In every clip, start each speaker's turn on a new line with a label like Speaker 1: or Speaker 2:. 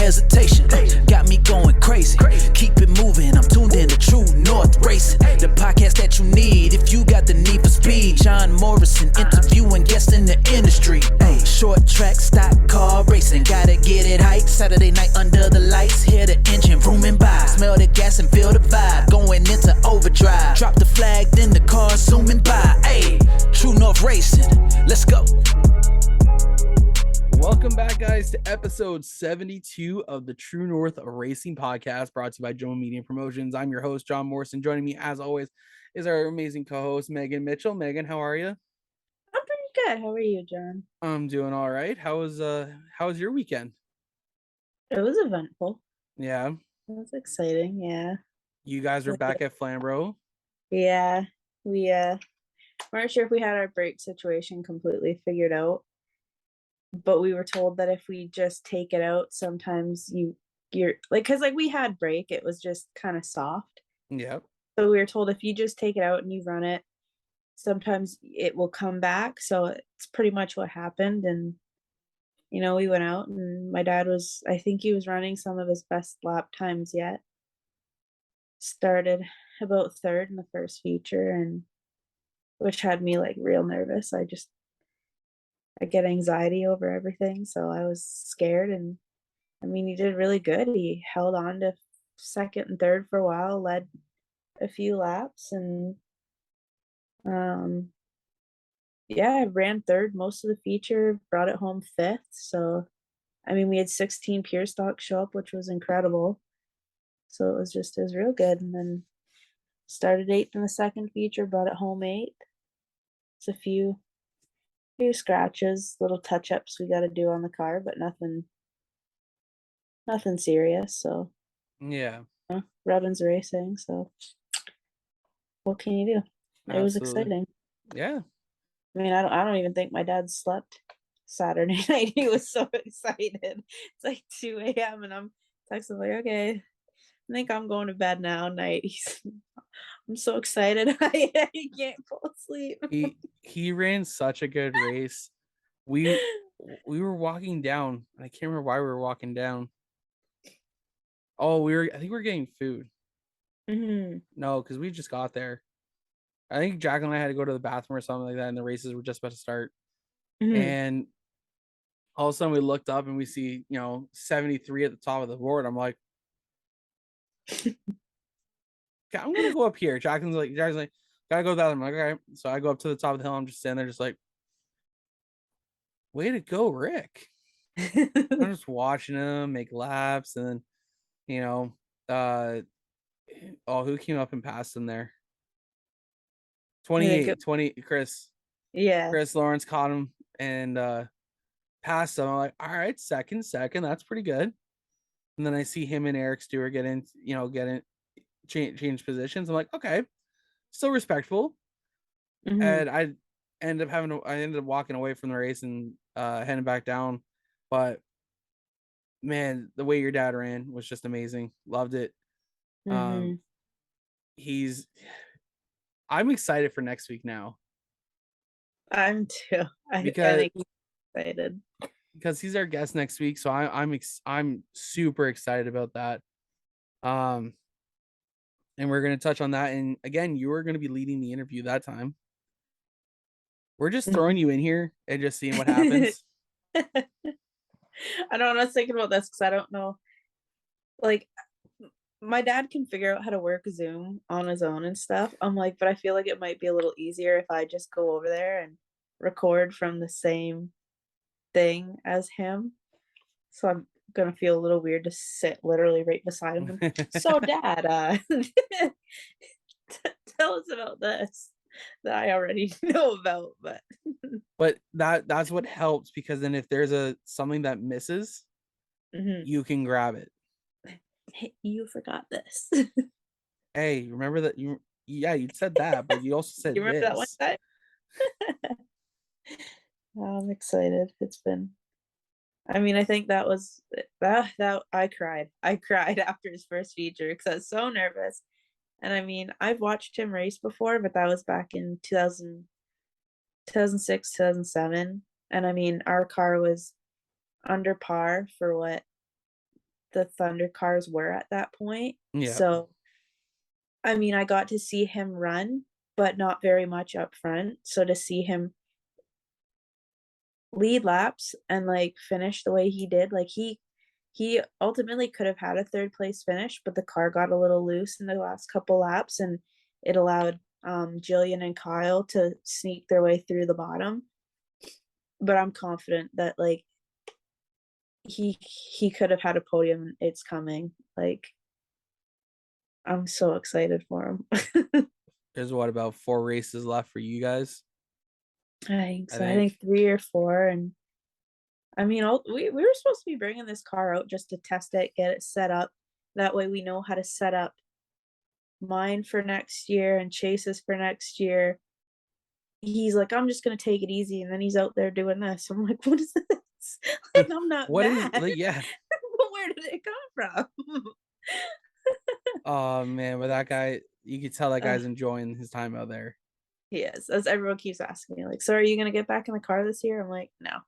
Speaker 1: hesitation. Got me going crazy. Keep it moving. I'm tuned in to True North Racing, the podcast that you need if you got the need for speed. John Morrison interviewing guests in the industry. Hey, short track, stock car racing. Gotta get it hype. Saturday night under the lights. Hear the engine rooming by. Smell the gas and feel the vibe. Going into overdrive. Drop the flag, then the car zooming by. Hey, True North Racing. Let's go.
Speaker 2: Welcome back, guys, to episode 72 of the True North Racing Podcast, brought to you by Joe Media Promotions. I'm your host, John Morrison. Joining me, as always, is our amazing co-host, Megan Mitchell. Megan, how are you?
Speaker 3: I'm pretty good. How are you, John?
Speaker 2: I'm doing all right. How was your weekend?
Speaker 3: It was eventful.
Speaker 2: Yeah.
Speaker 3: It was exciting, yeah.
Speaker 2: You guys were back at Flamborough?
Speaker 3: Yeah. We weren't sure if we had our brake situation completely figured out. But we were told that if we just take it out, sometimes you're like, because like we had brake, it was just kind of soft.
Speaker 2: Yep.
Speaker 3: So we were told if you just take it out and you run it, sometimes it will come back. So it's pretty much what happened. And we went out and my dad I think he was running some of his best lap times yet. Started about third in the first feature, and which had me like real nervous. I get anxiety over everything, so I was scared. And I mean, he did really good. He held on to second and third for a while, led a few laps, and I ran third most of the feature, brought it home fifth. So I mean, we had 16 pure stock show up, which was incredible. So it was real good. And then started eighth in the second feature, brought it home eighth. It's a few scratches, little touch-ups we got to do on the car, but nothing serious. So
Speaker 2: yeah,
Speaker 3: Robin's racing, so what can you do?
Speaker 2: Absolutely.
Speaker 3: It was exciting.
Speaker 2: Yeah,
Speaker 3: I mean, I don't even think my dad slept Saturday night. He was so excited. It's like 2 a.m. and I'm texting like, okay, I think I'm going to bed now. Night. I'm so excited. I can't fall asleep.
Speaker 2: he ran such a good race. We were walking down. I can't remember why we were walking down. Oh, I think we were getting food.
Speaker 3: Mm-hmm.
Speaker 2: No, because we just got there. I think Jack and I had to go to the bathroom or something like that, and the races were just about to start.
Speaker 3: Mm-hmm.
Speaker 2: And all of a sudden we looked up and we see, 73 at the top of the board. I'm like, okay, I'm gonna go up here. Jack's like, gotta go to the bathroom. I'm like, okay. So I go up to the top of the hill. I'm just standing there, just like, way to go, Rick. I'm just watching him make laps, and then, who came up and passed him there? 20, Chris.
Speaker 3: Yeah.
Speaker 2: Chris Lawrence caught him and passed him. I'm like, all right, second, that's pretty good. And then I see him and Eric Stewart change positions. I'm like, okay, still respectful.
Speaker 3: Mm-hmm.
Speaker 2: And I ended up walking away from the race and heading back down. But man, the way your dad ran was just amazing. Loved it.
Speaker 3: Mm-hmm.
Speaker 2: I'm excited for next week now.
Speaker 3: I'm too. I'm excited
Speaker 2: because he's our guest next week. So I'm super excited about that. And we're going to touch on that. And again, you are going to be leading the interview that time. We're just throwing you in here and just seeing what happens.
Speaker 3: I don't know. I was thinking about this because I don't know. Like, my dad can figure out how to work Zoom on his own and stuff. I'm like, but I feel like it might be a little easier if I just go over there and record from the same thing as him. So I'm gonna feel a little weird to sit literally right beside him. So Dad, tell us about this that I already know about.
Speaker 2: But that's what helps, because then if there's something that misses,
Speaker 3: mm-hmm.
Speaker 2: you can grab it.
Speaker 3: Hey, you forgot this.
Speaker 2: Hey, remember that you said that, but you also said
Speaker 3: you remember
Speaker 2: this.
Speaker 3: that one time? I'm excited. I mean, I think that was that I cried after his first feature because I was so nervous. And I mean, I've watched him race before, but that was back in 2006, 2007. And I mean, our car was under par for what the Thunder cars were at that point.
Speaker 2: Yeah.
Speaker 3: So, I mean, I got to see him run, but not very much up front. So to see him lead laps and like finish the way he did, like he ultimately could have had a third place finish, but the car got a little loose in the last couple laps and it allowed Jillian and Kyle to sneak their way through the bottom. But I'm confident that like he could have had a podium. It's coming. Like I'm so excited for him.
Speaker 2: There's what, about 4 races left for you guys?
Speaker 3: I think
Speaker 2: I
Speaker 3: so. I
Speaker 2: think.
Speaker 3: think 3 or 4, and I mean, we were supposed to be bringing this car out just to test it, get it set up. That way, we know how to set up mine for next year and Chase's for next year. He's like, I'm just gonna take it easy, and then he's out there doing this. I'm like, what is this? Like, I'm not
Speaker 2: What is
Speaker 3: mad.
Speaker 2: like, yeah.
Speaker 3: But where did it come from?
Speaker 2: Oh man, but that guy, you could tell that
Speaker 3: Uh,
Speaker 2: guy's enjoying his time out there.
Speaker 3: he is. As everyone keeps asking me, like, so are you gonna get back in the car this year? I'm like, no,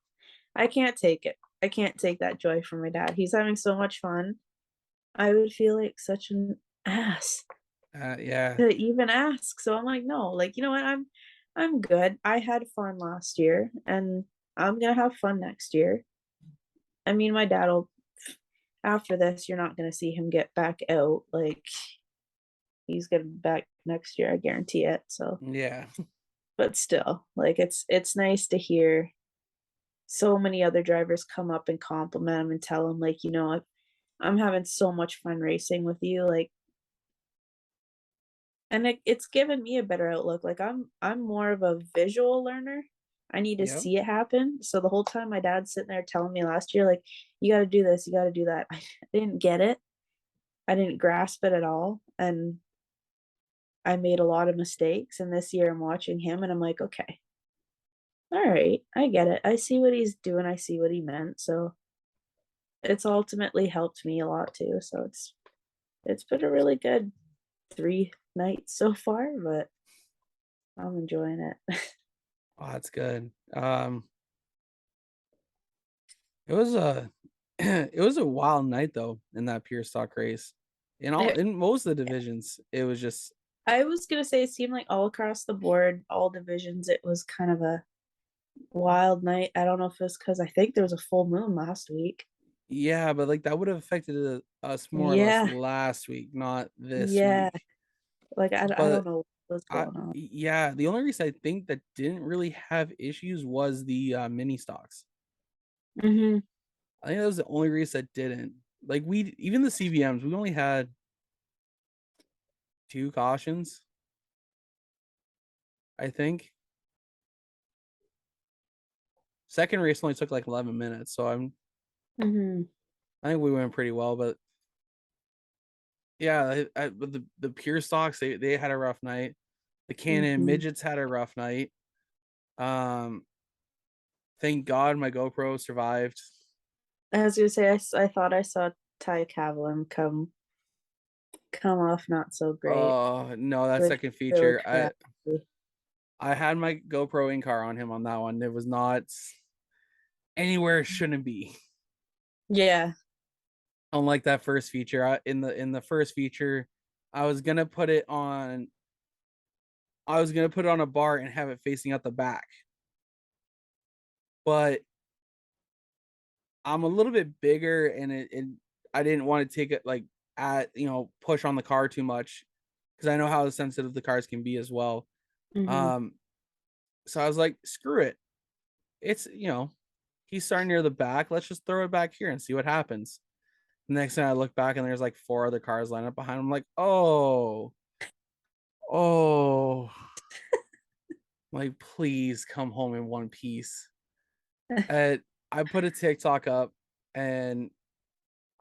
Speaker 3: I can't take it. I can't take that joy from my dad. He's having so much fun. I would feel like such an ass
Speaker 2: Yeah.
Speaker 3: to even ask. So I'm like, no, like, you know what? I'm good. I had fun last year and I'm gonna have fun next year. I mean, my dad will after this, you're not gonna see him get back out. Like he's gonna be back next year, I guarantee it. So
Speaker 2: Yeah.
Speaker 3: but still, like it's nice to hear so many other drivers come up and compliment him and tell him like, you know, I'm having so much fun racing with you. Like and it's given me a better outlook. Like I'm more of a visual learner. I need to
Speaker 2: Yep.
Speaker 3: see it happen. So the whole time my dad's sitting there telling me last year, like, you gotta do this, you gotta do that. I didn't get it. I didn't grasp it at all. And I made a lot of mistakes. And this year I'm watching him and I'm like, okay, all right, I get it. I see what he's doing. I see what he meant. So it's ultimately helped me a lot too. So it's been a really good 3 nights so far, but I'm enjoying it.
Speaker 2: Oh, that's good. It was a it was a wild night though in that pure stock race. In most of the divisions, it was just
Speaker 3: I was gonna say it seemed like all across the board, all divisions, it was kind of a wild night. I don't know if it's because I think there was a full moon last week.
Speaker 2: yeah, but like that would have affected us more or less
Speaker 3: Yeah,
Speaker 2: last week, not this
Speaker 3: yeah.
Speaker 2: week.
Speaker 3: Like I don't
Speaker 2: But
Speaker 3: know what's going on.
Speaker 2: yeah, the only race I think that didn't really have issues was the mini stocks.
Speaker 3: Mhm.
Speaker 2: I think that was the only race that didn't. Like we even the CVMs, we only had 2 cautions, I think. Second race only took like 11 minutes, so
Speaker 3: Mhm.
Speaker 2: I think we went pretty well. But yeah, with the pure stocks, they had a rough night. The Canon
Speaker 3: Mhm.
Speaker 2: midgets had a rough night. Um, thank God my GoPro survived.
Speaker 3: I was gonna say I thought I saw Ty Cavallin come off not so great,
Speaker 2: Oh no, that
Speaker 3: which
Speaker 2: second
Speaker 3: is really
Speaker 2: feature,
Speaker 3: crappy.
Speaker 2: I had my GoPro in car on him on that one. It was not anywhere it shouldn't be.
Speaker 3: Yeah.
Speaker 2: Unlike that first feature, in the first feature, I was gonna put it on. I was gonna put it on a bar and have it facing out the back, but I'm a little bit bigger, and I didn't want to take it like push on the car too much because I know how sensitive the cars can be as well.
Speaker 3: Mhm.
Speaker 2: Um, so I was like, screw it. It's he's starting near the back. Let's just throw it back here and see what happens. Next thing I look back and there's like 4 other cars lined up behind him. I'm like, oh, like please come home in one piece. And I put a TikTok up, and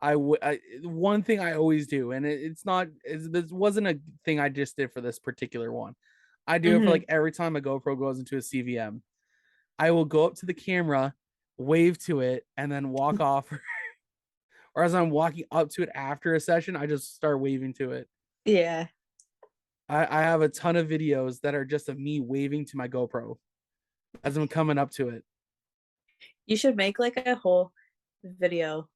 Speaker 2: one thing I always do, and this wasn't a thing I just did for this particular one. I do it for
Speaker 3: Mhm.
Speaker 2: like every time a GoPro goes into a CVM. I will go up to the camera, wave to it, and then walk off. Or as I'm walking up to it after a session, I just start waving to it.
Speaker 3: Yeah.
Speaker 2: I have a ton of videos that are just of me waving to my GoPro as I'm coming up to it.
Speaker 3: You should make like a whole video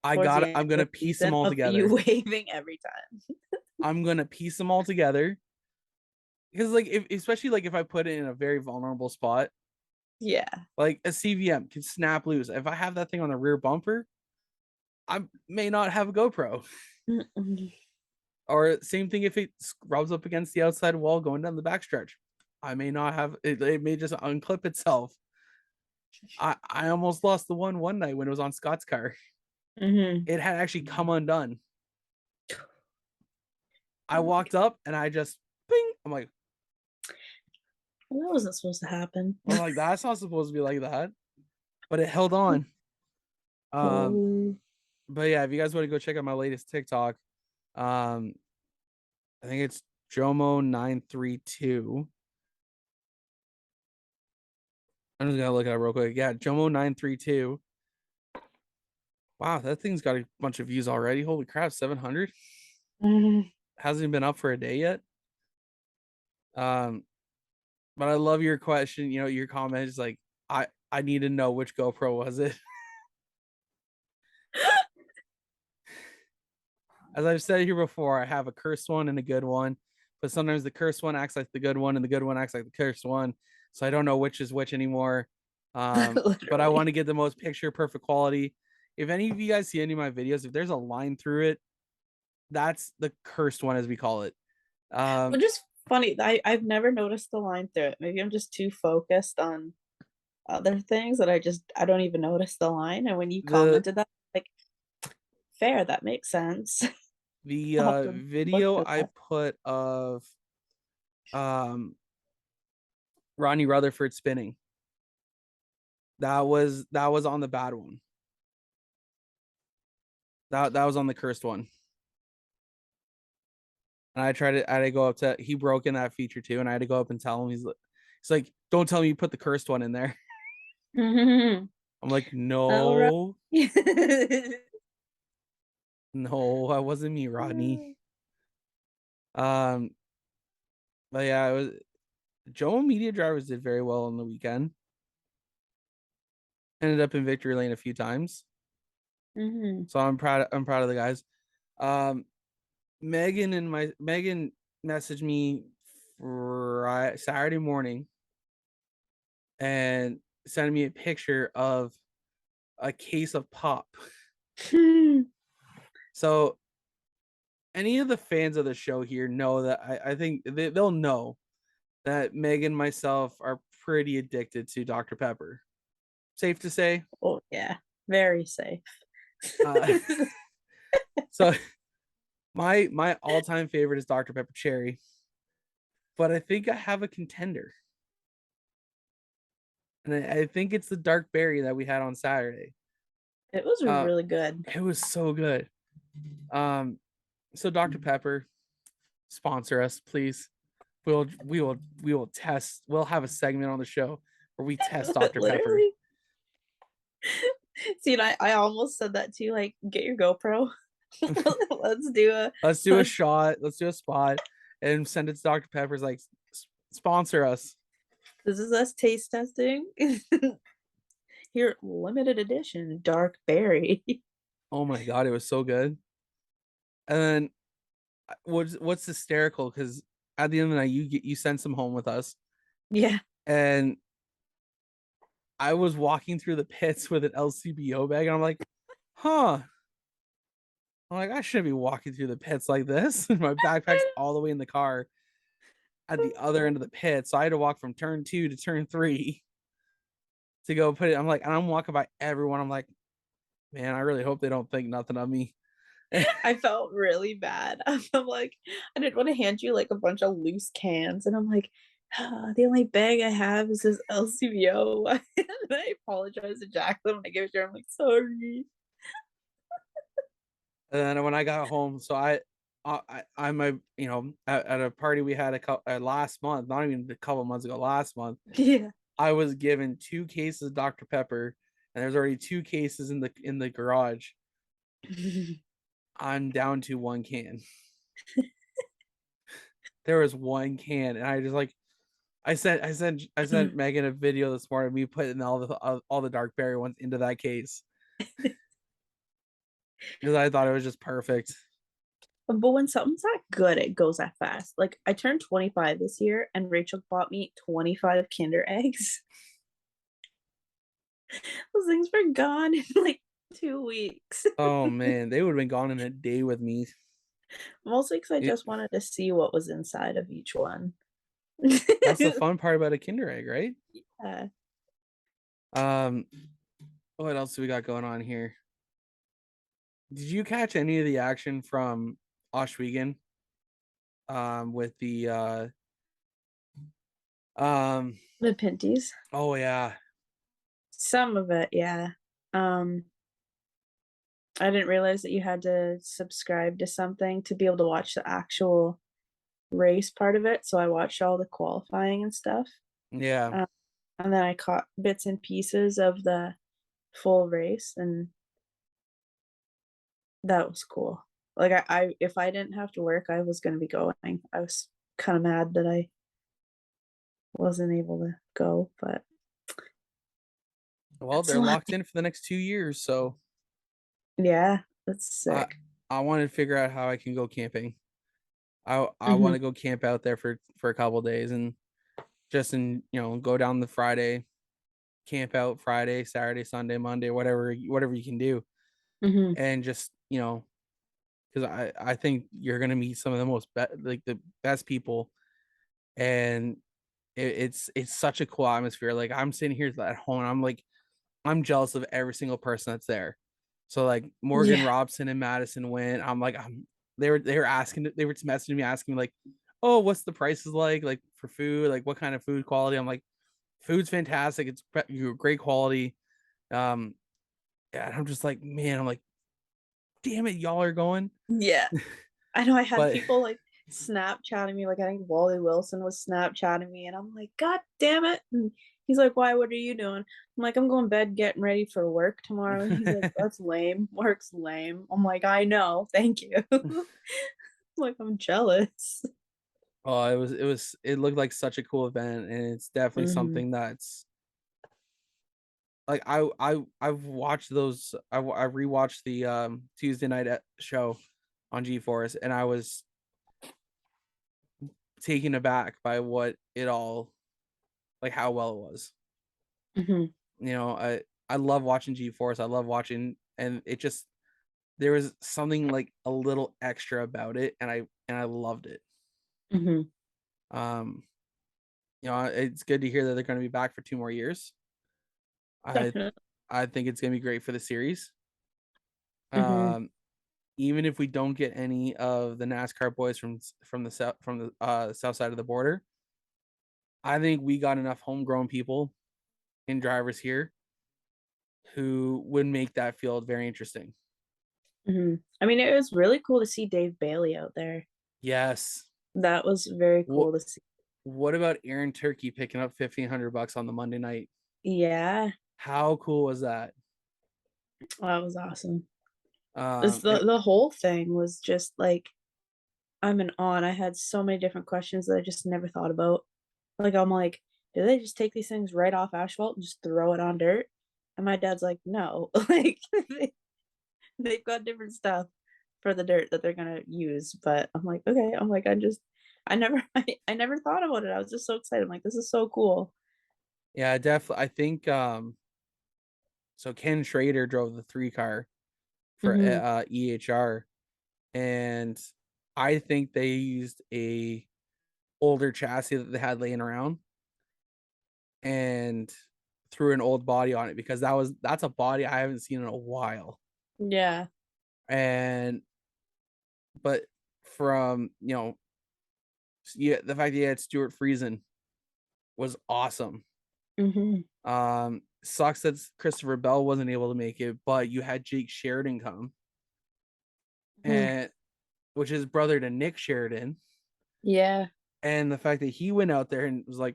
Speaker 3: towards the
Speaker 2: I'm
Speaker 3: end of
Speaker 2: gonna
Speaker 3: the
Speaker 2: piece them
Speaker 3: season
Speaker 2: all
Speaker 3: of you
Speaker 2: together.
Speaker 3: waving every time.
Speaker 2: I'm gonna piece them all together because, like, especially like if I put it in a very vulnerable spot,
Speaker 3: Yeah.
Speaker 2: like a CVM can snap loose. If I have that thing on the rear bumper, I may not have a GoPro.
Speaker 3: Mm-mm.
Speaker 2: Or same thing if it rubs up against the outside wall going down the backstretch. I may not have it. It may just unclip itself. I almost lost the one night when it was on Scott's car.
Speaker 3: Mm-hmm.
Speaker 2: It had actually come undone. I walked up and I just bing.
Speaker 3: Well, that wasn't supposed to happen.
Speaker 2: I'm like, that's not supposed to be like that. But it held on.
Speaker 3: Oh.
Speaker 2: But yeah, if you guys want to go check out my latest TikTok, I think it's Jomo932. I'm just gonna look at it real quick. Yeah, Jomo932. Wow, that thing's got a bunch of views already. Holy crap, 700.
Speaker 3: Mhm.
Speaker 2: Hasn't even been up for a day yet. But I love your question. You know, your comment is like, I need to know which GoPro was it. As I've said here before, I have a cursed one and a good one, but sometimes the cursed one acts like the good one and the good one acts like the cursed one. So I don't know which is which anymore. But I want
Speaker 3: Literally.
Speaker 2: to get the most picture perfect quality. If any of you guys see any of my videos, if there's a line through it, that's the cursed one, as we call it.
Speaker 3: Well, just funny. I've never noticed the line through it. Maybe I'm just too focused on other things that I don't even notice the line. And when you
Speaker 2: the
Speaker 3: commented that, like, fair, that makes sense.
Speaker 2: the
Speaker 3: I'll have to look
Speaker 2: video
Speaker 3: for
Speaker 2: I
Speaker 3: that.
Speaker 2: put of um Rodney Rutherford spinning, that was on the bad one. That was on the cursed one. And I had to go up to, he broke in that feature too, and I had to go up and tell him. He's like, don't tell me you put the cursed one in there. I'm like,
Speaker 3: All right.
Speaker 2: no, no, that wasn't me, Rodney. Um, but yeah, it was Joe Media Drivers did very well on the weekend. Ended up in victory lane a few times.
Speaker 3: Mhm.
Speaker 2: So I'm proud of the guys. Um, Megan messaged me Saturday morning and sent me a picture of a case of pop. So any of the fans of the show here know that I think they'll know that Megan and myself are pretty addicted to Dr. Pepper. Safe to say.
Speaker 3: Oh yeah, very safe.
Speaker 2: Uh, so my all-time favorite is Dr. Pepper Cherry, but I think I have a contender. And I think it's the dark berry that we had on Saturday.
Speaker 3: It was
Speaker 2: Uh,
Speaker 3: really good.
Speaker 2: it was so good. So Dr. Pepper, sponsor us, please. We will test. We'll have a segment on the show where we test Dr. Pepper.
Speaker 3: Literally. See, and I almost said that too. Like, get your GoPro. Let's do a.
Speaker 2: Let's do a shot. Let's do a spot and send it to Dr. Pepper's like, sponsor us.
Speaker 3: This is us taste testing. Here, limited edition, dark berry.
Speaker 2: Oh my god, it was so good. And then what's hysterical, because at the end of the night you sent some home with us,
Speaker 3: Yeah.
Speaker 2: and I was walking through the pits with an LCBO bag, and I'm like, huh. I'm like, I shouldn't be walking through the pits like this. My backpack's all the way in the car at the other end of the pit. So I had to walk from turn 2 to turn 3 to go put it. I'm like, and I'm walking by everyone. I'm like, man, I really hope they don't think nothing of me.
Speaker 3: I felt really bad. I'm like, I didn't want to hand you like a bunch of loose cans, and I'm like, the only bag I have is this LCBO. And I apologize to Jacqueline when I gave it to her. I'm like, sorry.
Speaker 2: And then when I got home, so I'm a, at a party we had last month, not even a couple months ago, last month,
Speaker 3: Yeah.
Speaker 2: I was given 2 cases of Dr. Pepper, and there's already 2 cases in the garage. I'm down to 1 can. There was 1 can, and I just like, I sent Megan a video this morning of me putting all the dark berry ones into that case. because I thought it was just perfect.
Speaker 3: But when something's that good, it goes that fast. Like I turned 25 this year, and Rachel bought me 25 Kinder eggs. Those things were gone in like 2 weeks.
Speaker 2: Oh man, they would have been gone in a day with me.
Speaker 3: Mostly because I
Speaker 2: It,
Speaker 3: just wanted to see what was inside of each one.
Speaker 2: that's the fun part about a Kinder Egg, right?
Speaker 3: Yeah.
Speaker 2: Um, what else do we got going on here? Did you catch any of the action from Oshwegan? With the
Speaker 3: The Pinties.
Speaker 2: oh yeah,
Speaker 3: Some of it, yeah. Um, I didn't realize that you had to subscribe to something to be able to watch the actual race part of it. So I watched all the qualifying and stuff.
Speaker 2: yeah.
Speaker 3: Um, and then I caught bits and pieces of the full race, and that was cool. Like I if I didn't have to work, I was gonna be going. I was kind of mad that I wasn't able to go, but
Speaker 2: Well,
Speaker 3: that's
Speaker 2: they're
Speaker 3: life.
Speaker 2: locked in for the next 2 years, so
Speaker 3: Yeah, that's
Speaker 2: I
Speaker 3: sick.
Speaker 2: I want to figure out how I can go camping. I want
Speaker 3: Mhm,
Speaker 2: to go camp out there for a couple days and just go down the Friday, camp out Friday, Saturday, Sunday, Monday, whatever you can do,
Speaker 3: mhm.
Speaker 2: and just because I think you're gonna meet some of the like the best people, and it's such a cool atmosphere. Like I'm sitting here at home, and I'm jealous of every single person that's there. So like Morgan
Speaker 3: Yeah,
Speaker 2: Robson and Madison went. They were asking, they were messaging me asking me like, oh, what's the prices like for food, like what kind of food quality. I'm like, food's fantastic, it's great quality. um yeah, and I'm just like, man, I'm like, damn it, y'all are going.
Speaker 3: yeah. I know I had
Speaker 2: But
Speaker 3: people like Snapchatting me, like I think Wally Wilson was Snapchatting me, and I'm like, God damn it. And he's like, Why, what are you doing? I'm like, I'm going to bed getting ready for work tomorrow. And he's like, That's lame. Work's lame. I'm like, I know, thank you. I'm like, I'm jealous.
Speaker 2: oh, it looked like such a cool event, and it's definitely
Speaker 3: Hmm.
Speaker 2: something that's like I've watched those. I rewatched the Tuesday night show on G-Force, and I was taken aback by what it all, like how well it was.
Speaker 3: Hmm.
Speaker 2: I love watching G-Force. I love watching, and it just, there was something like a little extra about it, and I loved it.
Speaker 3: Hmm.
Speaker 2: Um, it's good to hear that they're going to be back for 2 more years. I
Speaker 3: Definitely.
Speaker 2: I think it's going to be great for the series.
Speaker 3: Hmm.
Speaker 2: Um, Even if we don't get any of the NASCAR boys from the south side of the border, I think we got enough homegrown people and drivers here who would make that field very interesting.
Speaker 3: Hmm. I mean, it was really cool to see Dave Bailey out there.
Speaker 2: Yes.
Speaker 3: That was very
Speaker 2: What
Speaker 3: cool to see.
Speaker 2: what about Aaron Turkey picking up $1,500 on the Monday night?
Speaker 3: Yeah,
Speaker 2: How cool was that?
Speaker 3: that was awesome. It's
Speaker 2: Um,
Speaker 3: the whole thing was just like I'm in awe. And I had so many different questions that I just never thought about. Like I'm like, do they just take these things right off asphalt and just throw it on dirt? And my dad's like, no, like they've got different stuff for the dirt that they're gonna use. But I'm like, okay. I'm like, I never thought about it. I was just so excited. I'm like, this is so cool.
Speaker 2: yeah, definitely. I think so Ken Schrader drove the 3 car for
Speaker 3: Hmm.
Speaker 2: EHR, and I think they used a older chassis that they had laying around and threw an old body on it, because that's a body I haven't seen in a while.
Speaker 3: Yeah.
Speaker 2: And but from yeah, the fact that he had Stuart Friesen was awesome.
Speaker 3: Hmm.
Speaker 2: Sucks that Christopher Bell wasn't able to make it, but you had Jake Sheridan come,
Speaker 3: Hmm.
Speaker 2: and which is brother to Nick Sheridan.
Speaker 3: Yeah.
Speaker 2: And the fact that he went out there and was like,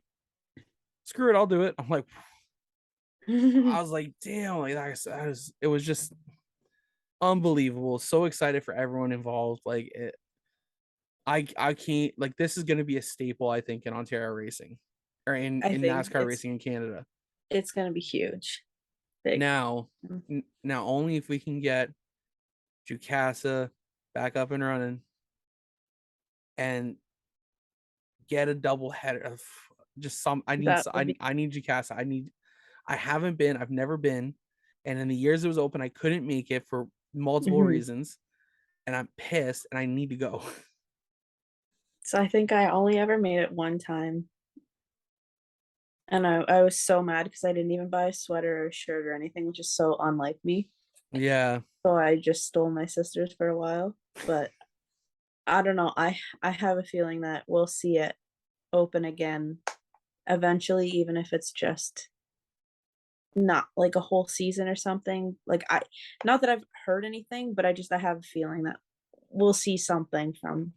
Speaker 2: screw it, I'll do it. I was like, damn, like it was just unbelievable. So excited for everyone involved. I can't, like, this is gonna be a staple, I think, in Ontario racing, or
Speaker 3: I
Speaker 2: in
Speaker 3: think
Speaker 2: NASCAR racing in Canada.
Speaker 3: it's gonna be huge. Big.
Speaker 2: Now, now only if we can get Jukasa back up and running, and get a double header of just some. I need
Speaker 3: That would be
Speaker 2: I need Jukasa. I haven't been. I've never been, and in the years it was open, I couldn't make it for multiple
Speaker 3: Mhm.
Speaker 2: reasons, and I'm pissed, and I need to go.
Speaker 3: So I think I only ever made it one time, and I was so mad because I didn't even buy a sweater or shirt or anything, which is so unlike me.
Speaker 2: Yeah,
Speaker 3: So I just stole my sister's for a while, but I don't know. I have a feeling that we'll see it open again eventually, even if it's just not like a whole season or something. Like I not that I've heard anything, but I have a feeling that we'll see something from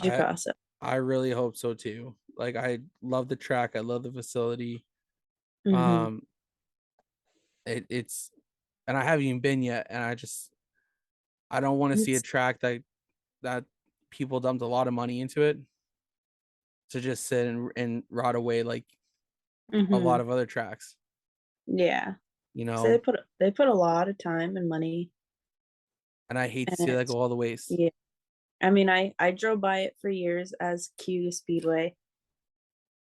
Speaker 2: I
Speaker 3: Jukasa.
Speaker 2: I really hope so too. Like I love the track. I love the facility.
Speaker 3: Mhm.
Speaker 2: Um, it's and I haven't even been yet, and I don't want to see a
Speaker 3: It's
Speaker 2: track that people dumped a lot of money into it to just sit and rot away like a lot
Speaker 3: mhm.
Speaker 2: of other tracks.
Speaker 3: Yeah.
Speaker 2: You
Speaker 3: So
Speaker 2: know,
Speaker 3: they put a lot of time and money
Speaker 2: and I hate to
Speaker 3: and
Speaker 2: see that
Speaker 3: it's
Speaker 2: go all the waste.
Speaker 3: yeah. I mean, I drove by it for years as Q Speedway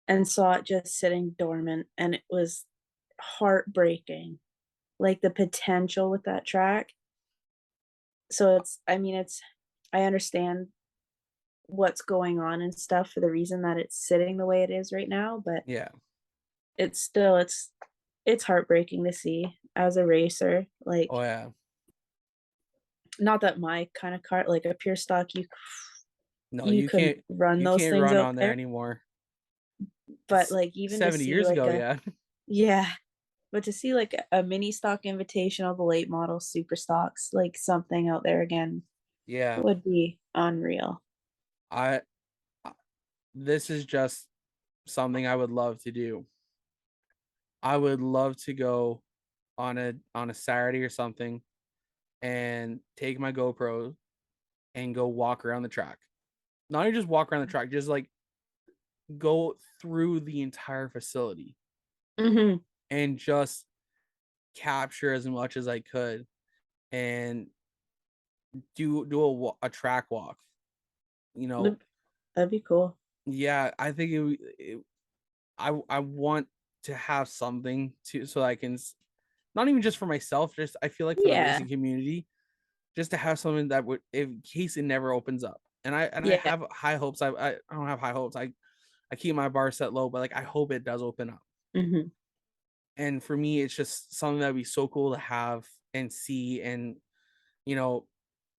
Speaker 3: and saw it just sitting dormant, and it was heartbreaking. Like the potential with that track. So it's I mean, it's I understand what's going on and stuff for the reason that it's sitting the way it is right now, but
Speaker 2: Yeah.
Speaker 3: it's still it's heartbreaking to see as a racer. Like
Speaker 2: Oh yeah.
Speaker 3: not that my kind of car, like a pure stock,
Speaker 2: No,
Speaker 3: you couldn't run
Speaker 2: you
Speaker 3: those
Speaker 2: can't
Speaker 3: things
Speaker 2: run
Speaker 3: out
Speaker 2: on there
Speaker 3: there,
Speaker 2: anymore.
Speaker 3: but like even to
Speaker 2: 70
Speaker 3: see
Speaker 2: years
Speaker 3: like
Speaker 2: ago,
Speaker 3: a
Speaker 2: yeah.
Speaker 3: yeah, but to see like a mini stock invitational, the late model super stocks, like something out there again
Speaker 2: Yeah.
Speaker 3: would be unreal.
Speaker 2: I this is just something I would love to do. I would love to go on a Saturday or something and take my GoPro and go walk around the track. Not even just walk around the track, just like go through the entire facility
Speaker 3: Mhm.
Speaker 2: and just capture as much as I could and do a track walk. You know,
Speaker 3: That'd be cool.
Speaker 2: yeah, I think I want to have something to so I can not even just for myself, just I feel like for the
Speaker 3: Yeah.
Speaker 2: racing community, just to have something that would in case it never opens up. And I
Speaker 3: Yeah.
Speaker 2: have high hopes. I don't have high hopes. I keep my bar set low, but like I hope it does open up.
Speaker 3: Mhm.
Speaker 2: And for me, it's just something that would be so cool to have and see, and you know,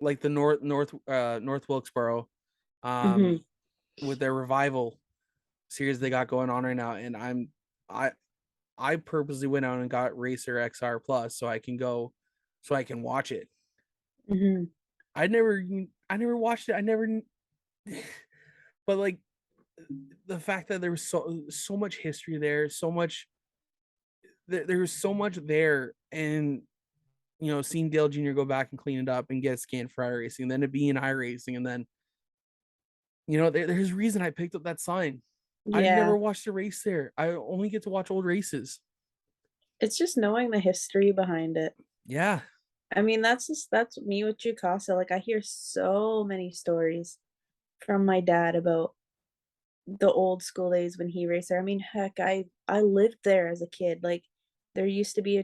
Speaker 2: like the North Wilkesboro, um,
Speaker 3: Mhm.
Speaker 2: with their revival series they got going on right now, and I I purposely went out and got Racer XR Plus so I can go, so I can watch it.
Speaker 3: Mhm.
Speaker 2: I never watched it. I never, but like the fact that there was so much history there, there was so much there, and seeing Dale Jr. go back and clean it up and get scanned for iRacing, then to be in iRacing, and then there's a reason I picked up that sign. I never
Speaker 3: Yeah.
Speaker 2: watched a race there. I only get to watch old races.
Speaker 3: It's just knowing the history behind it.
Speaker 2: Yeah,
Speaker 3: I mean, that's me with Jukasa. Like I hear so many stories from my dad about the old school days when he raced there. I mean, heck, I lived there as a kid. Like there used to be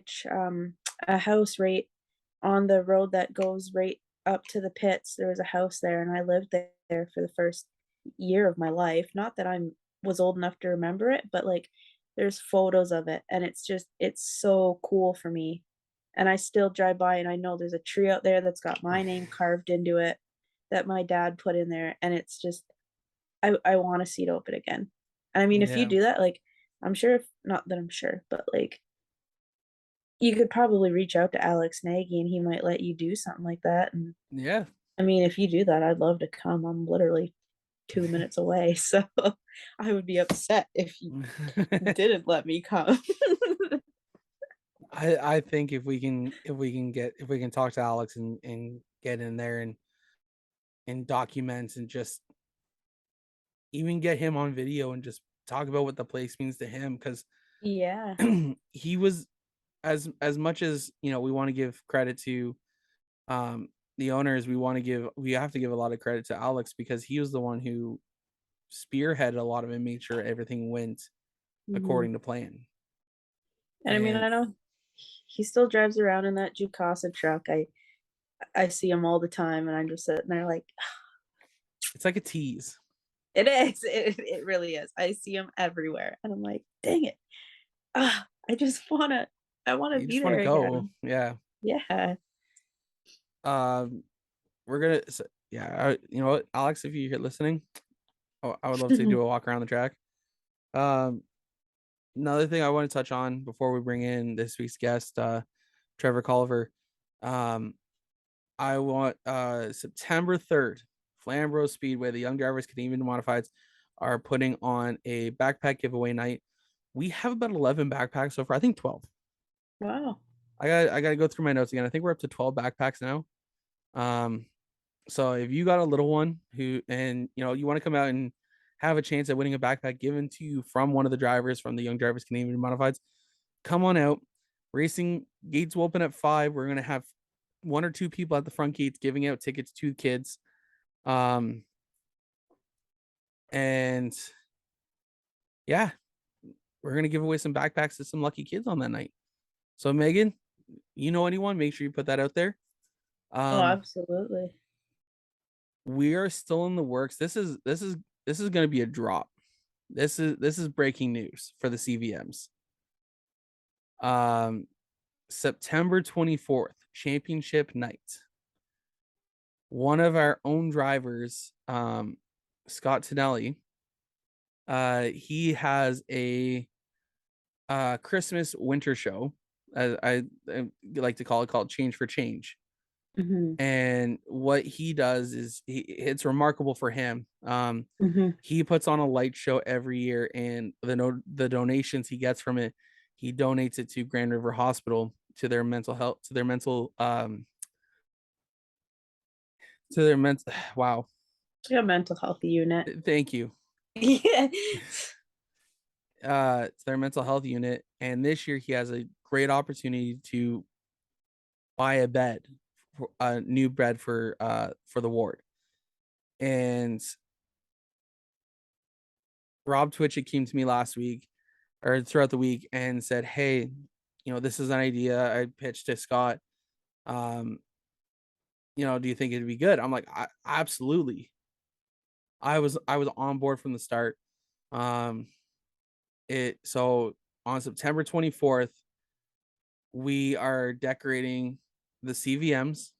Speaker 3: a house right on the road that goes right up to the pits. There was a house there, and I lived there for the first year of my life. Not that I'm was old enough to remember it, but like there's photos of it, and it's so cool for me. And I still drive by, and I know there's a tree out there that's got my name carved into it that my dad put in there, and it's just I want to see it open again. And I mean, if you
Speaker 2: yeah,
Speaker 3: do that, like I'm sure, if not that I'm sure, but like you could probably reach out to Alex Nagy and he might let you do something like that. And
Speaker 2: yeah.
Speaker 3: I mean, if you do that, I'd love to come. I'm literally 2 minutes away. So I would be upset if you didn't let me come.
Speaker 2: I think if we can talk to Alex and get in there and documents and just even get him on video and just talk about what the place means to him, because
Speaker 3: Yeah.
Speaker 2: he was, as much as we want to give credit to the owners, we have to give a lot of credit to Alex, because he was the one who spearheaded a lot of it, made sure everything went according to plan.
Speaker 3: And I mean, I know he still drives around in that Jukasa truck. I see him all the time, and I'm just sitting there like,
Speaker 2: it's like a tease.
Speaker 3: It is. It really is. I see him everywhere, and I'm like, dang it. I want to be there again.
Speaker 2: Yeah.
Speaker 3: Yeah.
Speaker 2: We're gonna, you know what, Alex, if you're listening, I would love to do a walk around the track. Another thing I want to touch on before we bring in this week's guest, Trevor Collver. I want September 3rd, Flamborough Speedway, the Young Drivers Canadian Modifieds are putting on a backpack giveaway night. We have about 11 backpacks so far. I think 12.
Speaker 3: Wow.
Speaker 2: I got to go through my notes again. I think we're up to 12 backpacks now. So if you got a little one you want to come out and have a chance at winning a backpack given to you from one of the drivers from the Young Drivers Canadian Modifieds, come on out. Racing gates will open at 5. We're going to have 1 or 2 people at the front gates giving out tickets to kids. And yeah, we're going to give away some backpacks to some lucky kids on that night. So Megan, you know anyone, make sure you put that out there.
Speaker 3: Oh, absolutely.
Speaker 2: We are still in the works. This is going to be a drop. This is breaking news for the CVMs. September 24th, championship night. One of our own drivers, Scott Tonelli, he has a Christmas winter show, I like to call it, called Change for Change. And what he does is it's remarkable for him. He puts on a light show every year, and the donations he gets from it, he donates it to Grand River Hospital, to their mental health, to their mental wow.
Speaker 3: A mental health unit.
Speaker 2: Thank you.
Speaker 3: Yeah.
Speaker 2: It's their mental health unit, and this year he has a great opportunity to buy a new bed for the ward. And Rob Twitchett came to me last week, or throughout the week, and said, hey, this is an idea I pitched to Scott. Do you think it'd be good? I'm like, absolutely. I was on board from the start. So on September 24th, we are decorating the CVMs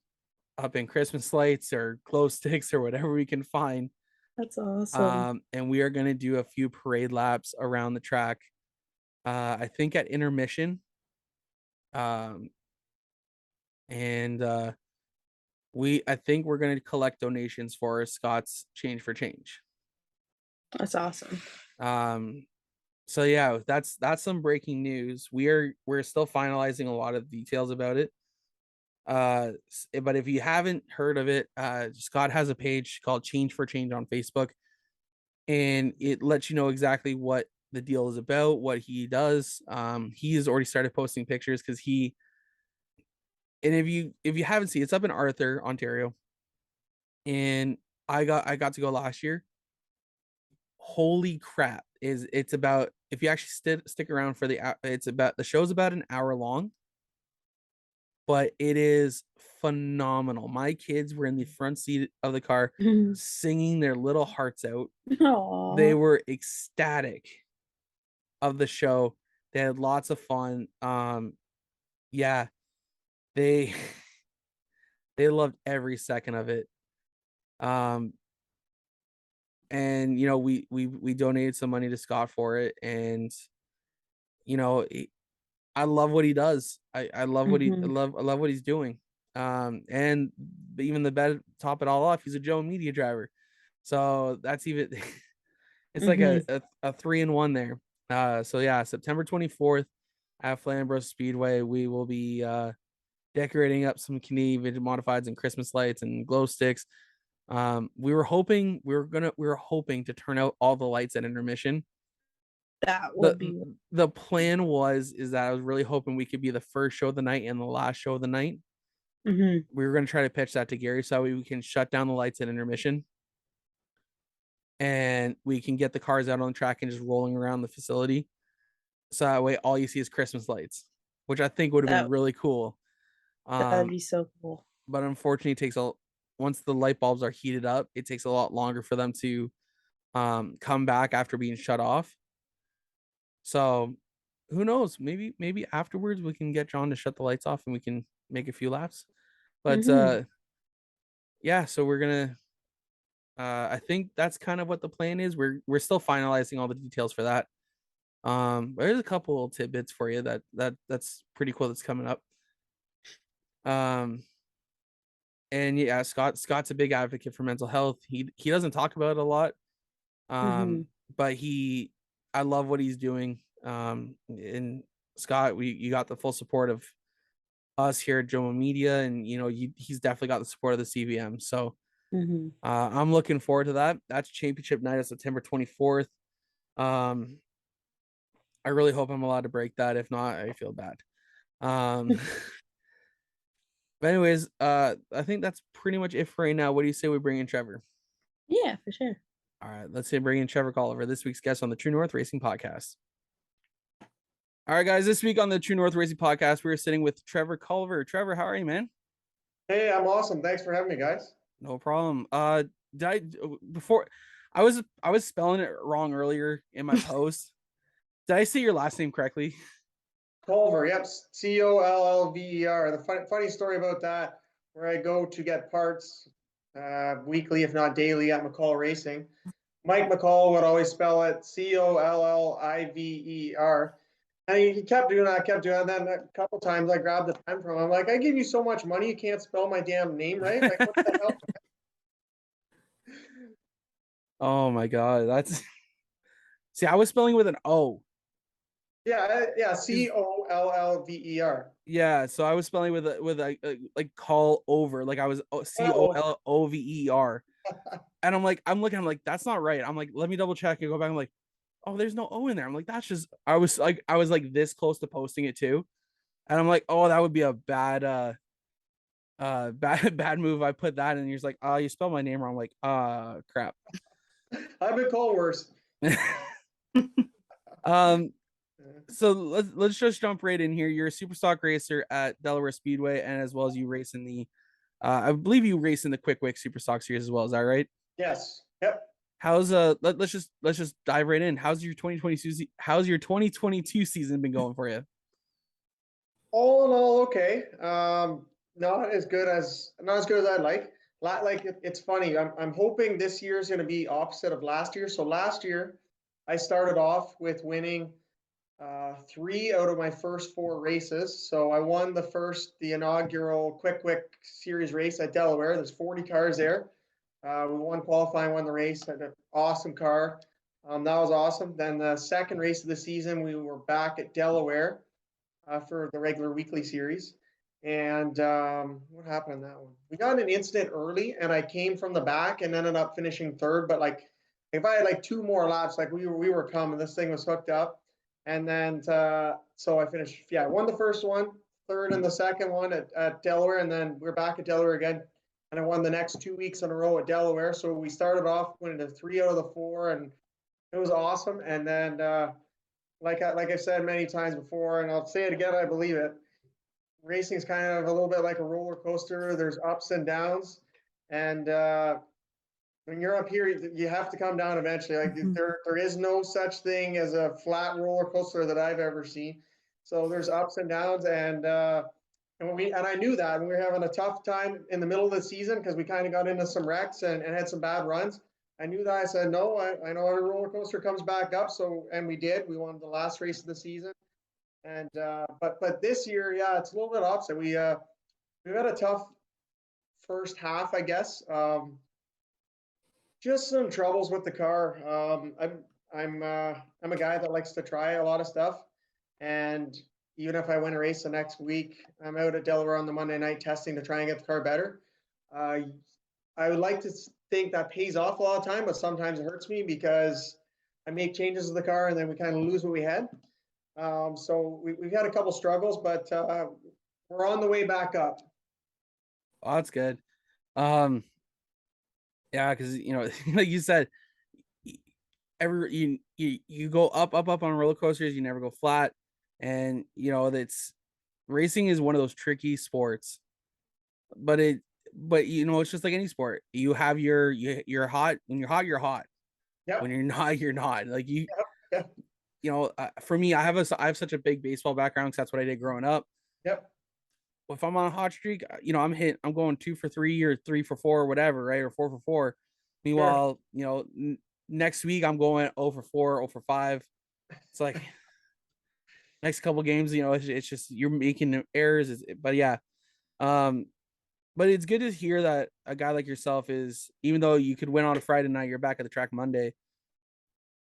Speaker 2: up in Christmas lights or glow sticks or whatever we can find.
Speaker 3: That's awesome.
Speaker 2: And we are going to do a few parade laps around the track. I think at intermission. I think we're going to collect donations for Scott's Change for Change.
Speaker 3: That's awesome.
Speaker 2: So yeah, that's some breaking news. We're still finalizing a lot of details about it. But if you haven't heard of it, Scott has a page called Change for Change on Facebook, and it lets you know exactly what the deal is about, what he does. He has already started posting pictures, because if you haven't seen, it's up in Arthur, Ontario, and I got to go last year. Holy crap! It's about, if you actually stick around for the show's about an hour long, but it is phenomenal. My kids were in the front seat of the car singing their little hearts out.
Speaker 3: Aww.
Speaker 2: They were ecstatic of the show. They had lots of fun. Yeah, they loved every second of it. And we donated some money to Scott for it, and I love what he does. I love what I love what he's doing. And even the better, top it all off, he's a Joe Media driver, so that's even it's like a 3-in-1 there. So yeah, September 24th at Flamborough Speedway, we will be decorating up some Canadian modifieds and Christmas lights and glow sticks. We were hoping to turn out all the lights at intermission.
Speaker 3: That would be
Speaker 2: the plan is that I was really hoping we could be the first show of the night and the last show of the night.
Speaker 3: Mm-hmm.
Speaker 2: We were going to try to pitch that to Gary so we can shut down the lights at intermission, and we can get the cars out on the track and just rolling around the facility. So that way, all you see is Christmas lights, which I think would have been
Speaker 3: That
Speaker 2: really cool.
Speaker 3: that'd be so cool.
Speaker 2: But unfortunately, it takes once the light bulbs are heated up, it takes a lot longer for them to come back after being shut off. So who knows? Maybe afterwards we can get John to shut the lights off and we can make a few laps. But
Speaker 3: Mm-hmm.
Speaker 2: yeah, so we're gonna. I think that's kind of what the plan is. We're still finalizing all the details for that. But there's a couple of tidbits for you that's pretty cool that's coming up. And yeah, Scott's a big advocate for mental health. He doesn't talk about it a lot.
Speaker 3: Mm-hmm.
Speaker 2: But I love what he's doing. And Scott, you got the full support of us here at Jomo Media, and he's definitely got the support of the CVM. So
Speaker 3: Mm-hmm.
Speaker 2: I'm looking forward to that. That's championship night of September 24th. I really hope I'm allowed to break that. If not, I feel bad. But anyways, I think that's pretty much it for right now. What do you say we bring in Trevor?
Speaker 3: Yeah, for sure.
Speaker 2: All right, let's say bring in Trevor Collver, this week's guest on the True North Racing Podcast. All right, guys, this week on the True North Racing Podcast, we're sitting with Trevor Collver. Trevor, how are you, man?
Speaker 4: Hey, I'm awesome. Thanks for having me, guys.
Speaker 2: No problem. Before I was spelling it wrong earlier in my post. Did I say your last name correctly?
Speaker 4: Collver, yep, Collver. The funny story about that, where I go to get parts weekly, if not daily, at McCall Racing. Mike McCall would always spell it Colliver. And he kept doing that, And then a couple times I grabbed the pen from him. I'm like, I give you so much money, you can't spell my damn name right? Like, what the hell?
Speaker 2: Oh my god, that's see, I was spelling with an O.
Speaker 4: Yeah, Collver.
Speaker 2: Yeah, so I was spelling with a like call over, like I was Collover, and I'm looking, that's not right. I'm like, let me double check and go back. I'm like, oh, there's no O in there. I'm like, that's just I was like this close to posting it too, and I'm like, oh, that would be a bad bad move. I put that in, and he's like, oh, you spelled my name wrong. I'm like, crap.
Speaker 4: I've been called worse.
Speaker 2: So let's just jump right in here. You're a super stock racer at Delaware Speedway, and as well as you race in the I believe you race in the Quick Wick Super Stock Series as well. Is that right?
Speaker 4: Yes. Yep.
Speaker 2: How's let's just dive right in. How's your 2022 season been going for you?
Speaker 4: All in all, okay. Not as good as I'd like. It's funny. I'm hoping this year is going to be opposite of last year. So last year, I started off with winning 3 out of my first 4 races. So I won the inaugural Quick Wick Series race at Delaware. There's 40 cars there. We won qualifying, won the race. Had an awesome car. That was awesome. Then the second race of the season, we were back at Delaware for the regular weekly series. And what happened in that one? We got an incident early, and I came from the back and ended up finishing third. But if I had 2 more laps, we were coming. This thing was hooked up. And then so I finished. Yeah, I won the first one, third in the second one at Delaware, and then we're back at Delaware again. And I won the next 2 weeks in a row at Delaware. So we started off winning 3 out of the 4, and it was awesome. And then, like I've said many times before, and I'll say it again, I believe it. Racing is kind of a little bit like a roller coaster. There's ups and downs, and when you're up here, you have to come down eventually. There is no such thing as a flat roller coaster that I've ever seen. So there's ups and downs, and I knew that when we were having a tough time in the middle of the season because we kind of got into some wrecks and had some bad runs. I knew that. I said, no, I know every roller coaster comes back up. And we did. We won the last race of the season. And but this year, yeah, it's a little bit opposite. We've had a tough first half, I guess. Just some troubles with the car. I'm a guy that likes to try a lot of stuff, and even if I win a race the next week, I'm out at Delaware on the Monday night testing to try and get the car better. I would like to think that pays off a lot of time, but sometimes it hurts me because I make changes to the car and then we kind of lose what we had. So we've had a couple struggles, but we're on the way back up.
Speaker 2: Oh, that's good. Um, yeah, because like you said, every you go up on roller coasters, you never go flat, and that's racing is one of those tricky sports, but it's just like any sport. You have you're hot when you're hot, you're hot. When
Speaker 4: Yep.
Speaker 2: you're not, you're not. Like
Speaker 4: Yep. Yep.
Speaker 2: for me, I have such a big baseball background because that's what I did growing up.
Speaker 4: Yep.
Speaker 2: If I'm on a hot streak, I'm going 2 for 3 or 3 for 4 or whatever, right? Or 4 for 4.
Speaker 4: Sure.
Speaker 2: Meanwhile, next week I'm going 0 for 4, 0 for 5. It's like next couple games, it's just you're making errors. But yeah, um, but it's good to hear that a guy like yourself is, even though you could win on a Friday night, you're back at the track Monday,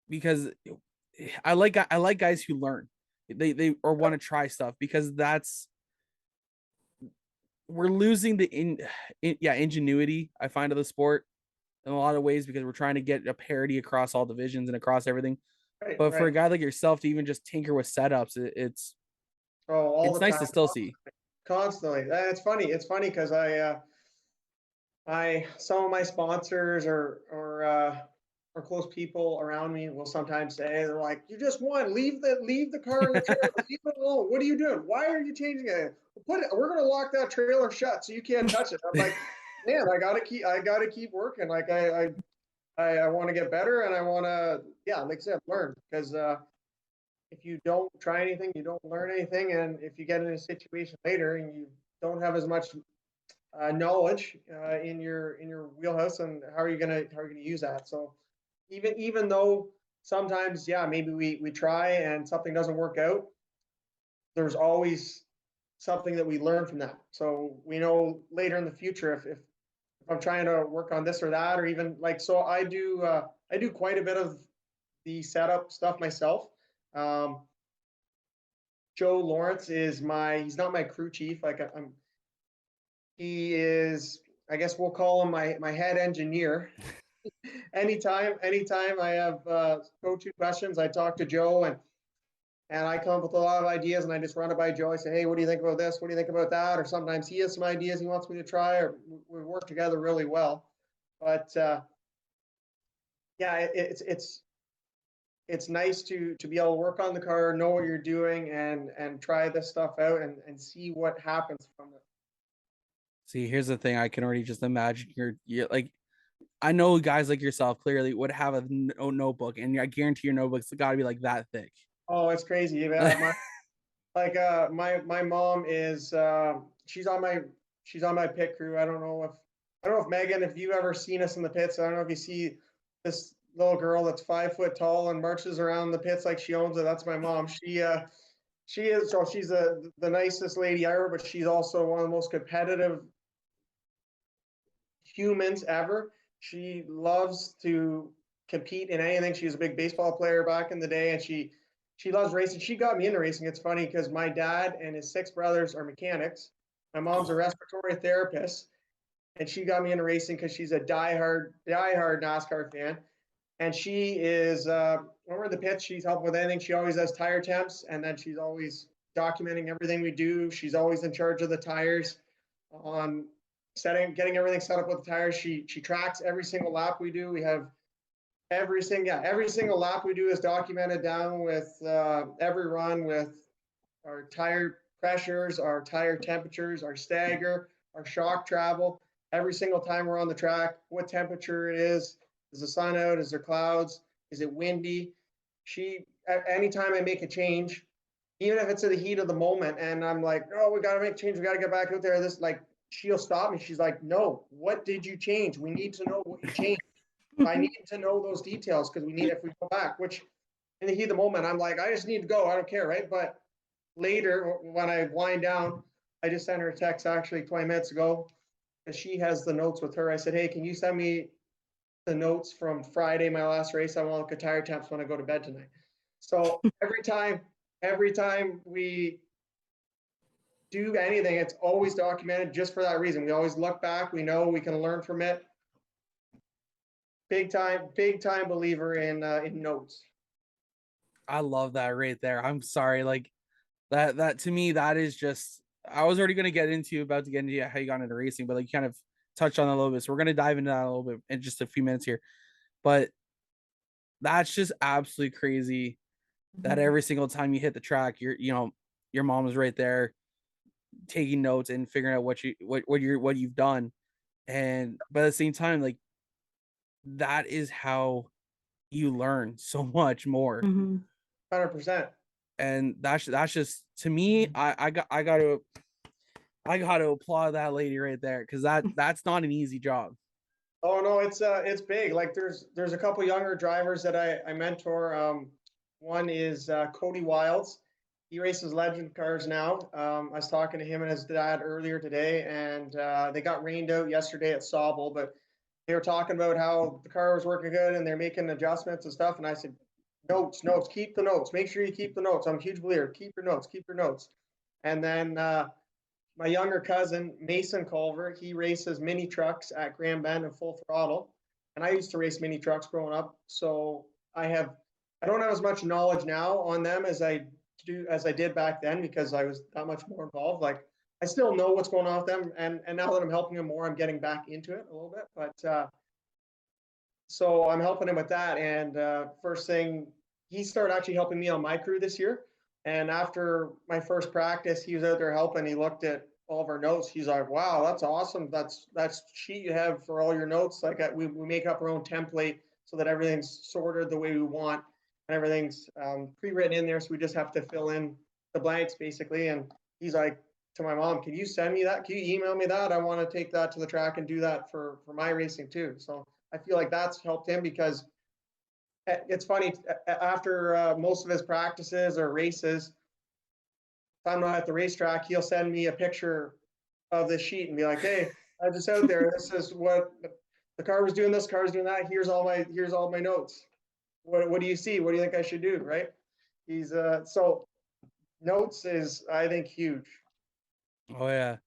Speaker 2: because I like guys who learn, they or want to try stuff, because we're losing the ingenuity, I find, of the sport in a lot of ways, because we're trying to get a parity across all divisions and across everything.
Speaker 4: Right.
Speaker 2: But for a
Speaker 4: Right.
Speaker 2: guy like yourself to even just tinker with setups,
Speaker 4: Oh, all
Speaker 2: it's
Speaker 4: the
Speaker 2: nice
Speaker 4: time,
Speaker 2: to still see.
Speaker 4: constantly. It's funny. It's funny because some of my sponsors or close people around me will sometimes say, they're like, "You just won. Leave the car in the trailer. Leave it alone. What are you doing? Why are you changing it? We're gonna lock that trailer shut so you can't touch it." I'm like, man, I gotta keep working. Like I want to get better, and I want to, yeah, like I said, learn, because if you don't try anything, you don't learn anything, and if you get in a situation later and you don't have as much knowledge in your wheelhouse, and how are you gonna use that? So even though sometimes, yeah, maybe we try and something doesn't work out, there's always something that we learn from that. So we know later in the future, if I'm trying to work on this or that, or even like, so I do quite a bit of the setup stuff myself. Um, Joe Lawrence he's not my crew chief. Like he is, I guess we'll call him my head engineer. Anytime I have coaching questions, I talk to Joe, and I come up with a lot of ideas, and I just run it by Joe. I say, hey, what do you think about this? What do you think about that? Or sometimes he has some ideas he wants me to try, or we work together really well. But yeah, it's nice to be able to work on the car, know what you're doing, and try this stuff out, and see what happens from it.
Speaker 2: See, here's the thing: I can already just imagine you're like, I know guys like yourself clearly would have a notebook, and I guarantee your notebook's got to be like that thick.
Speaker 4: Oh, it's crazy. My mom is she's on my pit crew. I don't know if Megan, if you've ever seen us in the pits. I don't know if you see this little girl that's 5 foot tall and marches around the pits like she owns it. That's my mom. She's the nicest lady ever, but she's also one of the most competitive humans ever. She loves to compete in anything. She was a big baseball player back in the day, and she loves racing. She got me into racing. It's funny because my dad and his 6 brothers are mechanics. My mom's a respiratory therapist, and she got me into racing because she's a diehard NASCAR fan. And she is when we're in the pits, she's helping with anything. She always has tire temps, and then she's always documenting everything we do. She's always in charge of the tires, on getting everything set up with the tires. She tracks every single lap we do. We have every single lap we do is documented down with every run, with our tire pressures, our tire temperatures, our stagger, our shock travel. Every single time we're on the track, what temperature it is the sun out? Is there clouds? Is it windy? Anytime I make a change, even if it's in the heat of the moment, and I'm like, oh, we got to make a change. We got to get back out there. She'll stop me. She's like, no, what did you change? We need to know what you changed. I need to know those details, because if we go back, which in the heat of the moment, I'm like, I just need to go. I don't care, right? But later, when I wind down, I just sent her a text actually 20 minutes ago, because she has the notes with her. I said, hey, can you send me the notes from Friday, my last race? I want to look at tire temps when I go to bed tonight. So every time we do anything, it's always documented just for that reason. We always look back. We know we can learn from it. Big time believer in notes.
Speaker 2: I love that right there. I'm sorry, like that to me, that is just I was already about to get into how you got into racing, but like you kind of touched on it a little bit. So we're gonna dive into that a little bit in just a few minutes here. But that's just absolutely crazy that every single time you hit the track, your mom is right there taking notes and figuring out what you've done. But at the same time, like that is how you learn so much more.
Speaker 4: 100%.
Speaker 2: And that's just, to me, I got to applaud that lady right there, because that's not an easy job.
Speaker 4: Oh no, it's big. Like there's a couple younger drivers that I mentor. One is Cody Wilds. He races legend cars now. I was talking to him and his dad earlier today, and they got rained out yesterday at Sauble, but they were talking about how the car was working good and they're making adjustments and stuff. And I said, notes, keep the notes. Make sure you keep the notes. I'm a huge believer. Keep your notes. And then my younger cousin, Mason Collver, he races mini trucks at Grand Bend and Full Throttle. And I used to race mini trucks growing up. So I don't have as much knowledge now on them as I did back then, because I was that much more involved. Like I still know what's going on with them. And now that I'm helping him more, I'm getting back into it a little bit. But so I'm helping him with that. And first thing, he started actually helping me on my crew this year. And after my first practice, he was out there helping. He looked at all of our notes. He's like, wow, that's awesome. That's sheet you have for all your notes. Like we make up our own template so that everything's sorted the way we want and everything's pre-written in there. So we just have to fill in the blanks basically. And he's like to my mom, can you send me that? Can you email me that? I want to take that to the track and do that for my racing too. So I feel like that's helped him, because it's funny, after most of his practices or races, if I'm not at the racetrack, he'll send me a picture of this sheet and be like, hey, I was just out there. This is what the car was doing, this car was doing that. Here's all my notes. What do you see? What do you think I should do? Right. He's so notes is, I think, huge.
Speaker 2: Oh yeah.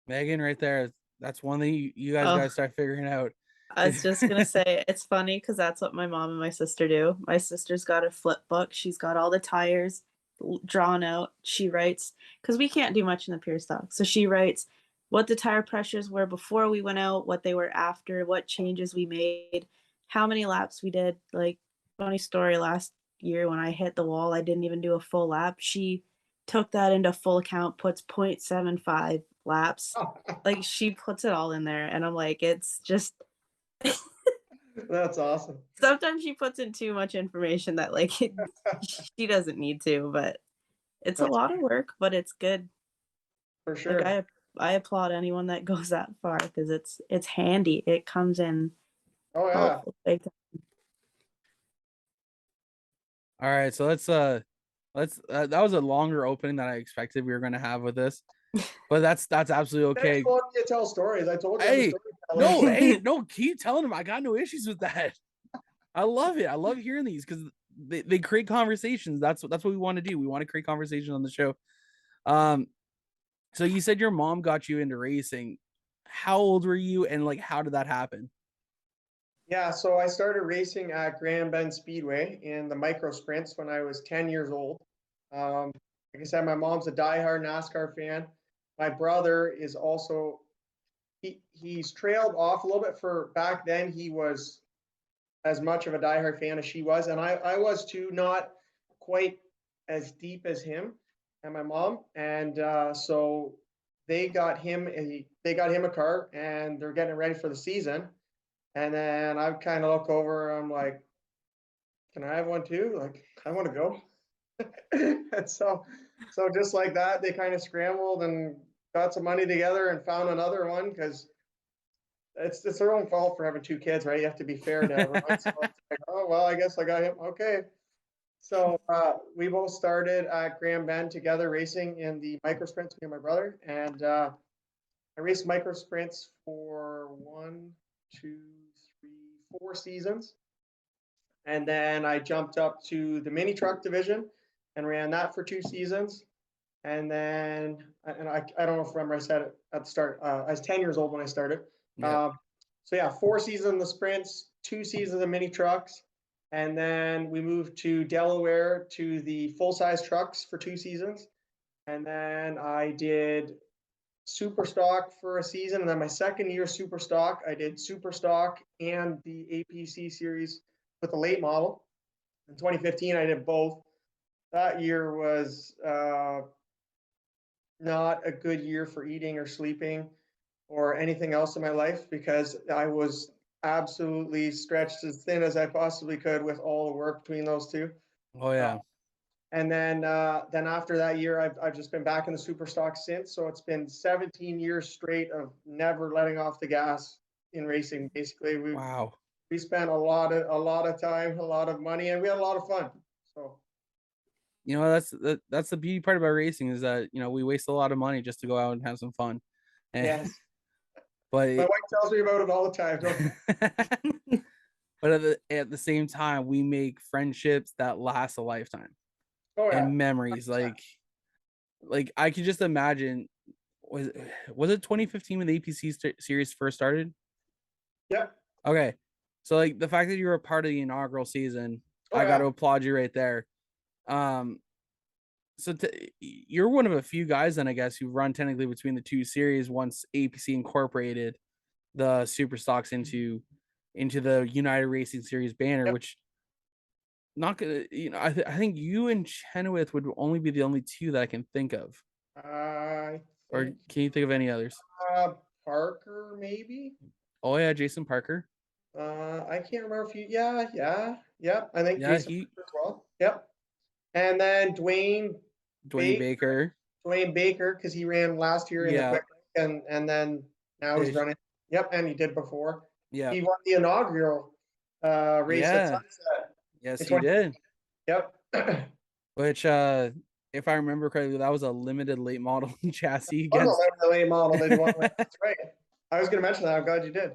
Speaker 2: Megan right there. That's one thing you guys got to start figuring out.
Speaker 3: I was just gonna say, it's funny because that's what my mom and my sister do. My sister's got a flip book. She's got all the tires drawn out. She writes, because we can't do much in the pure stock. So she writes what the tire pressures were before we went out, what they were after, what changes we made, how many laps we did. Like, funny story, last year when I hit the wall, I didn't even do a full lap. She took that into full account, puts 0.75 laps. Like, she puts it all in there. And I'm like, it's just...
Speaker 4: That's awesome.
Speaker 3: Sometimes she puts in too much information that like she doesn't need to, but it's a lot of work, but it's good.
Speaker 4: For sure.
Speaker 3: Like I applaud anyone that goes that far, because it's handy. It comes in.
Speaker 4: Oh yeah.
Speaker 2: All right, so let's that was a longer opening than I expected we were going to have with this, but that's absolutely okay.
Speaker 4: You tell stories. I told you.
Speaker 2: Hey, no, keep telling them. I got no issues with that. I love it. I love hearing these, because they create conversations. That's what we want to do. We want to create conversations on the show. So you said your mom got you into racing. How old were you, and like how did that happen?
Speaker 4: Yeah, so I started racing at Grand Bend Speedway in the micro sprints when I was 10 years old. Like I said, my mom's a diehard NASCAR fan. My brother is also, he's trailed off a little bit. For back then, he was as much of a diehard fan as she was. And I was too, not quite as deep as him and my mom. And so they got him a car, and they're getting ready for the season. And then I kind of look over, I'm like, can I have one too? Like, I want to go. And so just like that, they kind of scrambled and got some money together and found another one, because it's their own fault for having two kids, right? You have to be fair to everyone. So it's like, oh, well, I guess I got him. Okay. So we both started at Grand Bend together racing in the micro sprints, me and my brother. And I raced micro sprints for 4 seasons. And then I jumped up to the mini truck division and ran that for 2 seasons. And then, and I don't know if remember I said it at the start, I was 10 years old when I started.
Speaker 2: Yeah.
Speaker 4: So yeah, 4 seasons in the sprints, 2 seasons of mini trucks. And then we moved to Delaware to the full-size trucks for 2 seasons. And then I did super stock for a season. And then my second year super stock, I did super stock and the APC series with the late model. In 2015, I did both. That year was not a good year for eating or sleeping or anything else in my life because I was absolutely stretched as thin as I possibly could with all the work between those two.
Speaker 2: Oh yeah.
Speaker 4: And then after that year, I've just been back in the super stock since. So it's been 17 years straight of never letting off the gas in racing. Basically,
Speaker 2: Wow.
Speaker 4: we spent a lot of time, a lot of money, and we had a lot of fun. So
Speaker 2: that's the beauty part about racing is that we waste a lot of money just to go out and have some fun.
Speaker 4: yes,
Speaker 2: But
Speaker 4: my wife tells me about it all the time.
Speaker 2: but at the same time, we make friendships that last a lifetime.
Speaker 4: Oh yeah,
Speaker 2: and memories
Speaker 4: 100%.
Speaker 2: like I could just imagine. Was it 2015 when the APC series first started?
Speaker 4: Yep.
Speaker 2: Okay, so like the fact that you were a part of the inaugural season,
Speaker 4: Oh,
Speaker 2: I got to
Speaker 4: yeah.
Speaker 2: applaud you right there. So you're one of a few guys then, I guess, who run technically between the two series once APC incorporated the super stocks into the United Racing Series banner,
Speaker 4: Yep.
Speaker 2: which not gonna, I think you and Chenoweth would only be the only two that I can think of. Or can you think of any others?
Speaker 4: Parker, maybe.
Speaker 2: Oh yeah, Jason Parker.
Speaker 4: I can't remember if you. Yeah. I think
Speaker 2: Yeah,
Speaker 4: Jason Parker as well. Yep. And then Dwayne
Speaker 2: Baker.
Speaker 4: Dwayne Baker, because he ran last year in the
Speaker 2: Yeah.
Speaker 4: quick, and then now he's running. Yep, and he did before.
Speaker 2: Yeah.
Speaker 4: He won the inaugural race at
Speaker 2: Yeah.
Speaker 4: Sunset.
Speaker 2: Yes,
Speaker 4: in
Speaker 2: he did.
Speaker 4: Yep.
Speaker 2: Which, if I remember correctly, that was a limited late model chassis
Speaker 4: I was
Speaker 2: against.
Speaker 4: a late model that he won with. That's right. I was going to mention that. I'm glad you did.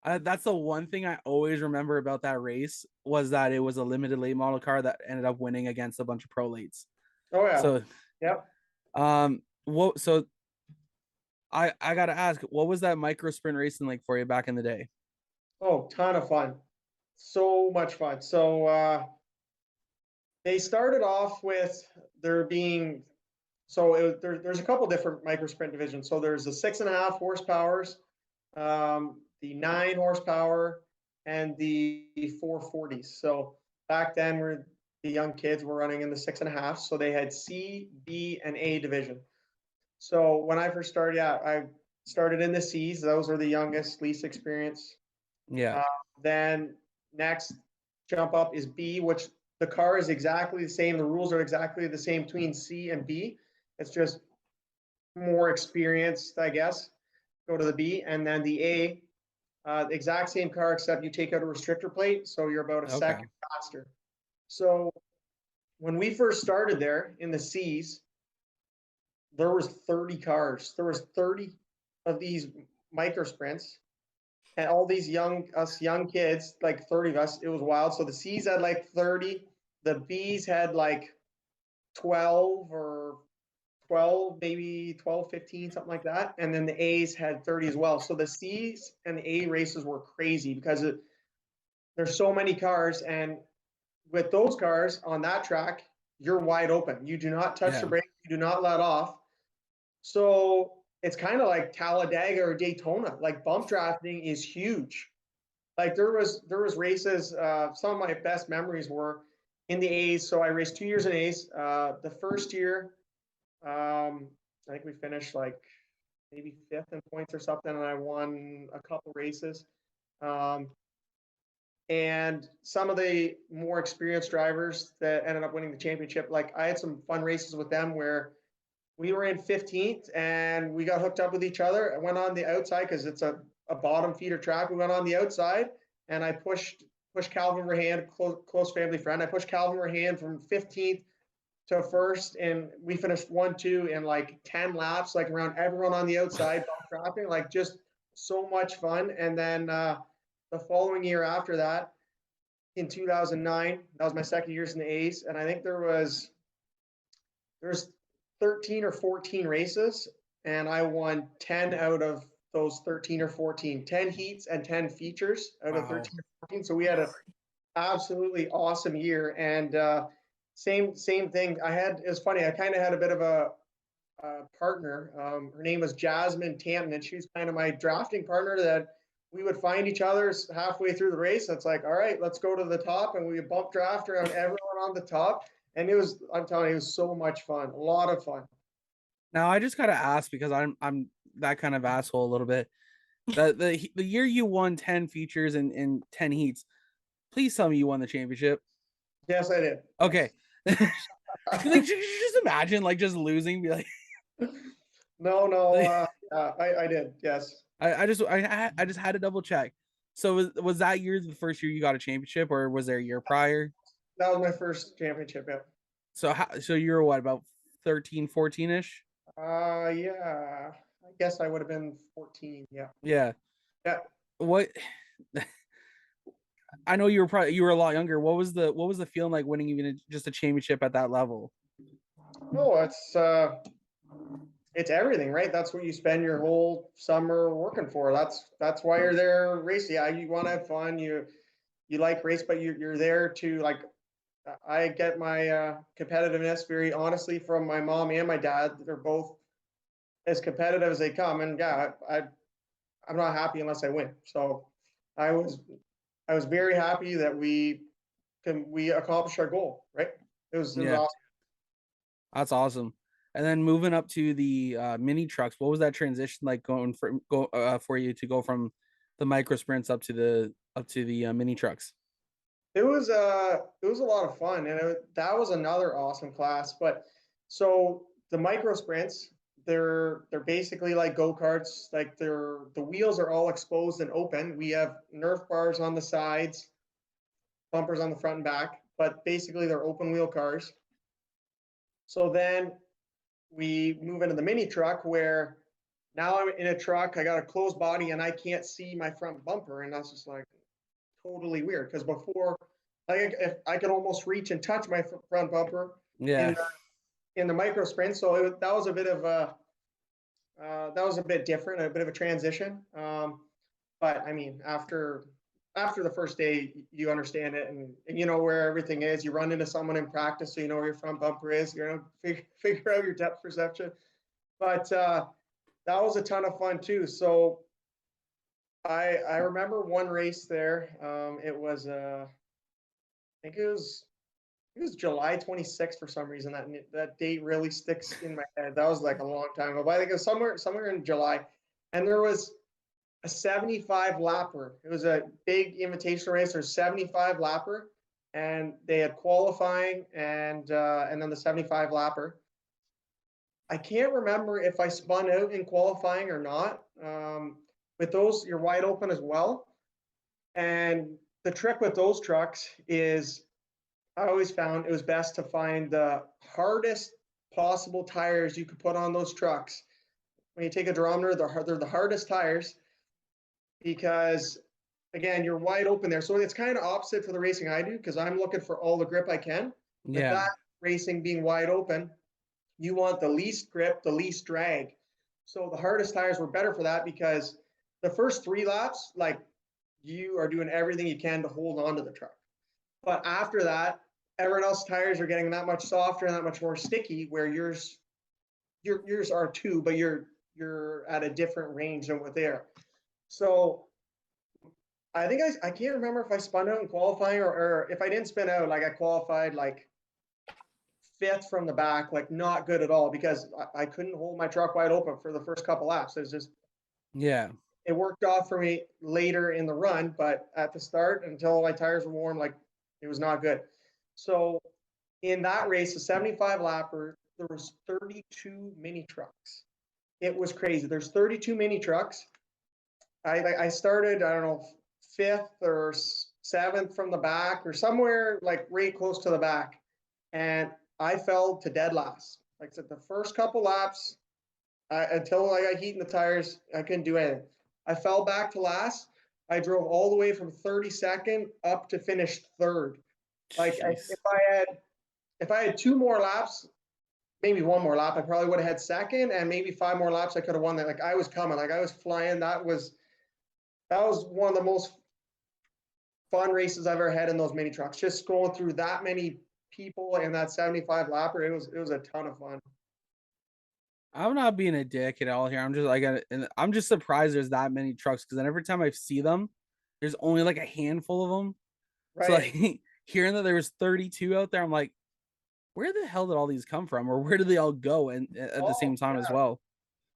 Speaker 2: That's the one thing I always remember about that race was that it was a limited late model car that ended up winning against a bunch of pro lates.
Speaker 4: Oh yeah.
Speaker 2: So,
Speaker 4: yep.
Speaker 2: So I gotta ask, what was that micro sprint racing like for you back in the day?
Speaker 4: Oh, ton of fun. So much fun. So they started off with there being there's a couple different micro sprint divisions. So there's the 6.5 horsepowers, the 9 horsepower, and the 440s. So back then the young kids were running in the 6.5. So they had C, B, and A division. So when I first started, I started in the C's. Those are the youngest, least experienced.
Speaker 2: Yeah.
Speaker 4: Then next jump up is B, which the car is exactly the same. The rules are exactly the same between C and B. It's just more experienced, I guess. Go to the B, and then the A, the exact same car except you take out a restrictor plate, so you're about a second faster. So when we first started there in the C's, there was 30 cars. There was 30 of these micro sprints, and all these young kids, like 30 of us. It was wild. So the C's had like 30, the B's had like 12 or 12, maybe 12, 15, something like that. And then the A's had 30 as well. So the C's and the A races were crazy because there's so many cars. And with those cars on that track, you're wide open. You do not touch the brake. You do not let off. So it's kind of like Talladega or Daytona. Like bump drafting is huge. Like there was races. Some of my best memories were in the A's. So I raced 2 years in A's. The first year, I think we finished like maybe 5th in points or something, and I won a couple races. And some of the more experienced drivers that ended up winning the championship, like I had some fun races with them where we were in 15th and we got hooked up with each other. I went on the outside because it's a bottom feeder track. We went on the outside and I pushed Calvin Verhand, close family friend. I pushed Calvin Verhand from 15th to first, and we finished 1-2 in like 10 laps, like around everyone on the outside, bump drafting, like just so much fun. And then the following year after that, in 2009, that was my second year in the A's, and I think there's 13 or 14 races, and I won 10 out of those 13 or 14, 10 heats and 10 features out of 13 or 14. So we had an absolutely awesome year. And same thing. It was funny. I kind of had a bit of a partner. Her name was Jasmine Tampton, and she was kind of my drafting partner that we would find each other halfway through the race. It's like, all right, let's go to the top, and we would bump draft around everyone on the top. And it was, I'm telling you, it was so much fun, a lot of fun.
Speaker 2: Now I just gotta ask because I'm that kind of asshole a little bit. The year you won 10 features and 10 heats, please tell me you won the championship.
Speaker 4: Yes, I did.
Speaker 2: Okay. Like just imagine like just losing, be like
Speaker 4: No, I did. Yes.
Speaker 2: I just had to double check. So was that year the first year you got a championship, or was there a year prior?
Speaker 4: That was my first championship. Yeah.
Speaker 2: So you were what, about 13, 14-ish?
Speaker 4: Yeah. I guess I would have been 14. Yeah.
Speaker 2: Yeah.
Speaker 4: Yeah.
Speaker 2: What I know you were a lot younger. What was the feeling like winning even just a championship at that level?
Speaker 4: No, it's everything, right? That's what you spend your whole summer working for. That's why you're there racing. Yeah, you want to have fun. You like race, but you're there to like. I get my competitiveness very honestly from my mom and my dad. They're both as competitive as they come, and yeah, I'm not happy unless I win. So I was very happy that we accomplished our goal. Right? It was awesome.
Speaker 2: That's awesome. And then moving up to the mini trucks, what was that transition like for you to go from the micro sprints up to the mini trucks?
Speaker 4: It was a lot of fun, and that was another awesome class. But so the micro sprints, they're basically like go-karts. Like the wheels are all exposed and open. We have Nerf bars on the sides, bumpers on the front and back, but basically they're open wheel cars. So then we move into the mini truck where now I'm in a truck, I got a closed body and I can't see my front bumper, and that's just like totally weird because before if I could almost reach and touch my front bumper in the micro sprint. So that was a bit of a bit different, a bit of a transition. But I mean, after the first day, you understand it and you know where everything is. You run into someone in practice, so you know where your front bumper is. You're gonna figure out your depth perception. But that was a ton of fun too. So I remember one race there. It was I think it was July 26th for some reason. That date really sticks in my head. That was like a long time ago, but I think it was somewhere in July, and there was a 75 lapper. It was a big invitational race. There's 75 lapper, and they had qualifying and then the 75 lapper. I can't remember if I spun out in qualifying or not. With those, you're wide open as well. And the trick with those trucks is I always found it was best to find the hardest possible tires you could put on those trucks. When you take a durometer, they're the hardest tires because, again, you're wide open there. So it's kind of opposite for the racing I do because I'm looking for all the grip I can. With that racing being wide open, you want the least grip, the least drag. So the hardest tires were better for that because the first 3 laps, like you are doing everything you can to hold on to the truck. But after that, everyone else's tires are getting that much softer and that much more sticky, where yours are too, but you're at a different range than what they are. So I think I can't remember if I spun out in qualifying or if I didn't spin out, like I qualified like 5th from the back, like not good at all because I couldn't hold my truck wide open for the first couple laps. It was just it worked off for me later in the run, but at the start until my tires were warm, like it was not good. So in that race, the 75 lapper, there was 32 mini trucks. It was crazy. There's 32 mini trucks. I started, I don't know, 5th or 7th from the back or somewhere like right close to the back. And I fell to dead last. Like I said, the first couple laps, until I got heat in the tires, I couldn't do anything. I fell back to last. I drove all the way from 32nd up to finish 3rd. Like if I had 2 more laps, maybe 1 more lap, I probably would have had 2nd, and maybe 5 more laps I could have won that. Like I was coming, like I was flying. That was one of the most fun races I've ever had in those mini trucks. Just going through that many people and that 75 lapper, it was a ton of fun.
Speaker 2: I'm not being a dick at all here. I'm just like, and I'm just surprised there's that many trucks because then every time I see them, there's only like a handful of them. So
Speaker 4: Right.
Speaker 2: like hearing that there was 32 out there, I'm like, where the hell did all these come from, or where did they all go? And at the
Speaker 4: Oh,
Speaker 2: same time as
Speaker 4: yeah.
Speaker 2: well.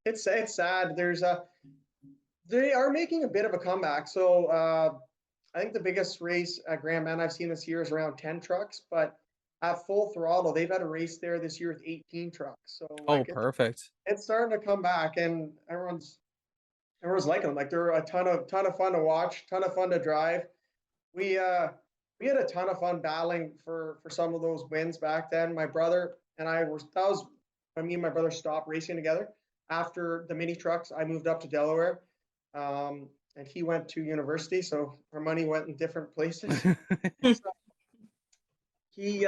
Speaker 4: It's sad. They are making a bit of a comeback. So I think the biggest race at Grand Man I've seen this year is around 10 trucks, but at full throttle, they've had a race there this year with 18 trucks. So
Speaker 2: Oh,
Speaker 4: like
Speaker 2: perfect.
Speaker 4: it's starting to come back, and everyone's liking them. Like they're a ton of fun to watch, ton of fun to drive. We we had a ton of fun battling for some of those wins back then. My brother and I were that was when me and my brother stopped racing together. After the mini trucks, I moved up to Delaware, and he went to university, so our money went in different places. he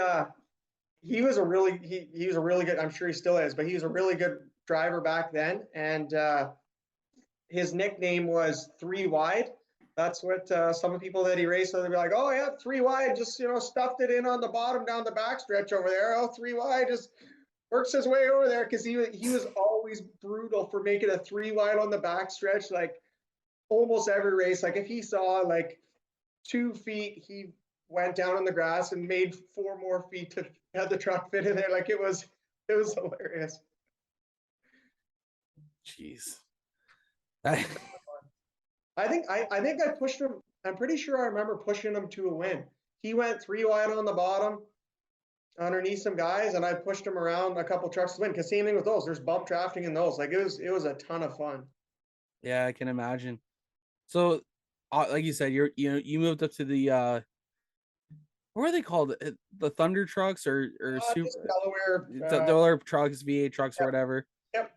Speaker 4: he was a really he was a really good. I'm sure he still is, but he was a really good driver back then, and his nickname was Three Wide. That's what some of the people that he raced, so they'd be like, "Oh yeah, 3 wide, just stuffed it in on the bottom down the backstretch over there. Oh, 3 wide, just works his way over there," because he was always brutal for making a 3 wide on the backstretch. Like almost every race, like if he saw like 2 feet, he went down on the grass and made 4 more feet to have the truck fit in there. Like it was hilarious.
Speaker 2: Jeez.
Speaker 4: I think I pushed him. I'm pretty sure I remember pushing him to a win. He went 3 wide on the bottom underneath some guys, and I pushed him around a couple trucks to win. Because same thing with those. There's bump drafting in those. Like it was a ton of fun.
Speaker 2: Yeah, I can imagine. So, like you said, you moved up to the what are they called? The Thunder trucks or super
Speaker 4: Just Delaware.
Speaker 2: Delaware trucks, V8 trucks or
Speaker 4: Yep.
Speaker 2: whatever.
Speaker 4: Yep.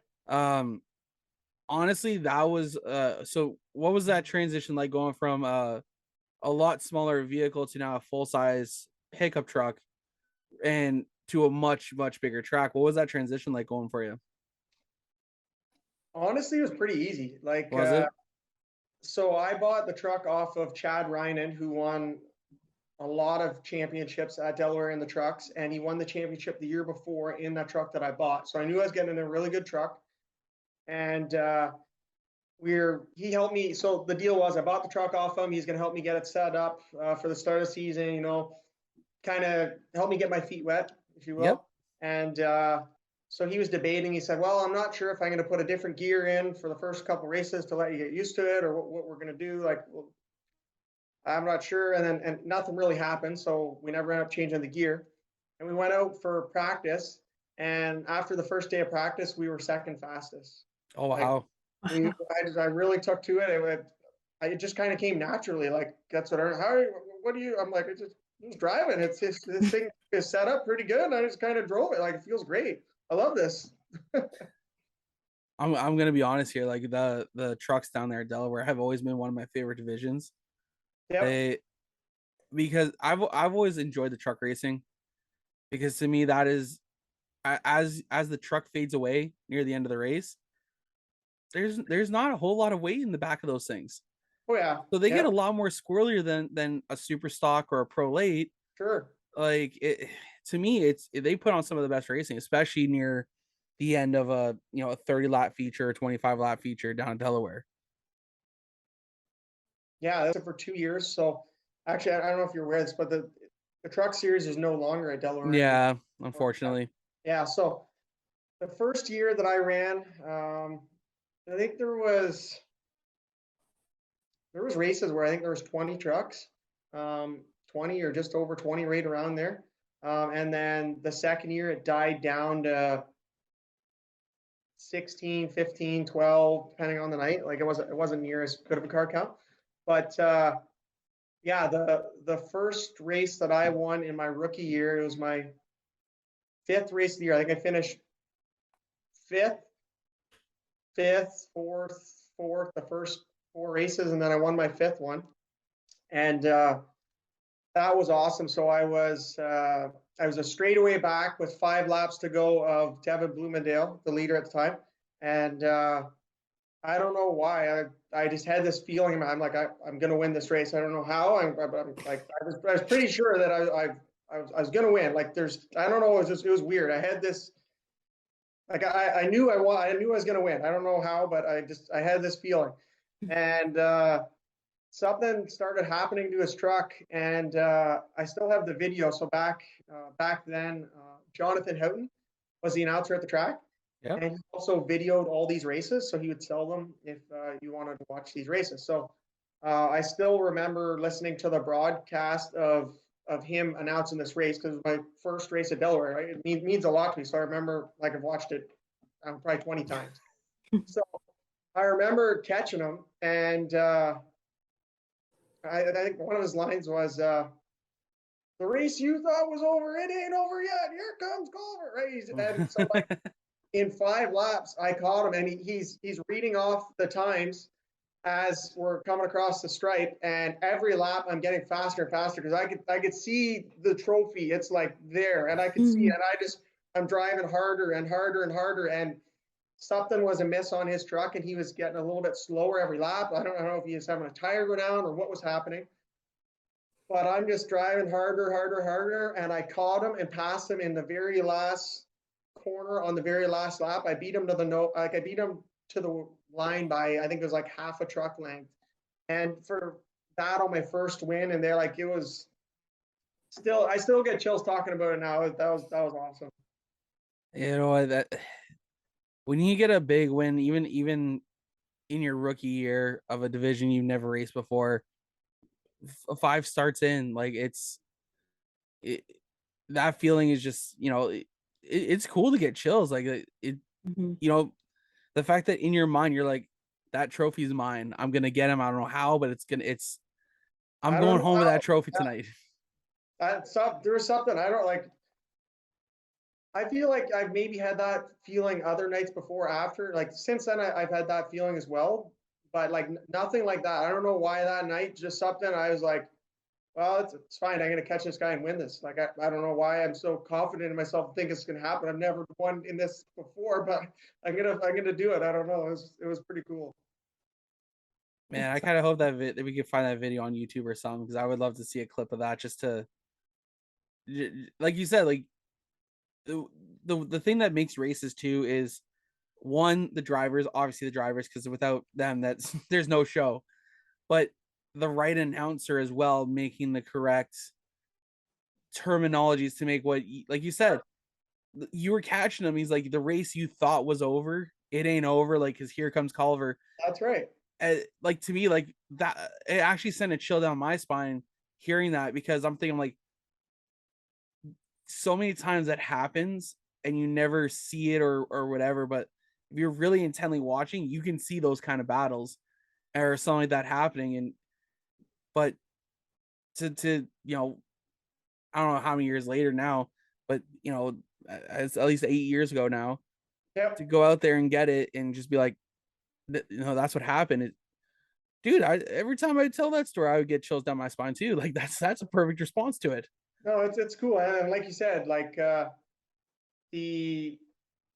Speaker 2: Honestly, that was so what was that transition like going from a lot smaller vehicle to now a full size pickup truck and to a much bigger track? What was that transition like going for you?
Speaker 4: Honestly, it was pretty easy. Like
Speaker 2: Was it?
Speaker 4: so I bought the truck off of Chad Rynan, who won a lot of championships at Delaware in the trucks, and he won the championship the year before in that truck that I bought. So I knew I was getting a really good truck, and he helped me. So the deal was I bought the truck off him. He's going to help me get it set up for the start of the season. Kind of help me get my feet wet, if you will.
Speaker 2: Yep.
Speaker 4: And so he was debating. He said, "Well, I'm not sure if I'm going to put a different gear in for the first couple races to let you get used to it, or what we're going to do. Like, well, I'm not sure." And nothing really happened, so we never ended up changing the gear. And we went out for practice, and after the first day of practice, we were second fastest.
Speaker 2: Oh wow.
Speaker 4: I really took to it. It just kind of came naturally. Like that's what what do you? I'm like, it's just driving. This thing is set up pretty good. And I just kind of drove it. Like it feels great. I love this.
Speaker 2: I'm gonna be honest here. Like the trucks down there at Delaware have always been one of my favorite divisions.
Speaker 4: Yeah.
Speaker 2: Because I've always enjoyed the truck racing, because to me that is as the truck fades away near the end of the race, there's not a whole lot of weight in the back of those things.
Speaker 4: Oh yeah.
Speaker 2: So they get a lot more squirrelier than a super stock or a pro late.
Speaker 4: Sure.
Speaker 2: Like to me, they put on some of the best racing, especially near the end of a 30 lap feature or 25 lap feature down in Delaware.
Speaker 4: Yeah, that's it for 2 years. So actually, I don't know if you're aware of this, but the truck series is no longer at Delaware.
Speaker 2: Yeah, unfortunately.
Speaker 4: Yeah. So the first year that I ran, I think there was races where I think there was 20 trucks, 20 or just over 20, right around there. And then the second year it died down to 16, 15, 12, depending on the night. Like it wasn't near as good of a car count. But yeah, the first race that I won in my rookie year, it was my 5th race of the year. I think I finished 5th, 4th, the first 4 races, and then I won my 5th one. And that was awesome. So I was a straightaway back with 5 laps to go of Devin Bloomendale, the leader at the time. And I don't know why. I just had this feeling. I'm like, I'm going to win this race. I don't know how. I'm like, I was pretty sure that I was going to win. Like I don't know. It was weird. I Like I knew I was going to win. I don't know how, but I had this feeling. And something started happening to his truck, and I still have the video. So back then, Jonathan Houghton was the announcer at the track.
Speaker 2: Yep.
Speaker 4: And he also videoed all these races, so he would sell them if you wanted to watch these races. So I still remember listening to the broadcast of him announcing this race, because it was my first race at Delaware. Right? It means a lot to me. So I remember, like, I've watched it probably 20 times. So I remember catching him, and I think one of his lines was, "The race you thought was over, it ain't over yet. Here comes Collver." Right? And so, like, in 5 laps, I caught him, and he's reading off the times as we're coming across the stripe, and every lap I'm getting faster and faster, because I could see the trophy. It's like there, and I could see it. And I'm driving harder and harder and harder, and something was amiss on his truck, and he was getting a little bit slower every lap. I don't know if he was having a tire go down or what was happening, but I'm just driving harder, and I caught him and passed him in the very last corner on the very last lap. I beat him to the line by, I think it was like half a truck length. And for that, on my first win, and it was I still get chills talking about it now. That was awesome.
Speaker 2: You know, that when you get a big win, even in your rookie year of a division you've never raced before, 5 starts in, like, that feeling is just, it's cool to get chills. Like, the fact that in your mind you're like, that trophy's mine. I'm gonna get him. I don't know how, but I'm going home with that trophy tonight.
Speaker 4: There was something I don't like. I feel like I've maybe had that feeling other nights before, after. Like, since then, I've had that feeling as well, but like nothing like that. I don't know why that night, just something. I was like, well, it's fine. I'm gonna catch this guy and win this. Like, I don't know why I'm so confident in myself and think it's gonna happen. I've never won in this before, but I'm gonna do it. I don't know. It was pretty cool.
Speaker 2: Man, I kind of hope that we could find that video on YouTube or something, because I would love to see a clip of that, just to, like you said, like, the thing that makes races too is, one, the drivers, because without them, there's no show. But the right announcer as well, making the correct terminologies to make what, like you said, you were catching him. He's like, the race you thought was over, it ain't over. Like, because here comes Collver.
Speaker 4: That's right.
Speaker 2: Like, to me, like, that, it actually sent a chill down my spine hearing that, because I'm thinking, like, so many times that happens and you never see it or whatever, but if you're really intently watching, you can see those kind of battles or something like that happening. But to I don't know how many years later now, but it's at least 8 years ago now.
Speaker 4: Yep.
Speaker 2: To go out there and get it and just be like, that's what happened. Dude, every time I tell that story, I would get chills down my spine too. Like, that's a perfect response to it.
Speaker 4: No, it's cool. And like you said, like, the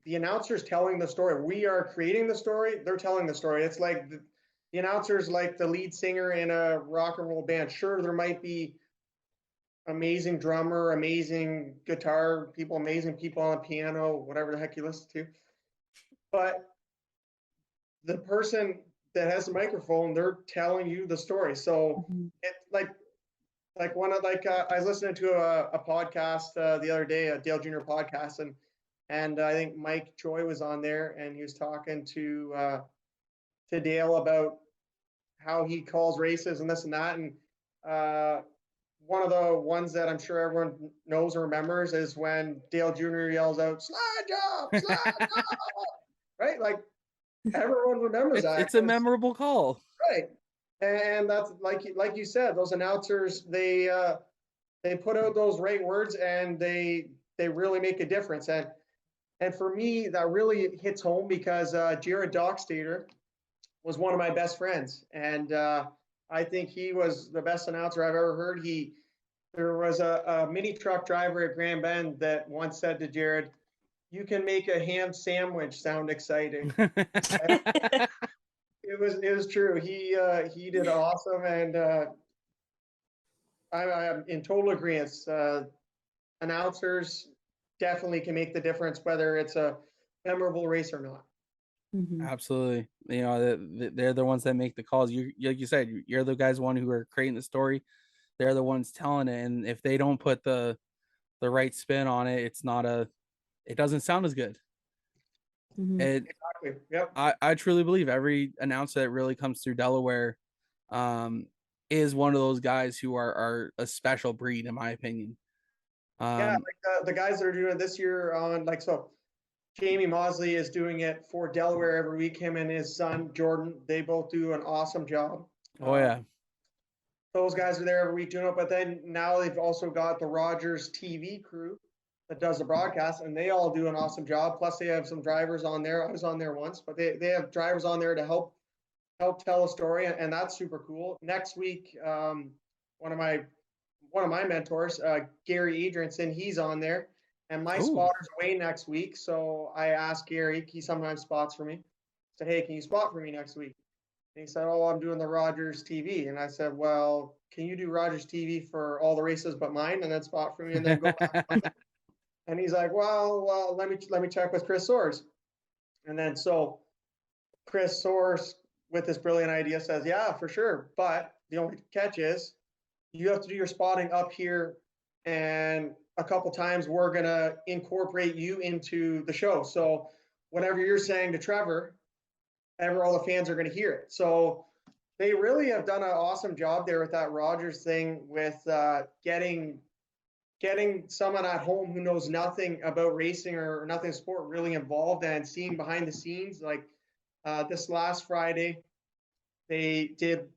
Speaker 4: announcers telling the story. We are creating the story. They're telling the story. It's like the announcer's like the lead singer in a rock and roll band. Sure, there might be amazing drummer, amazing guitar people, amazing people on the piano, whatever the heck you listen to. But the person that has the microphone, they're telling you the story. So it I was listening to a podcast the other day, a Dale Jr. podcast, and I think Mike Choi was on there, and he was talking to Dale about how he calls races and this and that. And one of the ones that I'm sure everyone knows or remembers is when Dale Jr. yells out, "Slide job," right? Like, everyone remembers that.
Speaker 2: It's a memorable call,
Speaker 4: right? And that's like you said, those announcers, they put out those right words, and they really make a difference. And for me, that really hits home, because Jared Dockstader was one of my best friends, and I think he was the best announcer I've ever heard. There was a mini truck driver at Grand Bend that once said to Jared, "You can make a ham sandwich sound exciting." It was true. He did awesome, and I'm in total agreement. Announcers definitely can make the difference, whether it's a memorable race or not.
Speaker 3: Mhm.
Speaker 2: Absolutely. You know, they're the ones that make the calls. You, like you said, you're the guys one who are creating the story. They're the ones telling it, and if they don't put the right spin on it, it doesn't sound as good.
Speaker 3: Mhm.
Speaker 2: And
Speaker 4: Exactly. Yep.
Speaker 2: I truly believe every announcer that really comes through Delaware is one of those guys who are a special breed, in my opinion.
Speaker 4: Yeah, like the guys that are doing it this year on Jamie Mosley is doing it for Delaware every week. Him and his son Jordan, they both do an awesome job.
Speaker 2: Oh yeah.
Speaker 4: Those guys are there every week doing it, but then now they've also got the Rogers TV crew that does the broadcast, and they all do an awesome job. Plus, they have some drivers on there. I was on there once, but they have drivers on there to help tell a story, and that's super cool. Next week, one of my mentors, Gary Adrianson, he's on there, and my
Speaker 2: Ooh.
Speaker 4: spotter's away next week. So I asked Gary, he sometimes spots for me. I said, hey, can you spot for me next week? And he said, oh, I'm doing the Rogers TV. And I said, well, can you do Rogers TV for all the races but mine, and then spot for me, and then go back? And he's like, well, let me check with Chris Soares. And then so Chris Soares, with this brilliant idea, says, yeah, for sure. But the only catch is you have to do your spotting up here, and a couple times we're going to incorporate you into the show. So whatever you're saying to Trevor, all the fans are going to hear it. So they really have done an awesome job there with that Rogers thing, with getting someone at home who knows nothing about racing or nothing sport really involved and seeing behind the scenes. Like this last Friday, they did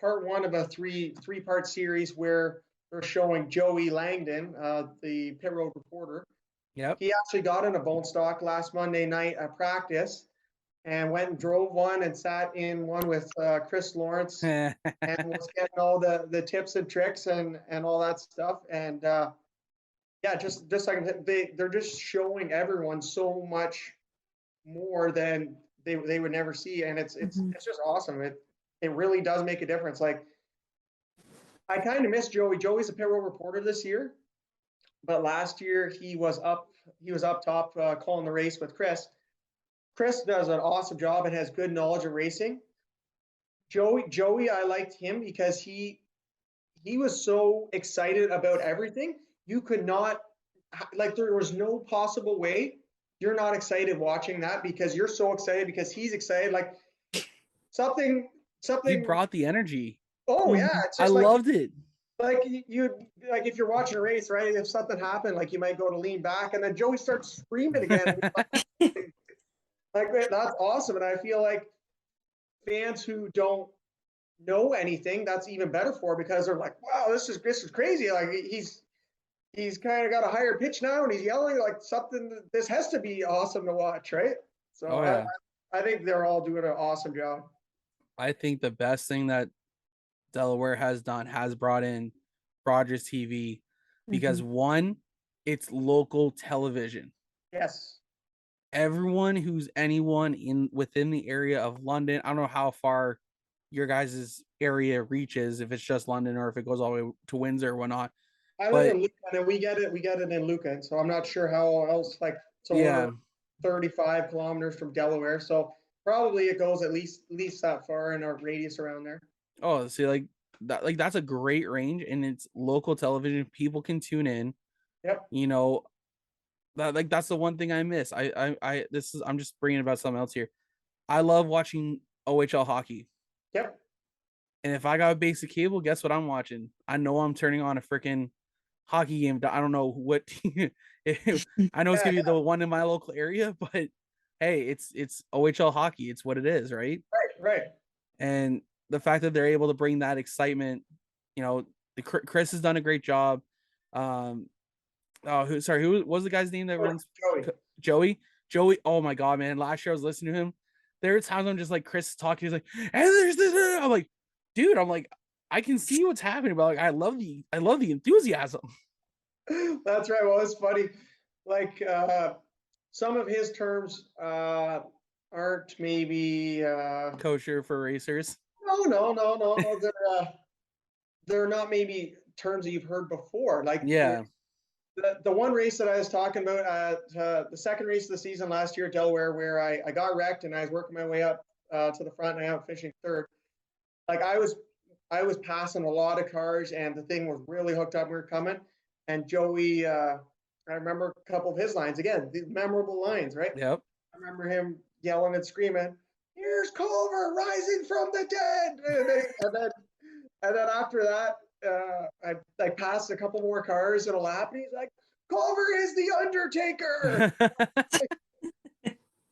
Speaker 4: part one of a three-part series where they're showing Joey Langdon, the pit road reporter.
Speaker 2: Yep.
Speaker 4: He actually got in a bone stock last Monday night at practice and went and drove one and sat in one with Chris Lawrence and was getting all the tips and tricks and all that stuff. And yeah, just like they're just showing everyone so much more than they would never see, and it's just awesome. It really does make a difference. Like, I kind of miss Joey. Joey's a pit road reporter this year, but last year he was up top calling the race with Chris. Chris does an awesome job and has good knowledge of racing. Joey, I liked him because he was so excited about everything. You could not, like, there was no possible way you're not excited watching that, because you're so excited because he's excited. Like something.
Speaker 2: He brought the energy.
Speaker 4: Oh yeah, it's
Speaker 2: I
Speaker 4: just
Speaker 2: loved it.
Speaker 4: Like you, like if you're watching a race, right? If something happened, like you might go to lean back, and then Joey starts screaming again. Like that's awesome, and I feel like fans who don't know anything, that's even better for, because they're like, wow, this is crazy. Like he's kind of got a higher pitch now, and he's yelling like something. This has to be awesome to watch, right? So yeah. I think they're all doing an awesome job.
Speaker 2: I think the best thing that Delaware has brought in Rogers TV, because one, it's local television.
Speaker 4: Yes.
Speaker 2: Everyone anyone within the area of London, I don't know how far your guys' area reaches, if it's just London or if it goes all the way to Windsor or whatnot.
Speaker 4: I live in Lucan, and we get it in Lucan, so I'm not sure how else. Like, so we're 35 kilometers from Delaware, so probably it goes at least that far in our radius around there.
Speaker 2: Oh, see, like that's a great range, and it's local television. People can tune in.
Speaker 4: Yep.
Speaker 2: You know, that's the one thing I miss. I'm just bringing about something else here. I love watching OHL hockey.
Speaker 4: Yep.
Speaker 2: And if I got a basic cable, guess what I'm watching? I know I'm turning on a freaking hockey game. I don't know what team. I know it's gonna be the one in my local area, but hey, it's OHL hockey. It's what it is, right?
Speaker 4: Right.
Speaker 2: And the fact that they're able to bring that excitement, you know, Chris has done a great job. Who was the guy's name that runs? Joey. Oh my god, man! Last year I was listening to him. There are times I'm just like, Chris is talking. He's like, and there's this. I'm like, dude. I'm like, I can see what's happening, but like, I love the enthusiasm.
Speaker 4: That's right. Well, it's funny. Like some of his terms aren't maybe
Speaker 2: kosher for racers.
Speaker 4: No. They're not maybe terms that you've heard before. Like The one race that I was talking about, the second race of the season last year at Delaware, where I got wrecked and I was working my way up to the front and I was finishing third. Like I was passing a lot of cars and the thing was really hooked up. We were coming, and Joey, I remember a couple of his lines again, these memorable lines, right?
Speaker 2: Yep.
Speaker 4: I remember him yelling and screaming, "Here's Culver rising from the dead!" And then after that, I passed a couple more cars in a lap, and he's like, "Culver is the Undertaker."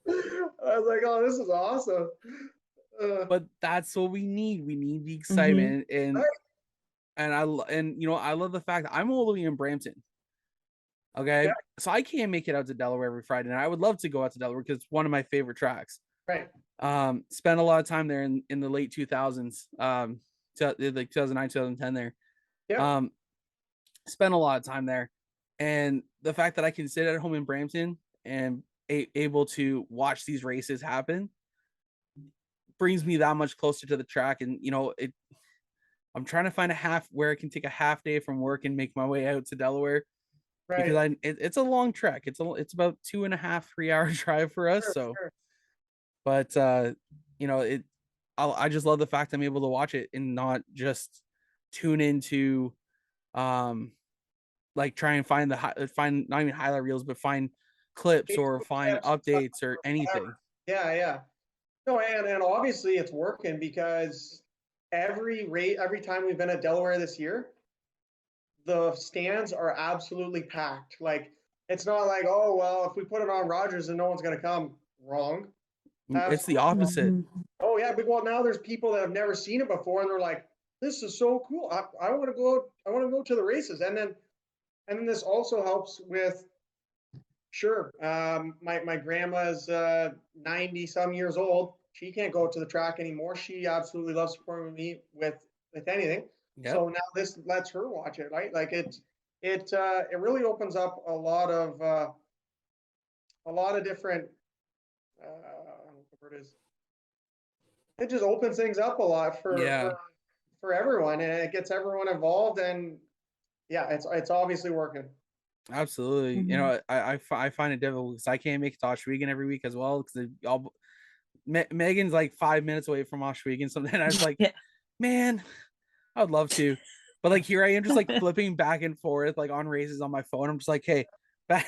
Speaker 4: I was like, "Oh, this is awesome."
Speaker 2: But that's what we need. We need the excitement, and I love the fact that I'm all the way in Brampton. Okay,
Speaker 4: Yeah.
Speaker 2: so I can't make it out to Delaware every Friday, and I would love to go out to Delaware because it's one of my favorite tracks.
Speaker 4: Right.
Speaker 2: Spent a lot of time there in the late 2000s, like 2009, 2010 there.
Speaker 4: Yeah.
Speaker 2: Spent a lot of time there, and the fact that I can sit at home in Brampton and able to watch these races happen brings me that much closer to the track. And I'm trying to find where I can take a half day from work and make my way out to Delaware.
Speaker 4: Right.
Speaker 2: Because it's a long trek. It's about 2.5, 3 hour drive for us.
Speaker 4: Sure.
Speaker 2: But I just love the fact I'm able to watch it and not just tune into, like try and find find not even highlight reels, but find clips or find updates or anything.
Speaker 4: Yeah. No, and obviously it's working because every time we've been at Delaware this year, the stands are absolutely packed. Like it's not like, oh well, if we put it on Rogers then no one's gonna come. Wrong.
Speaker 2: It's the opposite.
Speaker 4: Oh yeah, but well now there's people that have never seen it before and they're like, this is so cool. I want to go to the races. And then this also helps with my grandma's 90 some years old. She can't go to the track anymore. She absolutely loves supporting me with anything. Yep. So now this lets her watch it, right? Like it really opens up a lot of different. I don't know what it is. It just opens things up a lot for everyone, and it gets everyone involved. And yeah, it's obviously working.
Speaker 2: Absolutely. I find it difficult because I can't make it to Oswego every week as well because Megan's like 5 minutes away from Oswego. So then I was like, man, I would love to, but like here I am just like flipping back and forth like on races on my phone. I'm just like, hey, back.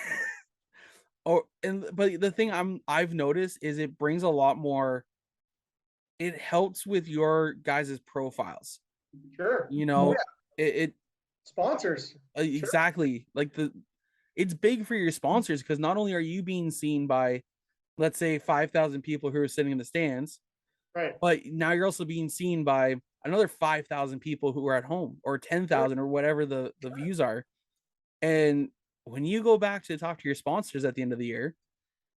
Speaker 2: But the thing I've noticed is it brings a lot more. It helps with your guys' profiles.
Speaker 4: Sure.
Speaker 2: It sponsors. Exactly. Like it's big for your sponsors because not only are you being seen by, let's say, 5,000 people who are sitting in the stands,
Speaker 4: right?
Speaker 2: But now you're also being seen by another 5,000 people who are at home, or 10,000 or whatever the views are. And when you go back to talk to your sponsors at the end of the year,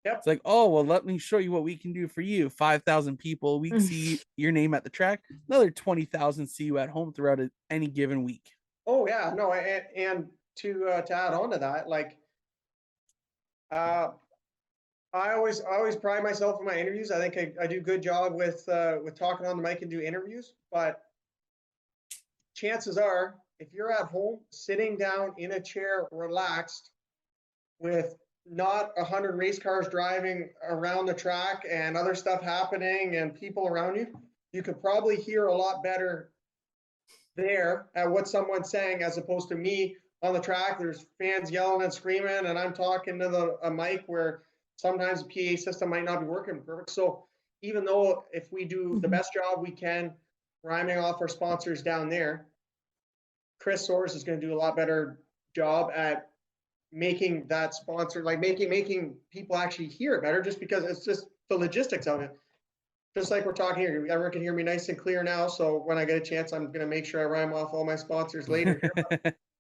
Speaker 2: it's like, oh, well, let me show you what we can do for you. 5,000 people, we see your name at the track. Another 20,000 see you at home throughout any given week.
Speaker 4: Oh yeah, no, and to add on to that, like, I always pride myself in my interviews. I think I do a good job with talking on the mic and do interviews. But chances are, if you're at home sitting down in a chair, relaxed, with not 100 race cars driving around the track and other stuff happening and people around you, you could probably hear a lot better there at what someone's saying as opposed to me on the track. There's fans yelling and screaming, and I'm talking to a mic where sometimes the PA system might not be working perfect. So even though if we do the best job we can rhyming off our sponsors down there, Chris Soares is going to do a lot better job at making that sponsor, like making people actually hear it better, just because it's just the logistics of it. Just like we're talking here, everyone can hear me nice and clear now. So when I get a chance, I'm going to make sure I rhyme off all my sponsors later.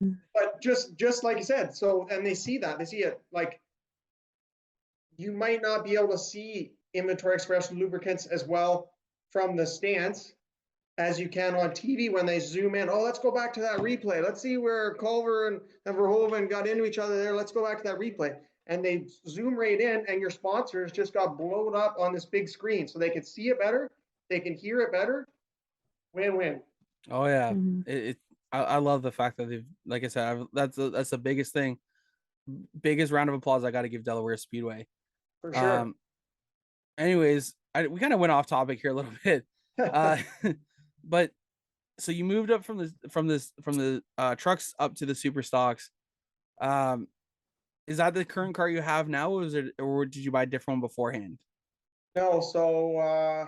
Speaker 4: But just like you said, so, and they see it. Like, you might not be able to see Inventory Express lubricants as well from the stands as you can on TV when they zoom in. Oh, let's go back to that replay. Let's see where Culver and Verhoeven got into each other there. Let's go back to that replay. And they zoom right in, and your sponsors just got blown up on this big screen so they can see it better, they can hear it better. Win-win.
Speaker 2: Oh yeah. I love the fact that they've, like I said, that's the biggest thing. biggest round of applause I got to give Delaware Speedway.
Speaker 4: For sure.
Speaker 2: Anyways, we kind of went off topic here a little bit. But so you moved up from the trucks up to the super stocks. Is that the current car you have now, or did you buy a different one beforehand?
Speaker 4: No, so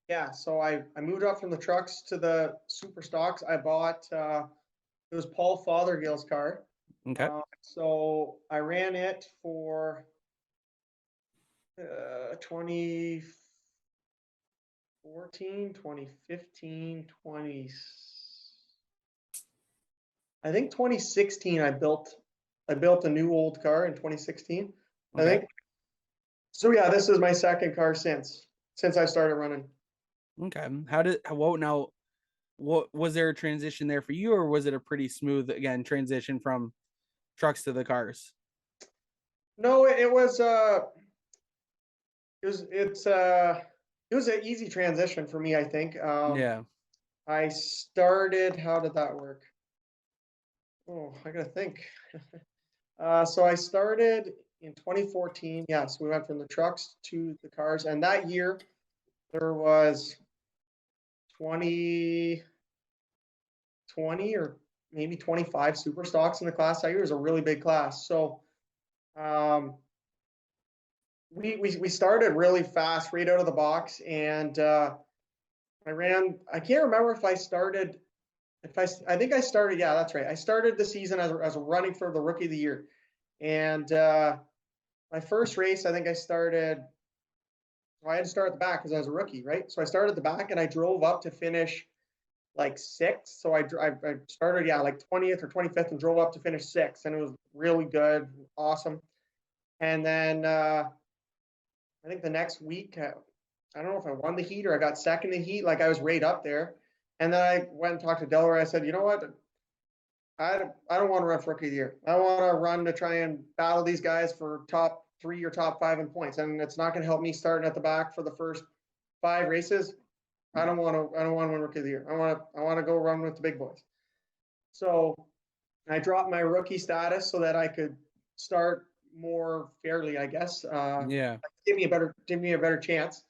Speaker 4: yeah, so I moved up from the trucks to the super stocks. I bought it was Paul Fothergill's car.
Speaker 2: Okay.
Speaker 4: So I ran it for 2014, 2015, I think 2016 I built a new old car in 2016. I
Speaker 2: Okay.
Speaker 4: think. So yeah, this is my second car since I started running.
Speaker 2: Okay. What was there a transition there for you, or was it a pretty smooth transition from trucks to the cars?
Speaker 4: No, it was an easy transition for me, I think.
Speaker 2: Yeah.
Speaker 4: I started, how did that work? Oh, I gotta think. So I started in 2014. Yeah, so we went from the trucks to the cars, and that year there was 20 or maybe 25 super stocks in the class that year. It was a really big class. So we started really fast right out of the box, and I can't remember if I started, I think I started, yeah, that's right. I started the season as running for the rookie of the year. And my first race, I think I started, well, I had to start at the back because I was a rookie, right? So I started at the back and I drove up to finish like sixth. So I started, yeah, like 20th or 25th and drove up to finish sixth. And it was really good, awesome. And then I think the next week, I don't know if I won the heat or I got second in the heat. Like I was right up there. And then I went and talked to Delaware. I said, you know what? I don't want to run for rookie of the year. I want to run to try and battle these guys for top 3 or top 5 in points. And it's not going to help me starting at the back for the first 5 races. I don't want to win rookie of the year. I want to go run with the big boys. So I dropped my rookie status so that I could start more fairly, I guess.
Speaker 2: Yeah.
Speaker 4: Give me a better chance.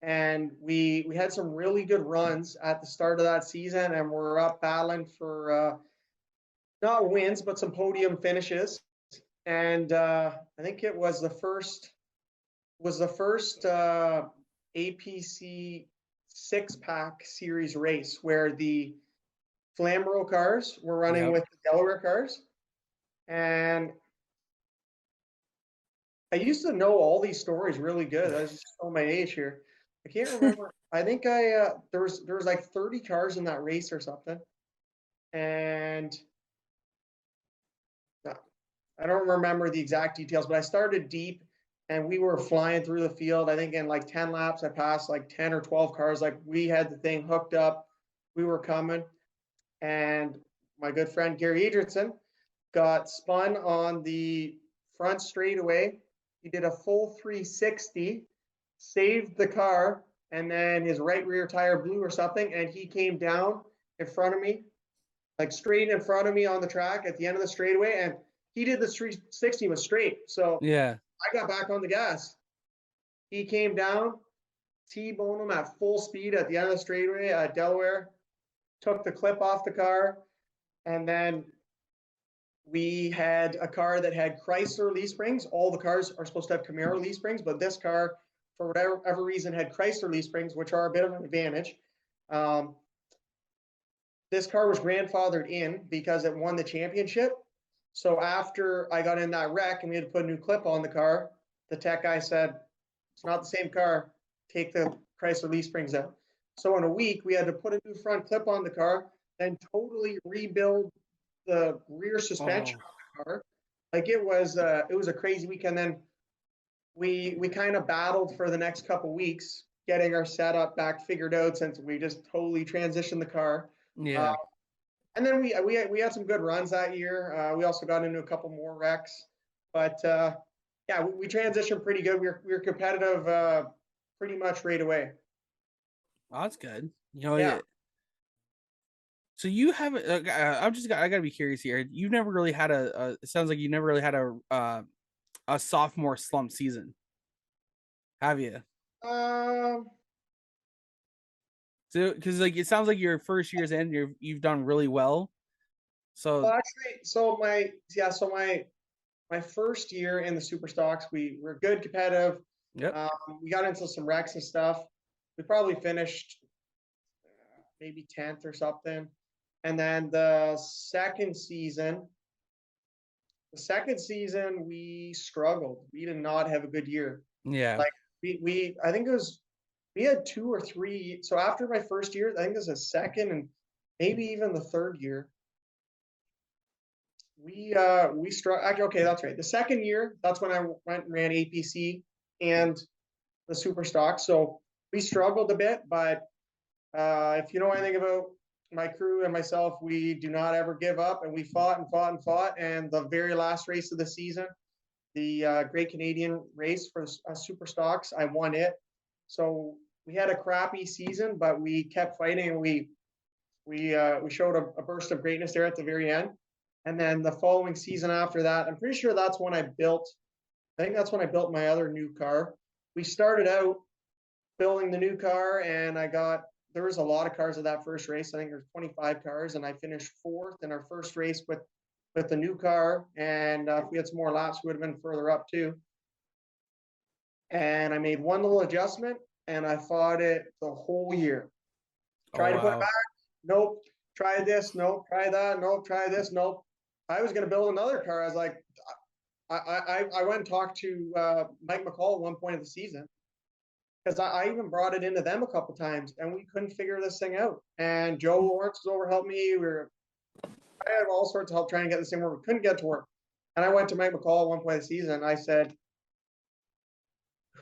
Speaker 4: And we had some really good runs at the start of that season, and we're up battling for not wins, but some podium finishes. And I think it was the first APC 6-pack series race where the Flamborough cars were running with the Delaware cars. And I used to know all these stories really good. I was just showing my age here. I can't remember. I think there was like 30 cars in that race or something. And I don't remember the exact details, but I started deep and we were flying through the field. I think in like 10 laps, I passed like 10 or 12 cars. Like we had the thing hooked up. We were coming. And my good friend Gary Edgerton got spun on the front straightaway. He did a full 360, saved the car, and then his right rear tire blew or something, and he came down in front of me, like straight in front of me on the track at the end of the straightaway, and he did the 360 was straight. So
Speaker 2: yeah,
Speaker 4: I got back on the gas. He came down, T-boned him at full speed at the end of the straightaway at Delaware, took the clip off the car, and then we had a car that had Chrysler leaf springs. All the cars are supposed to have Camaro leaf springs, but this car, for whatever reason, had Chrysler leaf springs, which are a bit of an advantage. This car was grandfathered in because it won the championship. So after I got in that wreck and we had to put a new clip on the car, the tech guy said, it's not the same car, take the Chrysler leaf springs out. So in a week, we had to put a new front clip on the car, then totally rebuild the rear suspension on the car. Like it was a crazy weekend. Then we kind of battled for the next couple weeks, getting our setup back figured out since we just totally transitioned the car.
Speaker 2: Yeah.
Speaker 4: And then we had some good runs that year. We also got into a couple more wrecks, but yeah, we transitioned pretty good. We were competitive pretty much right away.
Speaker 2: Oh, that's good. You know,
Speaker 4: yeah.
Speaker 2: So you haven't. I gotta be curious here. You've never really had it sounds like you never really had a sophomore slump season, have you?
Speaker 4: Um,
Speaker 2: So because like it sounds like your first year's end, you've done really well.
Speaker 4: well,
Speaker 2: So
Speaker 4: actually, so my first year in the super stocks, we were good, competitive.
Speaker 2: yep,
Speaker 4: We got into some wrecks and stuff. We probably finished maybe 10th or something. And then the second season we struggled. We did not have a good year.
Speaker 2: yeah,
Speaker 4: Like we I think it was we had 2 or 3. So after my first year, I think it was the second and maybe even the third year. We struck. Okay, that's right. The second year, that's when I went and ran APC and the super stock. So we struggled a bit, but if you know anything about my crew and myself, we do not ever give up, and we fought and fought and fought. And the very last race of the season, the Great Canadian Race for super stocks, I won it. So we had a crappy season, but we kept fighting, and we showed a burst of greatness there at the very end. And then the following season after that, I'm pretty sure that's when I built. I think that's when I built my other new car. We started out building the new car, and there was a lot of cars at that first race. I think there's 25 cars, and I finished fourth in our first race with the new car. And if we had some more laps, we would have been further up too. And I made one little adjustment, and I fought it the whole year. Tried to put it back. Nope. Try this. Nope. Try that. Nope. Try this. Nope. I was going to build another car. I was like, I went and talked to Mike McCall at one point of the season, because I even brought it into them a couple times, and we couldn't figure this thing out. And Joe Lawrence was over helping me. I had all sorts of help trying to get this thing work. We couldn't get to work. And I went to Mike McCall at one point of the season, and I said,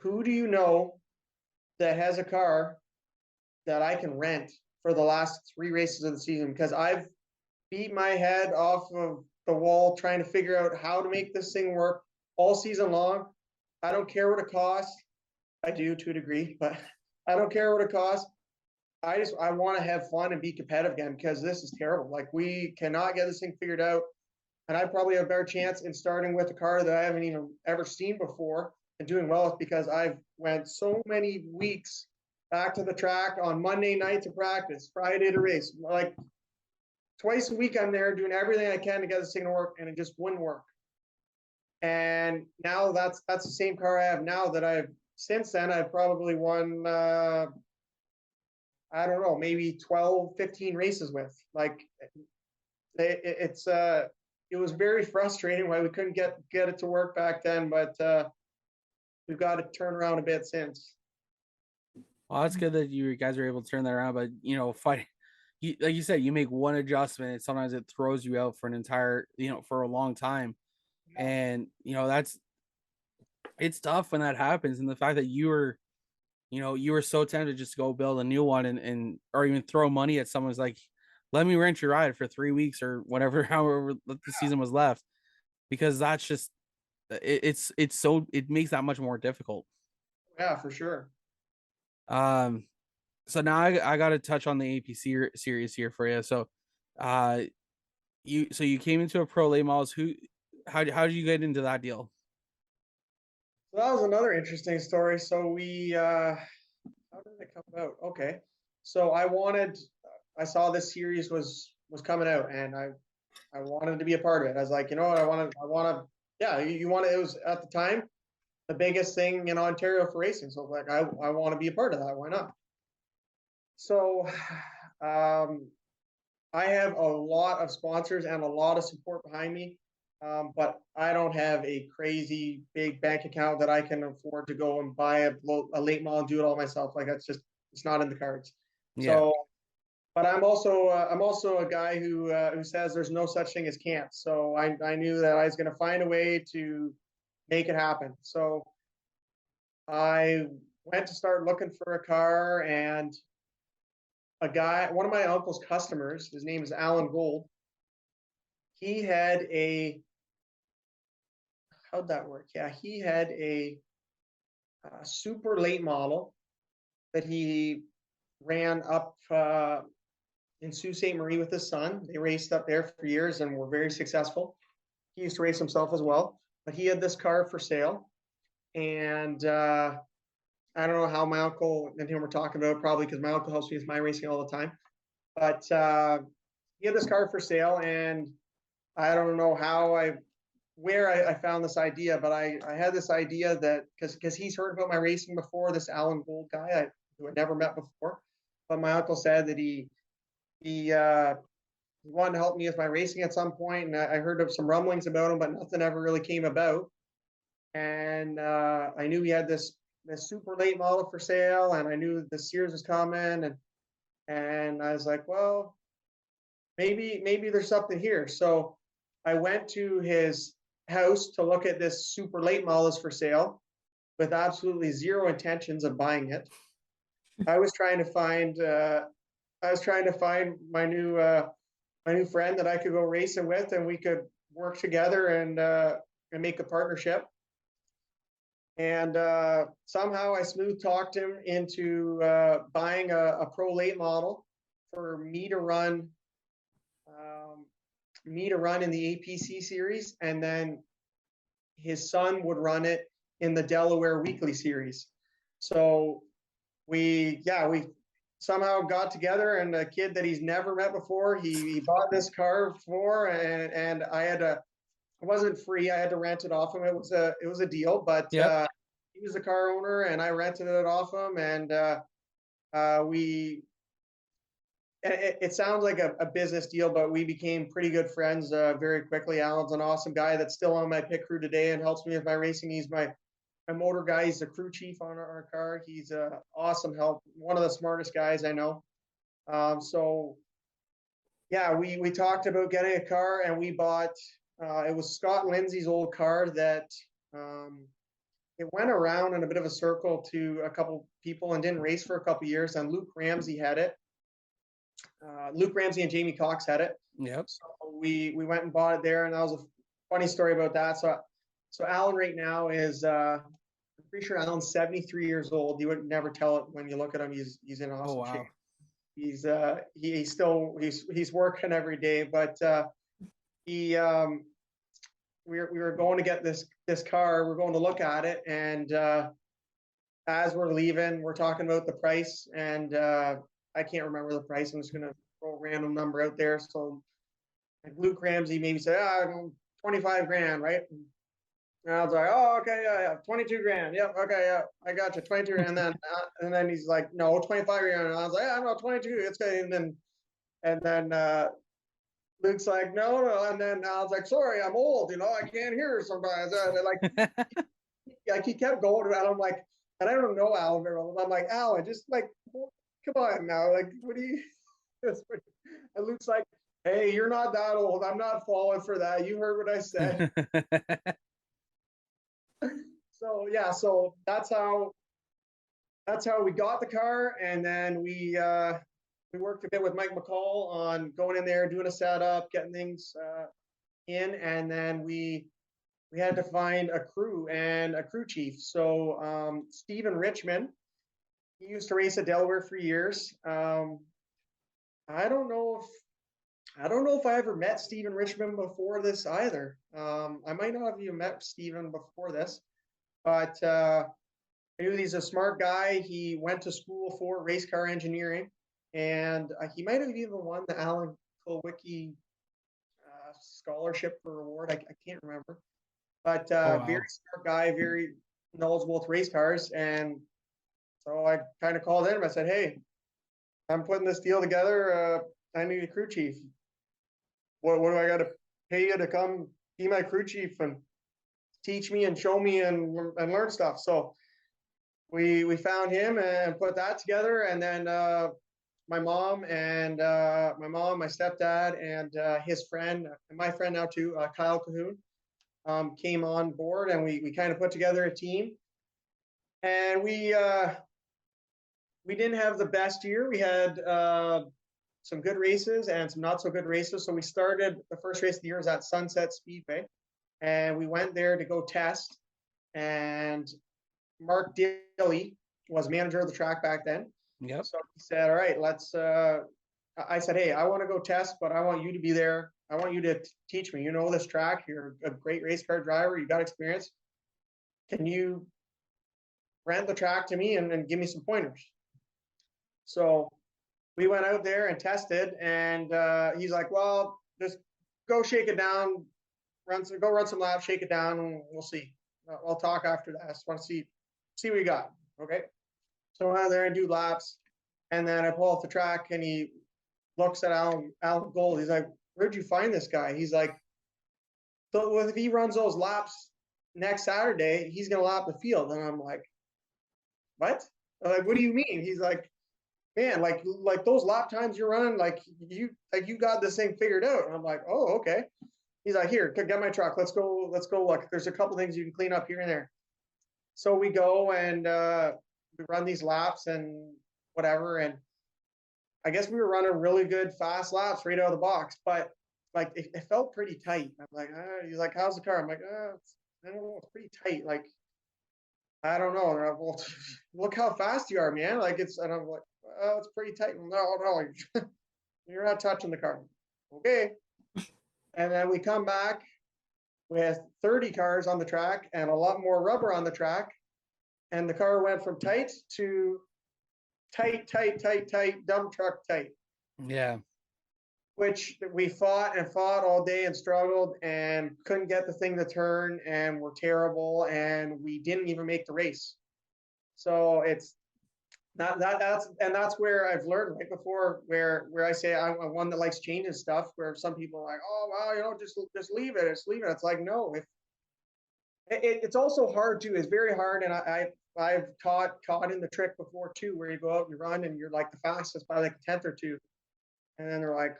Speaker 4: who do you know that has a car that I can rent for the last 3 races of the season? Because I've beat my head off of the wall trying to figure out how to make this thing work all season long. I don't care what it costs. I do to a degree, but I don't care what it costs. I want to have fun and be competitive again, because this is terrible. Like, we cannot get this thing figured out. And I probably have a better chance in starting with a car that I haven't even ever seen before and doing well, because I've went so many weeks back to the track on Monday night to practice, Friday to race. Like, twice a week I'm there doing everything I can to get this thing to work, and it just wouldn't work. And now that's the same car I have now that since then I've probably won, I don't know, maybe 12, 15 races with. Like, it was very frustrating why we couldn't get it to work back then, but we've got to turn around a bit since.
Speaker 2: well, it's good that you guys were able to turn that around. But fighting, like you said, you make one adjustment, and sometimes it throws you out for an entire, for a long time. And it's tough when that happens. And the fact that you were so tempted just to go build a new one and or even throw money at someone's like, let me rent your ride for 3 weeks or whatever, however the season was left, because that's just it makes that much more difficult.
Speaker 4: Yeah, for sure.
Speaker 2: So now I got to touch on the APC series here for you. So you came into a pro late models. How did you get into that deal?
Speaker 4: So that was another interesting story. So how did it come about? Okay. So I saw this series was coming out, and I wanted to be a part of it. I was like, I want to, yeah, you want to, it was at the time the biggest thing in Ontario for racing. So like, I want to be a part of that. Why not? So, I have a lot of sponsors and a lot of support behind me. But I don't have a crazy big bank account that I can afford to go and buy a late model and do it all myself. Like, it's not in the cards.
Speaker 2: Yeah.
Speaker 4: So, but I'm also a guy who says there's no such thing as can't. So I knew that I was going to find a way to make it happen. So I went to start looking for a car, and one of my uncle's customers, his name is Alan Gold. He had how'd that work? Yeah, he had a super late model that he ran up in Sault Ste. Marie with his son. They raced up there for years and were very successful. He used to race himself as well, but he had this car for sale. And I don't know how my uncle and him were talking about it, probably because my uncle helps me with my racing all the time. But he had this car for sale, and I don't know where I found this idea, but I had this idea that because he's heard about my racing before, this Alan Gold guy who I'd never met before, but my uncle said that he wanted to help me with my racing at some point, and I heard of some rumblings about him, but nothing ever really came about. And I knew he had this super late model for sale, and I knew the Sears was coming, and I was like, well, maybe there's something here. So I went to his house to look at this super late model for sale with absolutely zero intentions of buying it. I was trying to find my new friend that I could go racing with, and we could work together and make a partnership. And somehow I smooth talked him into buying a pro late model for me to run in the APC series, and then his son would run it in the Delaware Weekly series. So we somehow got together, and a kid that he's never met before, he bought this car for, and it wasn't free. I had to rent it off him. It was a deal, but
Speaker 2: Yep.
Speaker 4: He was a car owner, and I rented it off him, and it sounds like a business deal, but we became pretty good friends very quickly. Alan's an awesome guy that's still on my pit crew today and helps me with my racing. He's my motor guy. He's the crew chief on our car. He's awesome help. One of the smartest guys I know. So yeah, we talked about getting a car, and we bought, it was Scott Lindsay's old car that it went around in a bit of a circle to a couple people and didn't race for a couple years. And Luke Ramsey had it. Luke Ramsey and Jamie Cox had it.
Speaker 2: Yep.
Speaker 4: So we went and bought it there, and that was a funny story about that. So Alan right now is I'm pretty sure Alan's 73 years old. You would never tell it when you look at him. He's in awesome shape. He's working every day, but we were going to get this car. We're going to look at it, and as we're leaving, we're talking about the price, and I can't remember the price. I'm just going to throw a random number out there. So like Luke Ramsey maybe said, 25 grand, right? And I was like, oh, okay, yeah, 22 grand. Yep, okay, yeah, I got you, 22 grand. And then he's like, no, 25 grand. And I was like, yeah, no, 22, it's okay. And then Luke's like, no. And then I was like, sorry, I'm old, I can't hear sometimes. Like he kept going, and I'm like, and I don't know Alan very well. I'm like, Alan, just like, come on now, like, what do you? And Luke's like, hey, you're not that old. I'm not falling for that. You heard what I said. So yeah, so that's how we got the car, and then we worked a bit with Mike McCall on going in there, doing a setup, getting things in, and then we had to find a crew and a crew chief. So Stephen Richmond, he used to race at Delaware for years. I don't know if I ever met Stephen Richmond before this either. I might not have even met Stephen before this, but I knew he's a smart guy. He went to school for race car engineering, and he might have even won the Alan Kulwicki scholarship for award. I can't remember, but
Speaker 2: wow.
Speaker 4: Very smart guy, very knowledgeable with race cars. And so I kind of called him. I said, hey, I'm putting this deal together. I need a crew chief. What do I got to pay you to come be my crew chief and teach me and show me and learn stuff? So we found him and put that together. And then my mom, my stepdad, and his friend, and my friend now too, Kyle Cahoon, came on board, and we kind of put together a team. And we didn't have the best year. We had some good races and some not so good races. So we started, the first race of the year was at Sunset Speedway, and we went there to go test. And Mark Dilly was manager of the track back then.
Speaker 2: Yep.
Speaker 4: So he said, all right, let's, I said, hey, I want to go test, but I want you to be there. I want you to teach me. You know this track. You're a great race car driver. You got experience. Can you rent the track to me and give me some pointers? So we went out there and tested, and he's like, well, just go shake it down, go run some laps, shake it down, and we'll see. I'll talk after that. I just want to see what you got. Okay. So I went out there and do laps, and then I pull off the track, and he looks at Alan Gold. He's like, where'd you find this guy? He's like, so if he runs those laps next Saturday, he's going to lap the field. And I'm like, what? I'm like, what do you mean? He's like, man, like those lap times you're running, like you got this thing figured out. And I'm like, oh, okay. He's like, here, get my truck. Let's go look. There's a couple things you can clean up here and there. So we go and we run these laps and whatever. And I guess we were running really good, fast laps right out of the box, but like it felt pretty tight. I'm like, he's like, how's the car? I'm like, I don't know, it's pretty tight. Like, I don't know. Like, well, look how fast you are, man. Like and I'm like, oh, it's pretty tight. No, you're not touching the car. Okay. And then we come back with 30 cars on the track and a lot more rubber on the track. And the car went from tight to tight, dump truck tight.
Speaker 2: Yeah.
Speaker 4: Which we fought all day and struggled and couldn't get the thing to turn and were terrible, and we didn't even make the race. So it's that's where I've learned right before where I say I'm one that likes changing stuff, where some people are like, oh well, just leave it. It's like, no, it's also hard too. It's very hard, and I've caught in the trick before too, where you go out and you run and you're like the fastest by like a tenth or two, and then they're like,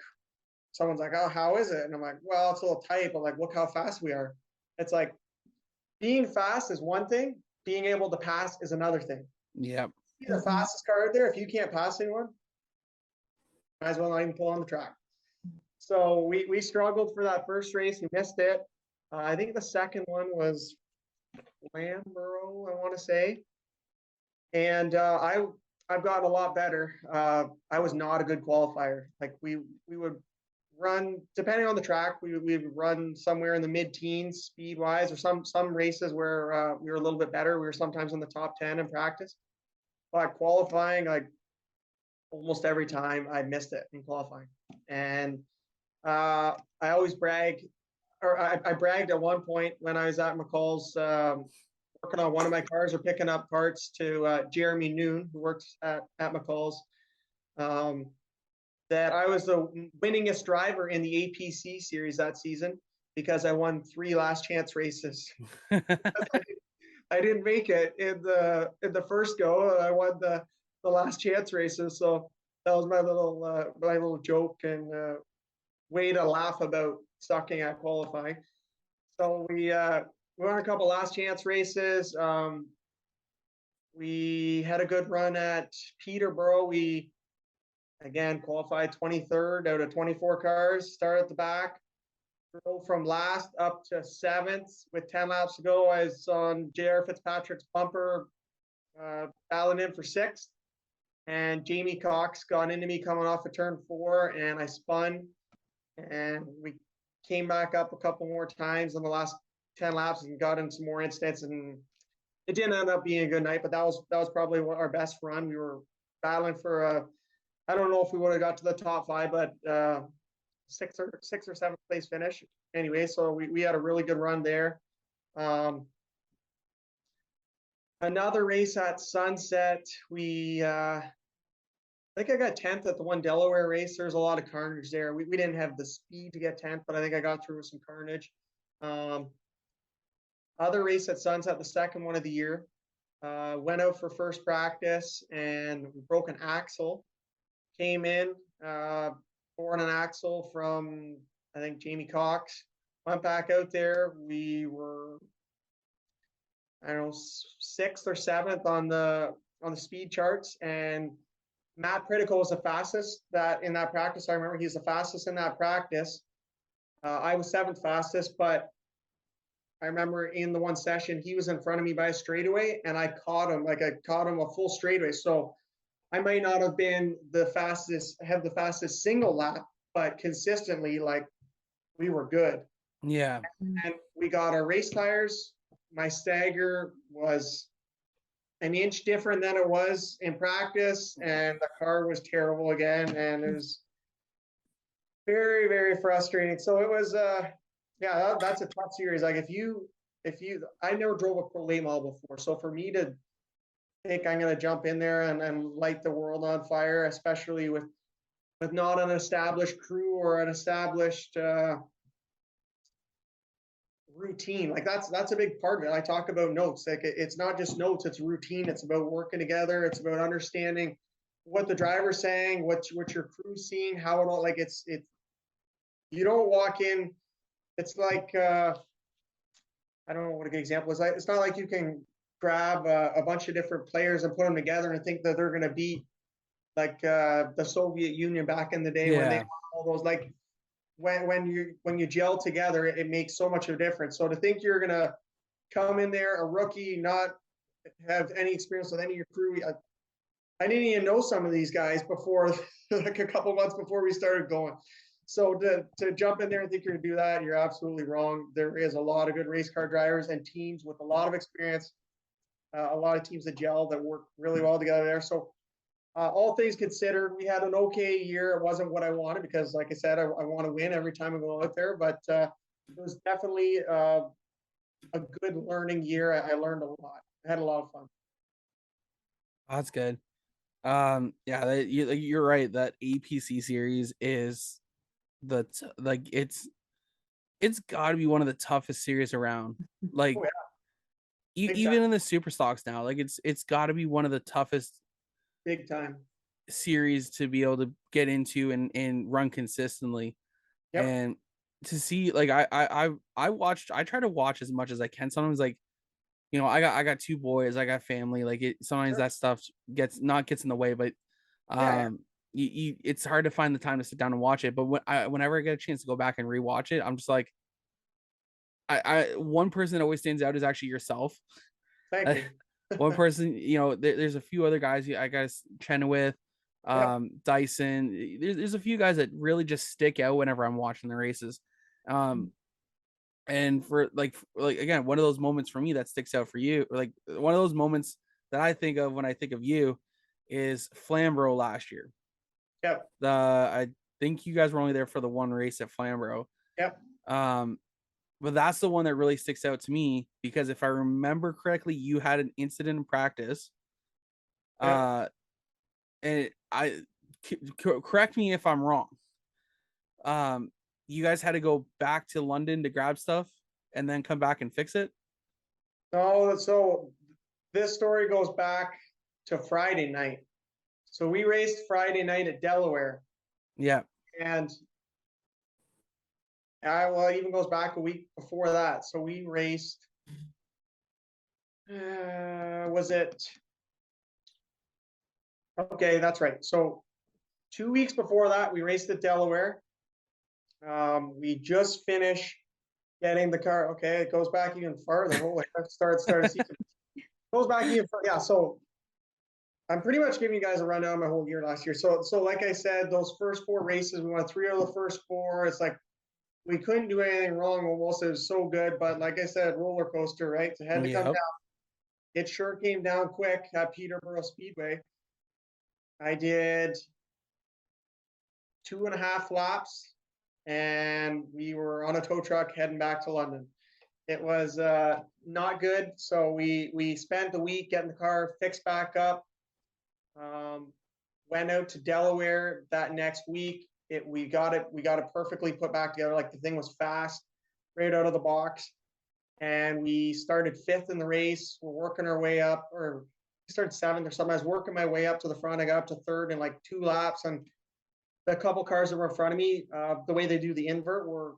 Speaker 4: someone's like, oh, how is it? And I'm like, well, it's a little tight, but like, look how fast we are. It's like being fast is one thing, being able to pass is another thing.
Speaker 2: Yeah.
Speaker 4: Be the fastest car out there. If you can't pass anyone, might as well not even pull on the track. So we struggled for that first race. We missed it. I think the second one was Lamborough, I want to say. And I've gotten a lot better. I was not a good qualifier. Like we would run, depending on the track, we would run somewhere in the mid-teens speed-wise, or some races where we were a little bit better. We were sometimes in the top 10 in practice. But qualifying, like almost every time I missed it in qualifying. And I always brag, or I bragged at one point when I was at McCall's working on one of my cars or picking up parts to Jeremy Noon, who works at McCall's, that I was the winningest driver in the APC series that season because I won 3 last chance races. I didn't make it in the first go. I won the last chance races, so that was my little joke and way to laugh about sucking at qualifying. So we won a couple last chance races. We had a good run at Peterborough. We again qualified 23rd out of 24 cars. Started at the back. Drove from last up to 7th with 10 laps to go. I was on J.R. Fitzpatrick's bumper, battling in for 6th. And Jamie Cox got into me coming off of turn 4, and I spun. And we came back up a couple more times in the last 10 laps and got in some more incidents. And it didn't end up being a good night, but that was probably our best run. We were battling for I don't know if we would have got to the top 5, but 6th or 7th place finish. Anyway, so we had a really good run there. Another race at Sunset, I think I got 10th at the one Delaware race. There's a lot of carnage there. We didn't have the speed to get 10th, but I think I got through with some carnage. Other race at Sunset, the second one of the year. Went out for first practice and we broke an axle. Came in, pouring an axle from, I think, Jamie Cox. Went back out there. We were, I don't know, 6th or 7th on the speed charts, and Matt Pritico was the fastest in that practice. I remember he's the fastest in that practice. I was 7th fastest, but I remember in the one session he was in front of me by a straightaway, and I caught him a full straightaway. So I might not have been the fastest single lap, but consistently, like, we were good.
Speaker 2: Yeah.
Speaker 4: And we got our race tires. My stagger was an inch different than it was in practice, and the car was terrible again, and it was very, very frustrating. So it was, that's a tough series. Like, I never drove a pro late model before, so for me to think I'm going to jump in there and light the world on fire, especially with not an established crew or an established routine, like that's a big part of it. I talk about notes, like it's not just notes, it's routine. It's about working together. It's about understanding what the driver's saying, what your crew's seeing, how it all, like it's you don't walk in. It's like I don't know what a good example is. Like, it's not like you can grab a bunch of different players and put them together and think that they're going to beat like the Soviet Union back in the day when they had all those, like, when you gel together, it makes so much of a difference. So to think you're gonna come in there a rookie, not have any experience with any of your crew, I didn't even know some of these guys before, like a couple months before we started going. So to jump in there and think you're gonna do that, you're absolutely wrong. There is a lot of good race car drivers and teams with a lot of experience, a lot of teams that gel, that work really well together there. So all things considered, we had an okay year. It wasn't what I wanted because, like I said, I want to win every time I go out there. But it was definitely a good learning year. I learned a lot. I had a lot of fun.
Speaker 2: That's good. You're right. That APC series is it's got to be one of the toughest series around. Like,
Speaker 4: Oh, yeah.
Speaker 2: even in the super stocks now, like it's got to be one of the toughest
Speaker 4: Big time
Speaker 2: series to be able to get into and run consistently.
Speaker 4: Yep.
Speaker 2: And to see, like, I try to watch as much as I can. Sometimes, like, you know, I got two boys, I got family, like sometimes
Speaker 4: Sure.
Speaker 2: that stuff gets in the way, but it's hard to find the time to sit down and watch it. But whenever I get a chance to go back and rewatch it, I'm just like, one person that always stands out is actually yourself.
Speaker 4: Thank you.
Speaker 2: One person, you know, there's a few other guys I guess Chenoweth, Dyson. There's a few guys that really just stick out whenever I'm watching the races. And for like again, one of those moments for me that sticks out for you, or like one of those moments that I think of when I think of you, is Flamborough last year.
Speaker 4: Yep.
Speaker 2: I think you guys were only there for the one race at Flamborough.
Speaker 4: Yep.
Speaker 2: But that's the one that really sticks out to me because if I remember correctly, you had an incident in practice.
Speaker 4: Yep.
Speaker 2: And correct me if I'm wrong. You guys had to go back to London to grab stuff and then come back and fix it?
Speaker 4: No, so this story goes back to Friday night. So we raced Friday night at Delaware.
Speaker 2: Yeah.
Speaker 4: And it even goes back a week before that. So we raced, was it? Okay, that's right. So 2 weeks before that, we raced at Delaware. We just finished getting the car. Okay, it goes back even farther. Holy heck, start season. Goes back even further. Yeah, so I'm pretty much giving you guys a rundown of my whole year last year. So like I said, those first 4 races, we won 3 of the first 4. It's like we couldn't do anything wrong almost. It was so good, but like I said, roller coaster, right? It had to come down. It sure came down quick at Peterborough Speedway. I did 2.5 laps, and we were on a tow truck heading back to London. It was not good. So we spent the week getting the car fixed back up. Went out to Delaware that next week. We got it perfectly put back together. Like, the thing was fast right out of the box. And we started 5th in the race. We're working our way up, or we started 7th or something. I was working my way up to the front. I got up to 3rd in like 2 laps. And the couple cars that were in front of me, the way they do the invert, were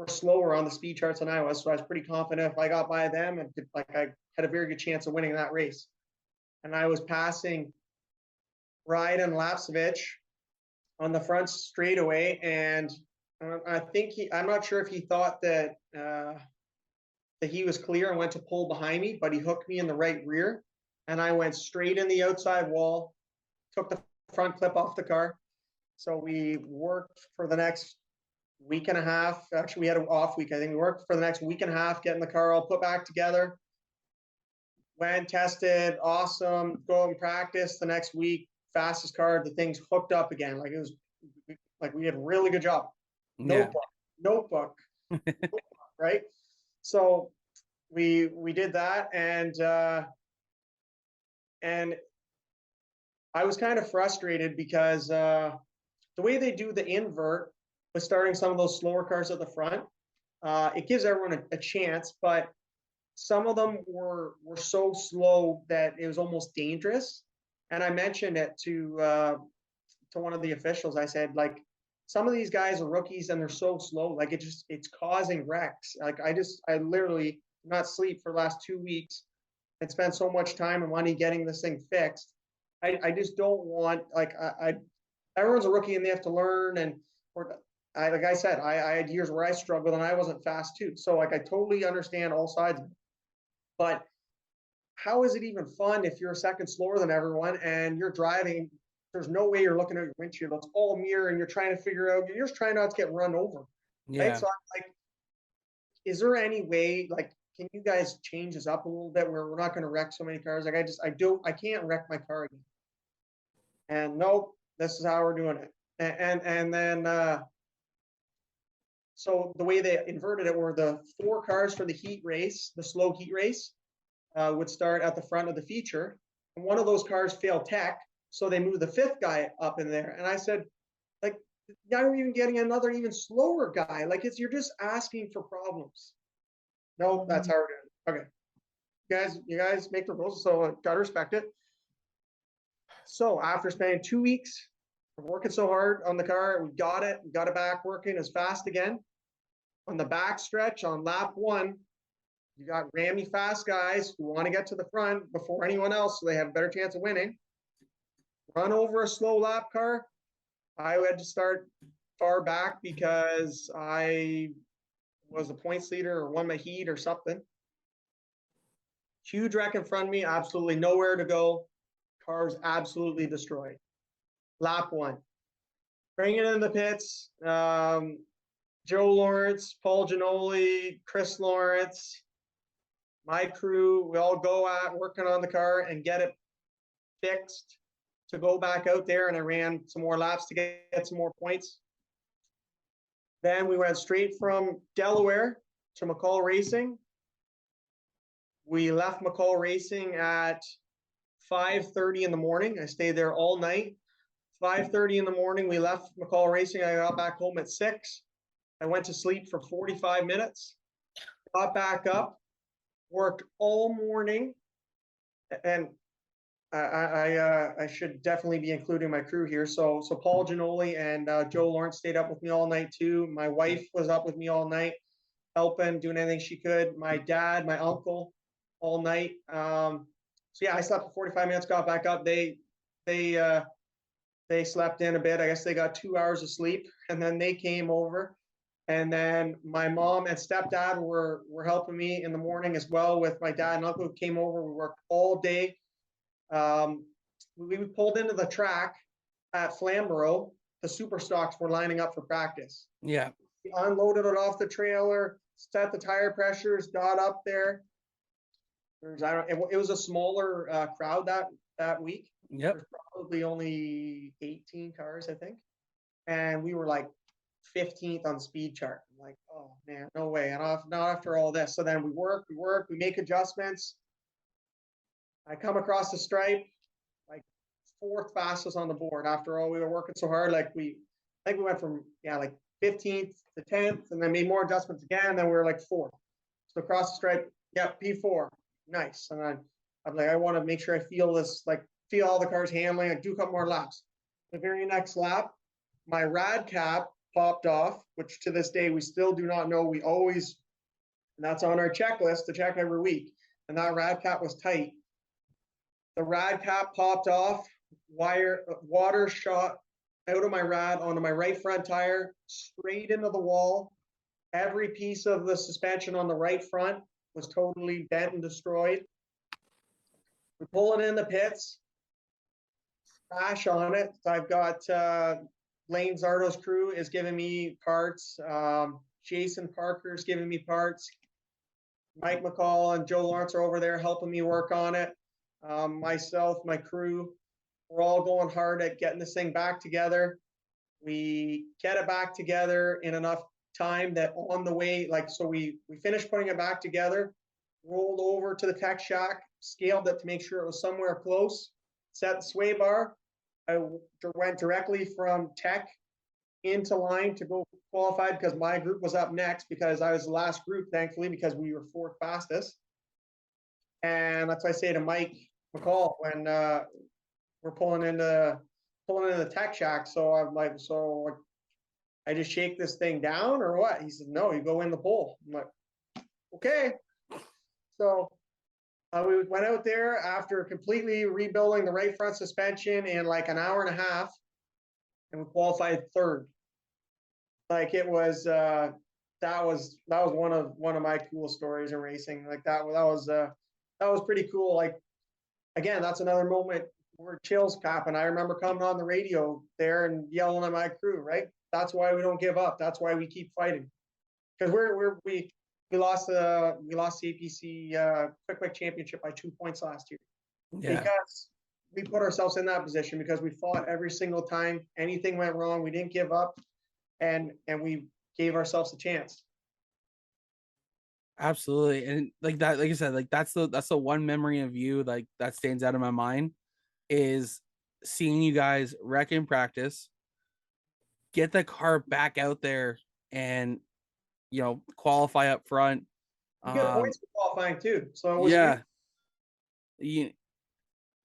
Speaker 4: slower on the speed charts than I was. So I was pretty confident if I got by them, and I had a very good chance of winning that race. And I was passing Ride and Lapsevich on the front straightaway, and I think I'm not sure if he thought that he was clear and went to pull behind me, but he hooked me in the right rear, and I went straight in the outside wall took the front clip off the car. So we worked for the next week and a half. Actually, we had an off week. I think we worked for the next week and a half, getting the car all put back together. Went, tested, awesome. Go and practice the next week. Fastest car, the thing's hooked up again. Like it was, like we did a really good job. Notebook, right? So we did that, and I was kind of frustrated because the way they do the invert with starting some of those slower cars at the front, it gives everyone a chance, but some of them were so slow that it was almost dangerous. And I mentioned it to one of the officials. I said, like, some of these guys are rookies and they're so slow, like it's causing wrecks. Like I literally did not sleep for the last 2 weeks and spent so much time and money getting this thing fixed. I just don't want, like, everyone's a rookie and they have to learn. And like I said, I had years where I struggled and I wasn't fast too. So like, I totally understand all sides of it. But how is it even fun if you're a second slower than everyone and you're driving? There's no way you're looking at your windshield. It's all mirror and you're trying to figure out, you're just trying not to get run over.
Speaker 2: Yeah.
Speaker 4: Right? So I'm like, is there any way, like, can you guys change this up a little bit where we're not going to wreck so many cars? Like I can't wreck my car again. And nope, this is how we're doing it. And then, so the way they inverted it were the 4 cars for the heat race, the slow heat race, would start at the front of the feature. And one of those cars failed tech. So they moved the 5th guy up in there. And I said, like, now we're even getting another even slower guy. Like, you're just asking for problems. No, that's how we're doing it. Okay. You guys make the rules, so I gotta respect it. So after spending 2 weeks of working so hard on the car, we got it back working as fast again. On the back stretch on lap 1, you got rammy fast guys who want to get to the front before anyone else, so they have a better chance of winning. Run over a slow lap car. I had to start far back because I was the points leader or won my heat or something. Huge wreck in front of me, absolutely nowhere to go. Car was absolutely destroyed. Lap 1. Bring it in the pits. Joe Lawrence, Paul Giannoli, Chris Lawrence, my crew, we all go at working on the car and get it fixed to go back out there. And I ran some more laps to get some more points. Then we went straight from Delaware to McCall Racing. We left McCall Racing at 5:30 in the morning. I stayed there all night. 5:30 in the morning, we left McCall Racing. I got back home at 6. I went to sleep for 45 minutes, got back up, worked all morning, and I should definitely be including my crew here. So Paul Giannoli and Joe Lawrence stayed up with me all night too. My wife was up with me all night, helping, doing anything she could. My dad, my uncle, all night. So yeah, I slept for 45 minutes, got back up. They slept in a bit. I guess they got 2 hours of sleep, and then they came over. And then my mom and stepdad were helping me in the morning as well with my dad and uncle who came over. We worked all day. We pulled into the track at Flamborough. The super stocks were lining up for practice.
Speaker 2: Yeah.
Speaker 4: We unloaded it off the trailer, set the tire pressures, got up there. It was a smaller crowd that week.
Speaker 2: Yep.
Speaker 4: There's probably only 18 cars, I think. And we were like 15th on the speed chart. I'm like, oh man, no way. And not after all this. So then we work, we make adjustments. I come across the stripe, like 4th fastest on the board. After all, we were working so hard. Like I think we went from like 15th to 10th, and then made more adjustments again. Then we were like 4th. So across the stripe, yeah, P4, nice. And I'm like, I want to make sure I feel this, like feel all the cars handling. I do a couple more laps. The very next lap, my rad cap popped off, which to this day we still do not know. We always, and that's on our checklist to check every week. And that rad cap was tight. The rad cap popped off, water shot out of my rad onto my right front tire, straight into the wall. Every piece of the suspension on the right front was totally bent and destroyed. We pull it in the pits. crash on it. So I've got Lane Zardo's crew is giving me parts. Jason Parker's giving me parts. Mike McCall and Joe Lawrence are over there helping me work on it. Myself, my crew, we're all going hard at getting this thing back together. We get it back together in enough time that on the way, like, so we finished putting it back together, rolled over to the tech shack, scaled it to make sure it was somewhere close, set the sway bar. I went directly from tech into line to go qualified because my group was up next because I was the last group, thankfully, because we were fourth fastest. And that's what I say to Mike McCall when we're pulling into the tech shack. So I'm like, so I just shake this thing down or what? He said, no, you go in the bowl. I'm like, okay. So we went out there after completely rebuilding the right front suspension in like an hour and a half, and we qualified third. Like it was that was one of my cool stories in racing. Like that was pretty cool. Like again, that's another moment where chills happen. I remember coming on the radio there and yelling at my crew, right? That's why we don't give up. That's why we keep fighting. Because we lost the APC quick championship by 2 points last year.
Speaker 2: Yeah.
Speaker 4: Because we put ourselves in that position because we fought every single time anything went wrong. We didn't give up, and we gave ourselves a chance.
Speaker 2: Absolutely. And like that, like I said, like that's the one memory of you like that stands out in my mind is seeing you guys wreck in practice, get the car back out there and qualify up front.
Speaker 4: You get points for qualifying too. So it was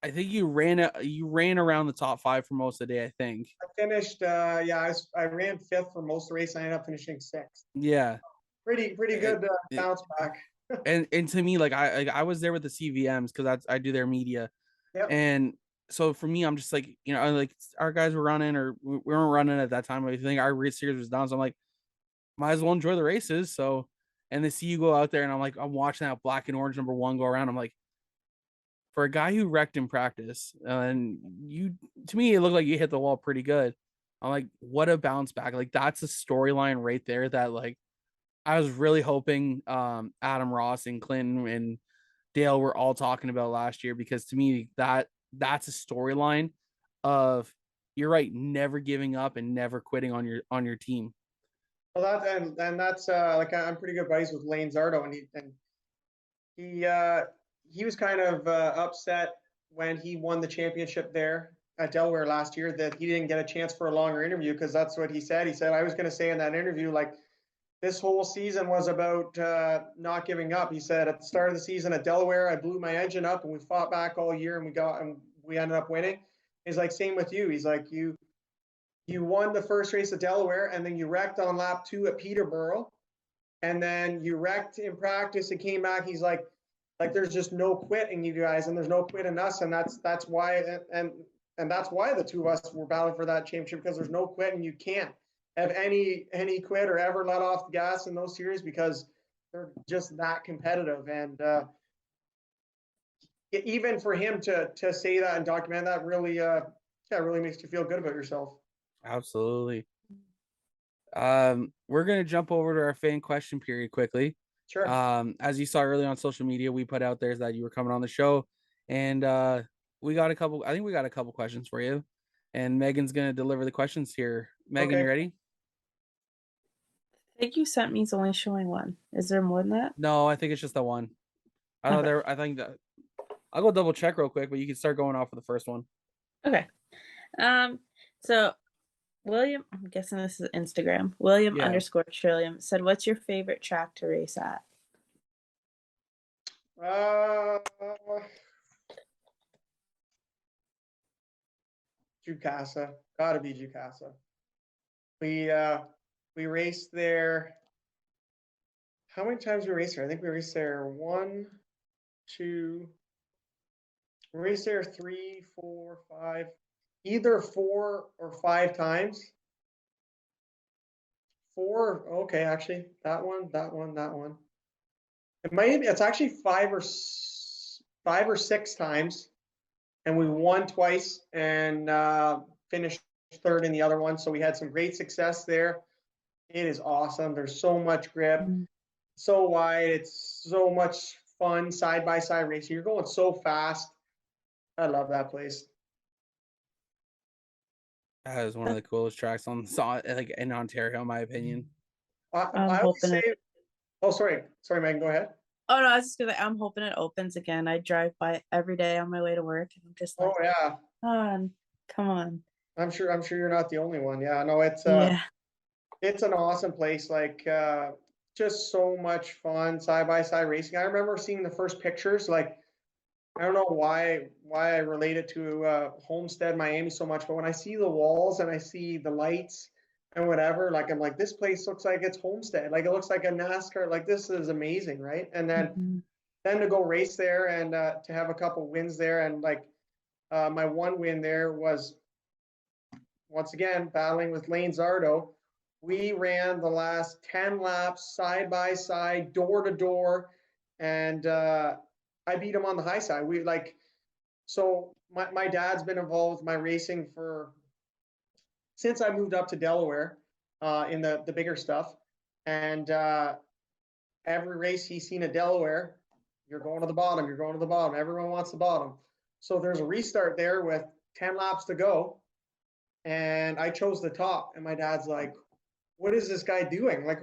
Speaker 2: I think you ran around the top 5 for most of the day, I think.
Speaker 4: I finished I ran 5th for most of the race. I ended up finishing 6th.
Speaker 2: Yeah.
Speaker 4: Pretty good bounce back.
Speaker 2: and to me, like I was there with the CVMs because I do their media.
Speaker 4: Yep.
Speaker 2: And so for me, I'm just like, like our guys were running or we weren't running at that time. I think our race series was down. So I'm like, might as well enjoy the races. So, and they see you go out there and I'm watching that black and orange number 1 go around. I'm like, for a guy who wrecked in practice and to me, it looked like you hit the wall pretty good. I'm like, what a bounce back. Like that's a storyline right there that like, I was really hoping Adam Ross and Clinton and Dale were all talking about last year, because to me that's a storyline of, you're right, never giving up and never quitting on your team.
Speaker 4: Well, that's like I'm pretty good buddies with Lane Zardo, and he was kind of upset when he won the championship there at Delaware last year that he didn't get a chance for a longer interview, because that's what he said. He said, I was going to say in that interview, like, this whole season was about not giving up. He said at the start of the season at Delaware, I blew my engine up and we fought back all year and we ended up winning. He's like, same with you. He's like, you won the first race at Delaware and then you wrecked on lap 2 at Peterborough, and then you wrecked in practice and came back. He's like there's just no quit in you guys, and there's no quit in us, and that's why and that's why the two of us were battling for that championship, because there's no quit and you can't have any quit or ever let off the gas in those series, because they're just that competitive. And even for him to say that and document that really really makes you feel good about yourself.
Speaker 2: Absolutely. We're gonna jump over to our fan question period quickly.
Speaker 4: Sure.
Speaker 2: As you saw earlier on social media, we put out there that you were coming on the show, and we got a couple questions for you, and Megan's gonna deliver the questions here. Megan,
Speaker 4: Okay.
Speaker 2: You ready?
Speaker 3: I think you sent me is only showing one. Is there more than that?
Speaker 2: No, I think it's just the one.
Speaker 3: Okay.
Speaker 2: I think that I'll go double check real quick, but you can start going off with the first one.
Speaker 3: Okay. So William, I'm guessing this is Instagram. William
Speaker 2: Yeah.
Speaker 3: _Trillium said, "What's your favorite track to race at?"
Speaker 4: Jukasa, gotta be Jukasa. We raced there. How many times we raced there? I think we raced there 1, 2. We raced there 3, 4, 5, either 4 or 5 times. 4, okay, actually, that one. It's actually 5 or 6 times. and we won twice and finished third in the other one. So we had some great success there. It is awesome. There's so much grip, so wide. It's so much fun side by side racing. You're going so fast. I love that place.
Speaker 2: That is one of the coolest tracks like in Ontario, in my opinion.
Speaker 4: I always say, oh, sorry, Megan, go ahead.
Speaker 3: Oh no, I was just gonna. I'm hoping it opens again. I drive by it every day on my way to work, and I'm just like,
Speaker 4: oh yeah,
Speaker 3: come on.
Speaker 4: I'm sure you're not the only one. Yeah, no, it's an awesome place. Like just so much fun side by side racing. I remember seeing the first pictures. Like I don't know why I relate it to Homestead, Miami so much, but when I see the walls and I see the lights and whatever, like I'm like, this place looks like it's Homestead. Like it looks like a NASCAR. Like this is amazing, right? And then to go race there and to have a couple wins there, and like my one win there was once again battling with Lane Zardo. We ran the last 10 laps side by side, door to door, and I beat him on the high side. So my dad's been involved with my racing since I moved up to Delaware in the bigger stuff. And every race he's seen at Delaware, you're going to the bottom, you're going to the bottom. Everyone wants the bottom. So there's a restart there with 10 laps to go. And I chose the top. And my dad's like, what is this guy doing? Like,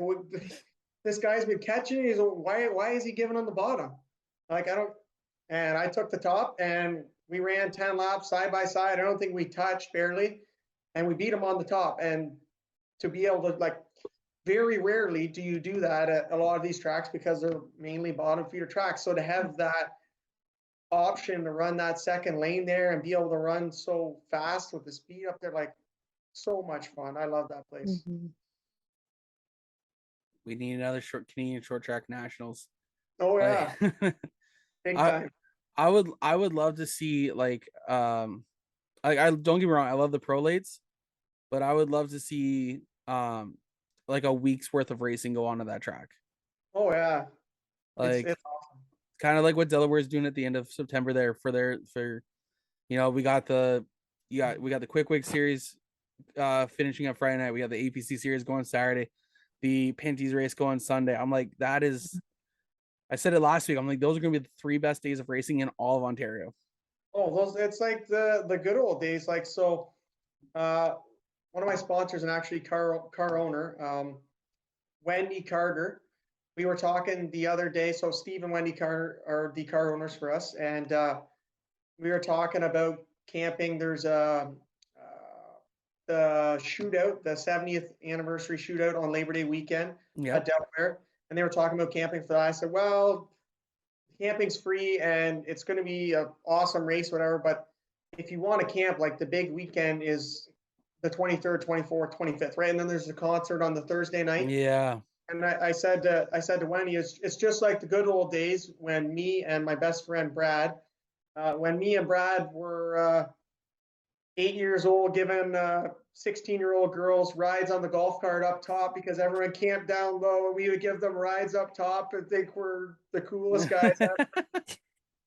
Speaker 4: this guy's been catching. He's why is he giving on the bottom? Like, and I took the top and we ran 10 laps side by side. I don't think we touched barely, and we beat him on the top. And to be able to, like, very rarely do you do that at a lot of these tracks because they're mainly bottom feeder tracks. So to have that option to run that second lane there and be able to run so fast with the speed up there, like, so much fun. I love that place.
Speaker 2: We need another Canadian short track nationals.
Speaker 4: Oh yeah. Big time.
Speaker 2: I would love to see like I don't get me wrong, I love the pro lates, but I would love to see like a week's worth of racing go onto that track. Oh yeah. Like it's awesome. Kind of like what Delaware is doing at the end of September there for we got the Quick Wig series finishing up Friday night. We got the APC series going Saturday, the Pinty's race going Sunday. I'm like, that is, I said it last week, I'm like, those are gonna be the 3 best days of racing in all of Ontario. Oh, it's like the good old days. Like, so one of my sponsors and actually car owner, Wendy Carter, we were talking the other day. So Steve and Wendy Carter are the car owners for us, and we were talking about camping. There's the shootout, the 70th anniversary shootout on Labor Day weekend at Delaware, and they were talking about camping for that. I said, well, camping's free and it's going to be an awesome race, whatever, but if you want to camp, like the big weekend is the 23rd, 24th, 25th, right? And then there's a concert on the Thursday night. Yeah. And I said to Wendy, it's just like the good old days when me and my best friend Brad, when me and Brad were 8 years old, giving 16-year-old girls rides on the golf cart up top because everyone camped down low, and we would give them rides up top and think we're the coolest guys ever.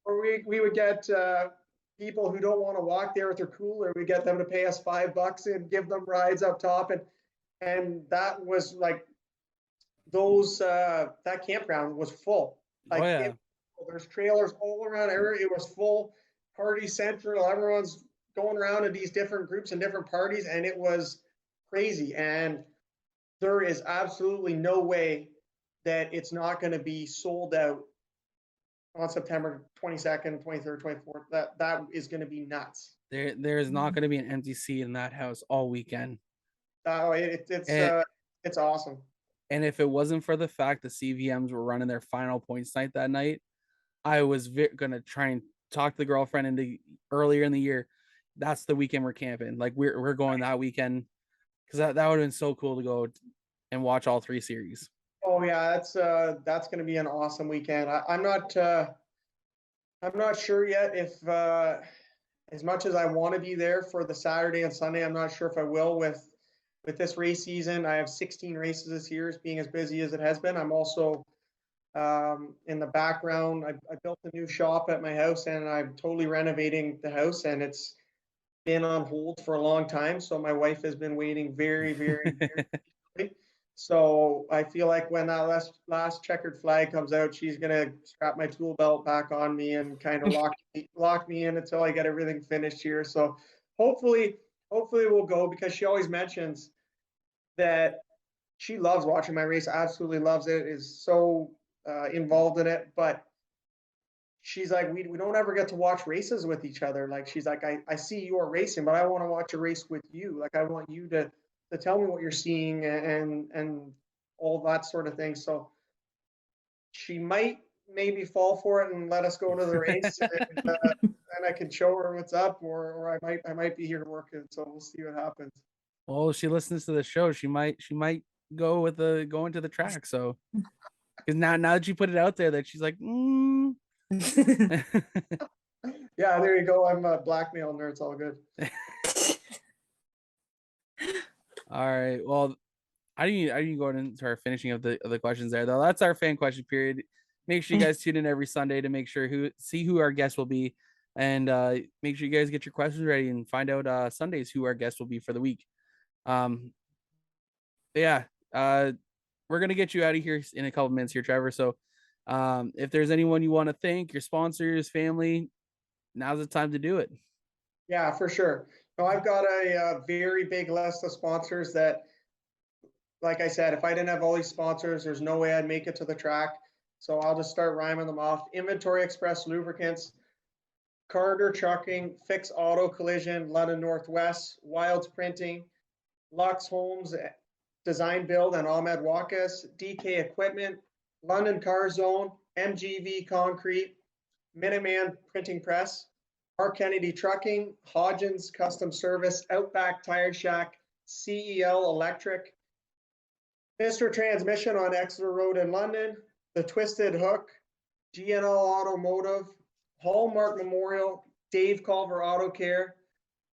Speaker 2: Or we would get people who don't want to walk there with their cooler. We get them to pay us $5 and give them rides up top, and that was like that campground was full. Like, there's trailers all around everywhere. It was full, party central. Everyone's going around to these different groups and different parties, and it was crazy. And there is absolutely no way that it's not going to be sold out on September 22nd, 23rd, 24th. That is going to be nuts. There is not going to be an empty seat in that house all weekend. It's awesome. And if it wasn't for the fact the CVMs were running their final points night that night, I was going to try and talk the girlfriend into earlier in the year. That's the weekend we're camping. Like we're going that weekend, because that would have been so cool to go and watch all 3 series. Oh yeah, that's going to be an awesome weekend. I'm not sure yet if as much as I want to be there for the Saturday and Sunday, I'm not sure if I will with this race season. I have 16 races this year, being as busy as it has been. I'm also
Speaker 4: In the background, I built a new shop at my house, and I'm totally renovating the house, and it's been on hold for a long time. So my wife has been waiting very, very, very patiently. So I feel like when that last checkered flag comes out, she's gonna strap my tool belt back on me and kind of lock me in until I get everything finished here. So hopefully, hopefully we'll go, because she always mentions that she loves watching my race, absolutely loves it, is so involved in it. But she's like, we don't ever get to watch races with each other. Like, she's like, I see you are racing, but I want to watch a race with you. Like, I want you to tell me what you're seeing and all that sort of thing. So she might maybe fall for it and let us go to the race, and I can show her what's up, or I might be here working. So we'll see what happens.
Speaker 2: Well, if she listens to the show, she might go with going to the track. So because now that you put it out there, that she's like,
Speaker 4: Yeah, there you go. I'm a blackmail nerd. It's all good.
Speaker 2: All right. Well, I didn't go into our finishing of the questions there, though. That's our fan question period. Make sure you guys tune in every Sunday to make sure who our guest will be, and make sure you guys get your questions ready and find out Sundays who our guest will be for the week. Yeah, we're gonna get you out of here in a couple minutes here, Trevor. So, if there's anyone you want to thank, your sponsors, family, now's the time to do it.
Speaker 4: Yeah, for sure. No, I've got a very big list of sponsors that, like I said, if I didn't have all these sponsors, there's no way I'd make it to the track. So I'll just start rhyming them off. Inventory Express Lubricants, Carter Trucking, Fix Auto Collision, London Northwest, Wilds Printing, Lux Homes, Design Build and Ahmed Wakas, DK Equipment, London Car Zone, MGV Concrete, Minuteman Printing Press, Mark Kennedy Trucking, Hodgins Custom Service, Outback Tire Shack, CEL Electric, Mr. Transmission on Exeter Road in London, The Twisted Hook, GNL Automotive, Hallmark Memorial, Dave Collver Auto Care,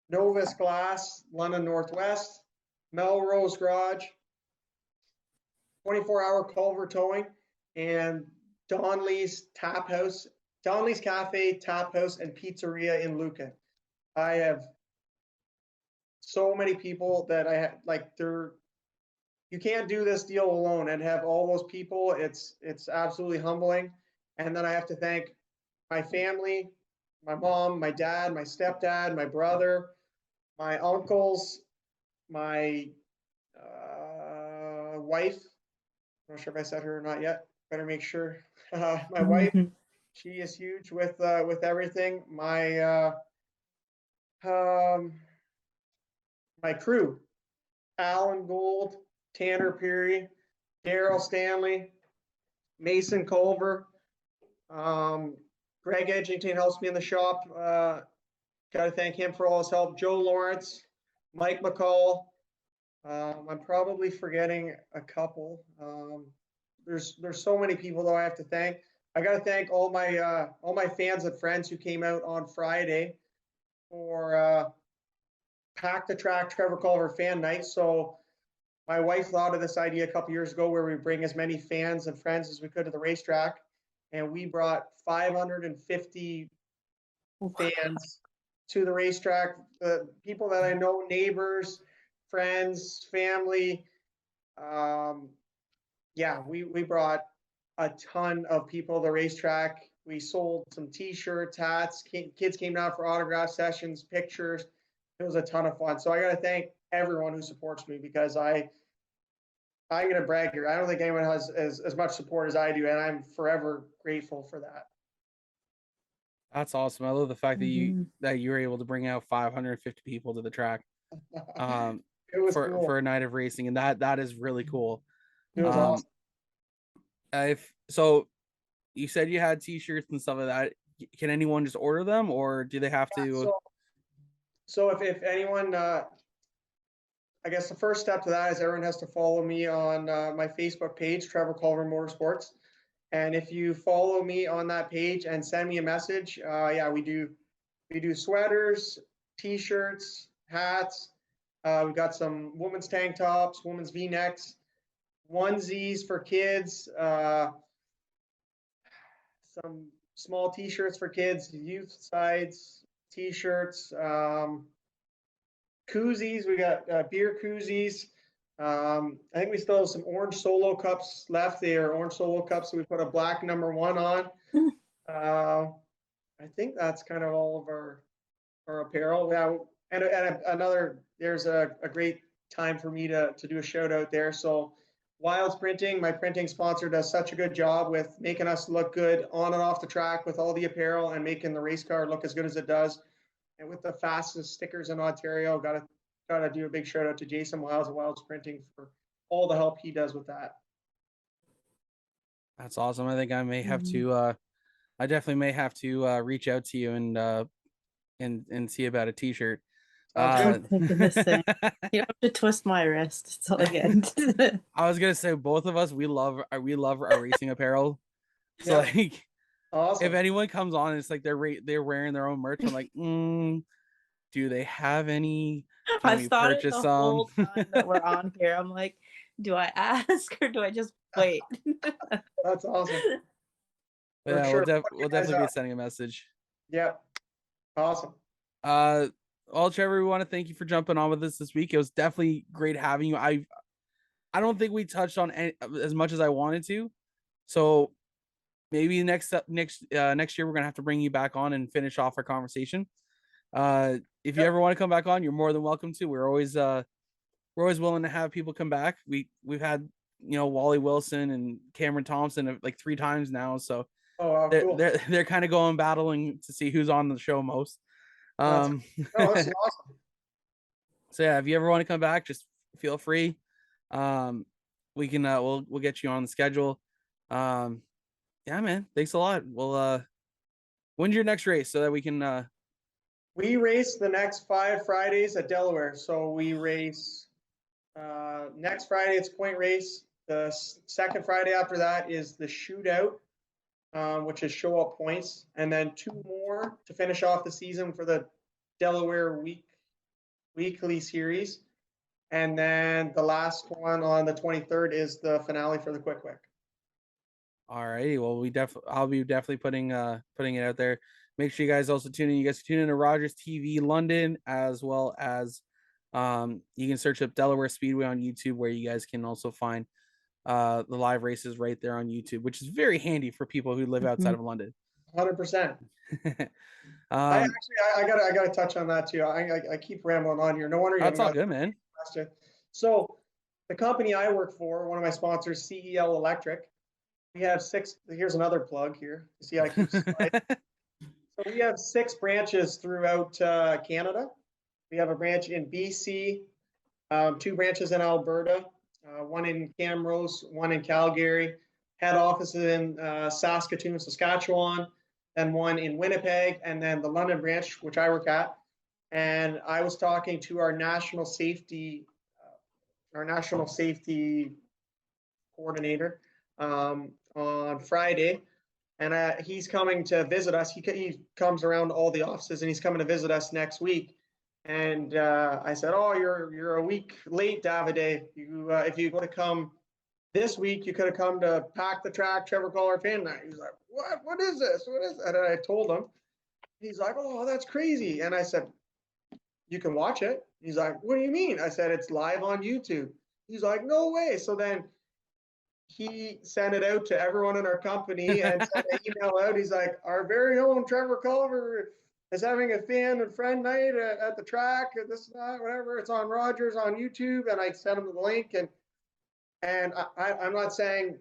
Speaker 4: Novus Glass, London Northwest, Melrose Garage, 24-hour Culver Towing, and Donley's Cafe, Tap House, and Pizzeria in Lucan. I have so many people that I have, like, you can't do this deal alone and have all those people. It's absolutely humbling. And then I have to thank my family, my mom, my dad, my stepdad, my brother, my uncles, my wife. I'm not sure if I said her or not yet. Better make sure. My wife, she is huge with everything. My my crew, Alan Gold, Tanner Peary, Daryl Stanley, Mason Culver, Greg Edgington helps me in the shop. Got to thank him for all his help. Joe Lawrence, Mike McCall. I'm probably forgetting a couple. There's so many people though I have to thank. I got to thank all my fans and friends who came out on Friday for Pack the Track Trevor Collver Fan Night. So my wife thought of this idea a couple years ago where we bring as many fans and friends as we could to the racetrack, and we brought 550 fans to the racetrack. The people that I know, neighbors, friends, family. Yeah, we brought a ton of people to the racetrack. We sold some T-shirts, hats. Kids came down for autograph sessions, pictures. It was a ton of fun. So I got to thank everyone who supports me, because I'm going to brag here. I don't think anyone has as much support as I do, and I'm forever grateful for that.
Speaker 2: That's awesome. I love the fact that you were able to bring out 550 people to the track.
Speaker 4: It was cool.
Speaker 2: For a night of racing, and that is really cool.
Speaker 4: It was awesome.
Speaker 2: So you said you had T-shirts and stuff like that. Can anyone just order them, or do they have to?
Speaker 4: So if anyone, I guess the first step to that is everyone has to follow me on my Facebook page, Trevor Collver Motorsports. And if you follow me on that page and send me a message, yeah, we do sweaters, T-shirts, hats. We've got some women's tank tops, women's V-necks, onesies for kids. some small t-shirts for kids, youth sides, t-shirts, koozies. We got beer koozies. I think we still have some orange Solo cups left. They are orange Solo cups, so we put a black #1 on. I think that's kind of all of our apparel. Yeah, and another, there's a great time for me to do a shout out there. So Wilds Printing, my printing sponsor, does such a good job with making us look good on and off the track with all the apparel and making the race car look as good as it does. And with the fastest stickers in Ontario, gotta do a big shout out to Jason Wilds and Wilds Printing for all the help he does with that.
Speaker 2: That's awesome. I think I may have to I definitely may have to reach out to you and see about a t-shirt.
Speaker 3: Thinking this thing. You have to twist my wrist. It's all good.
Speaker 2: I was gonna say both of us, we love our racing apparel. So like,
Speaker 4: awesome.
Speaker 2: If anyone comes on, it's like they're wearing their own merch. I'm like, do they have any?
Speaker 3: I've thought it the whole time that we're on here. I'm like, do I ask or do I just wait?
Speaker 4: That's awesome.
Speaker 2: Yeah, sure. we'll definitely be sending a message.
Speaker 4: Yeah, awesome.
Speaker 2: Well, Trevor, we want to thank you for jumping on with us this week. It was definitely great having you. I don't think we touched on as much as I wanted to, so maybe next year we're gonna have to bring you back on and finish off our conversation. If you ever want to come back on, you're more than welcome to. We're always willing to have people come back. We've had Wally Wilson and Cameron Thompson like 3 times now, so
Speaker 4: cool.
Speaker 2: they're kind of battling to see who's on the show most.
Speaker 4: That's awesome.
Speaker 2: So yeah, if you ever want to come back, just feel free. We can we'll get you on the schedule. Yeah, man, thanks a lot. Well, when's your next race so that we can
Speaker 4: we race the next 5 Fridays at Delaware. So we race next Friday, it's point race. The second Friday after that is the shootout, which is show up points, and then 2 more to finish off the season for the Delaware weekly series. And then the last one on the 23rd is the finale for the Quick.
Speaker 2: All righty. Well, I'll be definitely putting it out there. Make sure you guys also tune in. You guys tune in to Rogers TV London, as well as you can search up Delaware Speedway on YouTube, where you guys can also find the live races right there on YouTube, which is very handy for people who live outside of London.
Speaker 4: 100%. I gotta touch on that too. I keep rambling on here. No wonder.
Speaker 2: That's all good, man.
Speaker 4: So the company I work for, one of my sponsors, CEL Electric, we have 6. Here's another plug here. See, I keep sliding. So we have 6 branches throughout Canada. We have a branch in BC, 2 branches in Alberta, 1 in Camrose, 1 in Calgary, head offices in Saskatoon, Saskatchewan, then 1 in Winnipeg, and then the London branch, which I work at. And I was talking to our national safety coordinator on Friday, and he's coming to visit us. He comes around all the offices, and he's coming to visit us next week. And I said, "Oh, you're a week late, Davide. If you would have come this week, you could have come to Pack the Track Trevor Collver Fan Night." He's like, "What? What is this? What is that?" And I told him. He's like, "Oh, that's crazy." And I said, "You can watch it." He's like, "What do you mean?" I said, "It's live on YouTube." He's like, "No way." So then he sent it out to everyone in our company and sent an email out. He's like, "Our very own Trevor Collver is having a fan and friend night at the track, and this and that, whatever. It's on Rogers on YouTube." And I sent him the link. And I'm not saying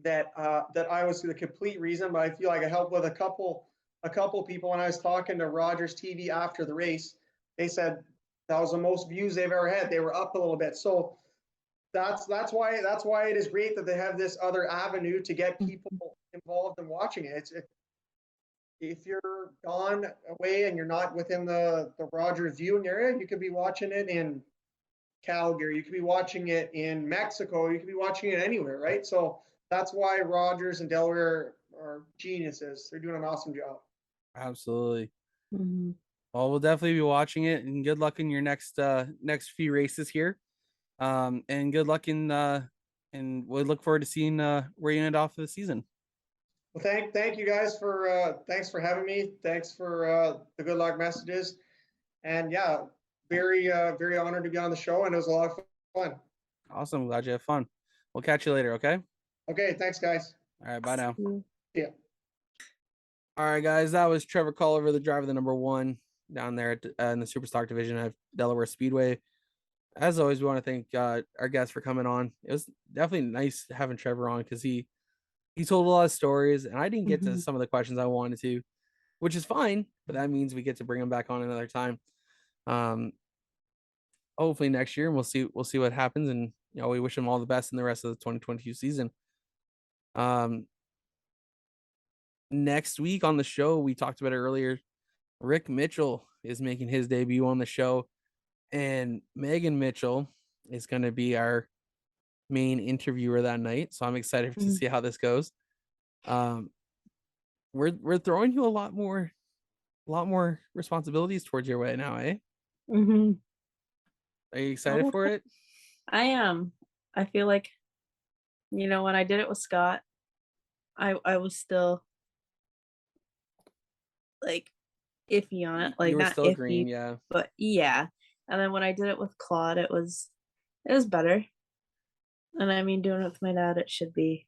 Speaker 4: that that I was the complete reason, but I feel like I helped with a couple people. When I was talking to Rogers TV after the race, they said that was the most views they've ever had. They were up a little bit. So that's why it is great that they have this other avenue to get people involved in watching it. If you're gone away and you're not within the Rogers viewing area, you could be watching it in Calgary, you could be watching it in Mexico, you could be watching it anywhere, right? So that's why Rogers and Delaware are geniuses. They're doing an awesome job.
Speaker 2: Absolutely.
Speaker 3: Mm-hmm.
Speaker 2: Well, we'll definitely be watching it, and good luck in your next few races here. And good luck and we look forward to seeing where you end off the season.
Speaker 4: Well, thank you guys for thanks for having me. Thanks for the good luck messages. And yeah, very honored to be on the show, and it was a lot of fun.
Speaker 2: Awesome. Glad you had fun. We'll catch you later. Okay.
Speaker 4: Okay, thanks, guys.
Speaker 2: All right. Bye now.
Speaker 4: Yeah.
Speaker 2: All right, guys. That was Trevor Collver, the driver, the number one down there in the Superstock division of Delaware Speedway. As always, we want to thank our guests for coming on. It was definitely nice having Trevor on because he told a lot of stories, and I didn't get to some of the questions I wanted to, which is fine. But that means we get to bring him back on another time. Hopefully next year, and we'll see what happens. And we wish him all the best in the rest of the 2022 season. Next week on the show, we talked about it earlier. Rick Mitchell is making his debut on the show, and Megan Mitchell is going to be our main interviewer that night. So I'm excited to see how this goes. We're throwing you a lot more responsibilities towards your way now, eh?
Speaker 3: Mm-hmm.
Speaker 2: Are you excited for it?
Speaker 3: I am. I feel like, when I did it with Scott, I was still like iffy on it. Like
Speaker 2: you were
Speaker 3: not
Speaker 2: still
Speaker 3: iffy,
Speaker 2: green, yeah.
Speaker 3: but yeah. And then when I did it with Claude, it was better. And I mean, doing it with my dad, it should be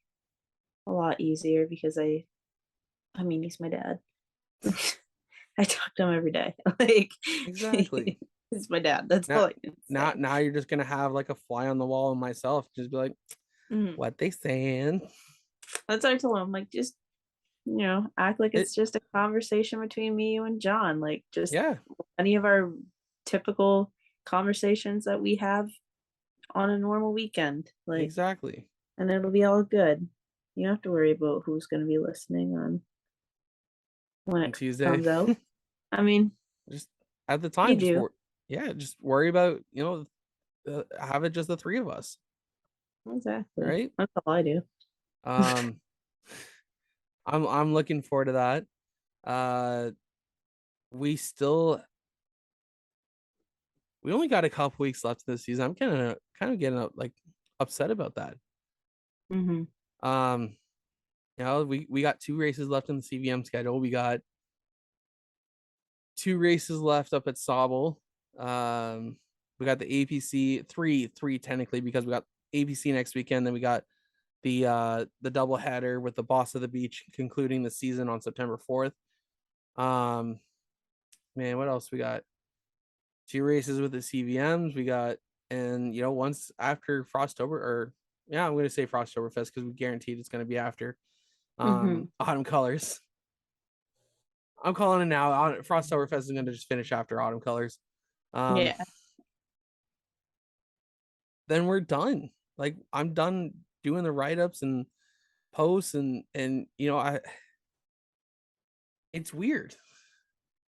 Speaker 3: a lot easier because he's my dad. I talk to him every day. Like
Speaker 2: Exactly.
Speaker 3: He's my dad. That's all I can say.
Speaker 2: Now you're just gonna have like a fly on the wall and myself. Just be like, what they saying?
Speaker 3: That's what I told him. Like, just act like it's just a conversation between me, you, and John. Like, just any of our typical conversations that we have on a normal weekend. Like,
Speaker 2: exactly.
Speaker 3: And it'll be all good. You don't have to worry about who's going to be listening on when it
Speaker 2: Tuesday
Speaker 3: comes out. I mean,
Speaker 2: just at the time, just worry about have it just the three of us.
Speaker 3: Exactly.
Speaker 2: Right.
Speaker 3: That's all I do.
Speaker 2: I'm looking forward to that. We only got a couple weeks left in the season. I'm kind of getting like upset about that.
Speaker 3: Mm-hmm.
Speaker 2: We got 2 races left in the CVM schedule. We got 2 races left up at Sauble. We got the APC three technically, because we got APC next weekend. Then we got the double header with the Boss of the Beach concluding the season on September 4th. Man, what else we got? 2 races with the CVMs. We got, and once after I'm going to say Frosttoberfest because we guaranteed it's going to be after Autumn Colors. I'm calling it now. Frosttoberfest is going to just finish after Autumn Colors.
Speaker 3: Yeah.
Speaker 2: Then we're done. Like, I'm done doing the write-ups and posts and it's weird.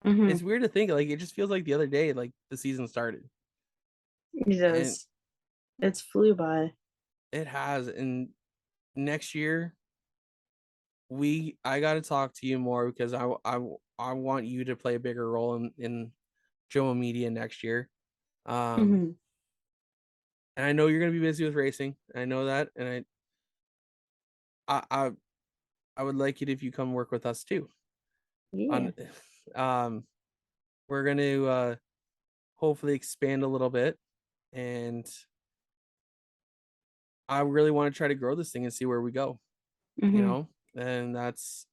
Speaker 2: It's weird to think, like, it just feels like the other day, like the season started.
Speaker 3: It does. It's flew by.
Speaker 2: It has. And next year I got to talk to you more because I want you to play a bigger role in Joe Media next year. And I know you're going to be busy with racing. I know that. And I would like it if you come work with us too.
Speaker 3: Yeah.
Speaker 2: We're going to hopefully expand a little bit, and I really want to try to grow this thing and see where we go. And that's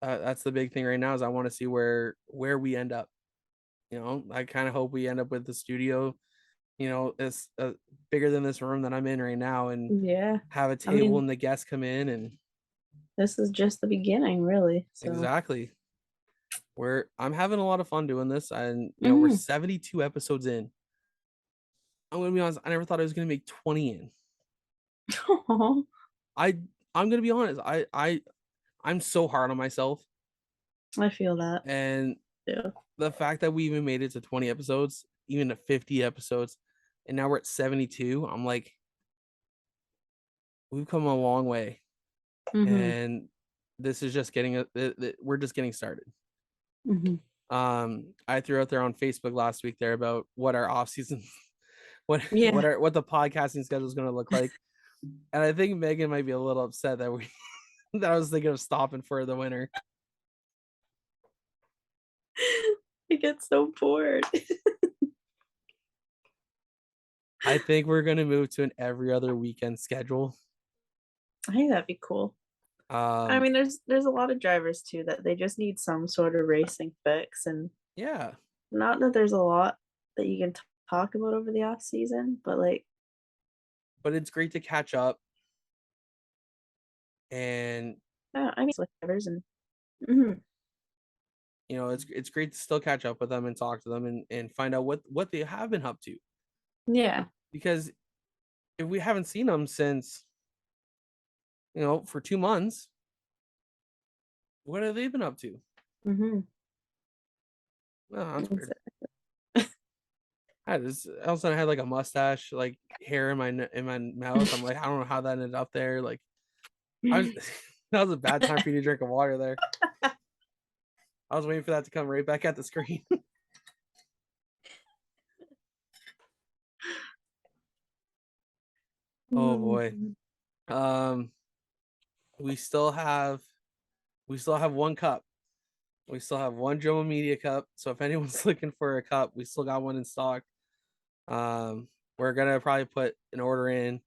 Speaker 2: the big thing right now is I want to see where we end up. I kind of hope we end up with the studio, it's bigger than this room that I'm in right now, and have a table and the guests come in, and
Speaker 3: this is just the beginning, really. So.
Speaker 2: Exactly. I'm having a lot of fun doing this, and we're 72 episodes in. I'm gonna be honest, I never thought I was gonna make 20 in. I'm gonna be honest, I'm so hard on myself.
Speaker 3: I feel that.
Speaker 2: And the fact that we even made it to 20 episodes, even to 50 episodes, and now we're at 72, I'm like, we've come a long way. And this is just we're just getting started. I threw out there on Facebook last week there about what our off season, what the podcasting schedule is going to look like, and I think Megan might be a little upset that that I was thinking of stopping for the winter.
Speaker 3: I get so bored.
Speaker 2: I think we're gonna move to an every other weekend schedule.
Speaker 3: I think that'd be cool. I mean, there's a lot of drivers too that they just need some sort of racing fix, and
Speaker 2: yeah,
Speaker 3: not that there's a lot that you can talk about over the off season, but like,
Speaker 2: but it's great to catch up. And
Speaker 3: I mean, with drivers and mhm.
Speaker 2: you know, it's great to still catch up with them and talk to them and find out what they have been up to.
Speaker 3: Yeah,
Speaker 2: Because if we haven't seen them since, you know, for 2 months, what have they been up to?
Speaker 3: mm-hmm.
Speaker 2: Oh, that's weird. All of a sudden I had like a mustache, like hair in my mouth. I'm like, I don't know how that ended up there. Like, that was a bad time for you to drink a water there. I was waiting for that to come right back at the screen. Oh boy. We still have one cup. We still have one Joe Media cup. So if anyone's looking for a cup, we still got one in stock. We're gonna probably put an order in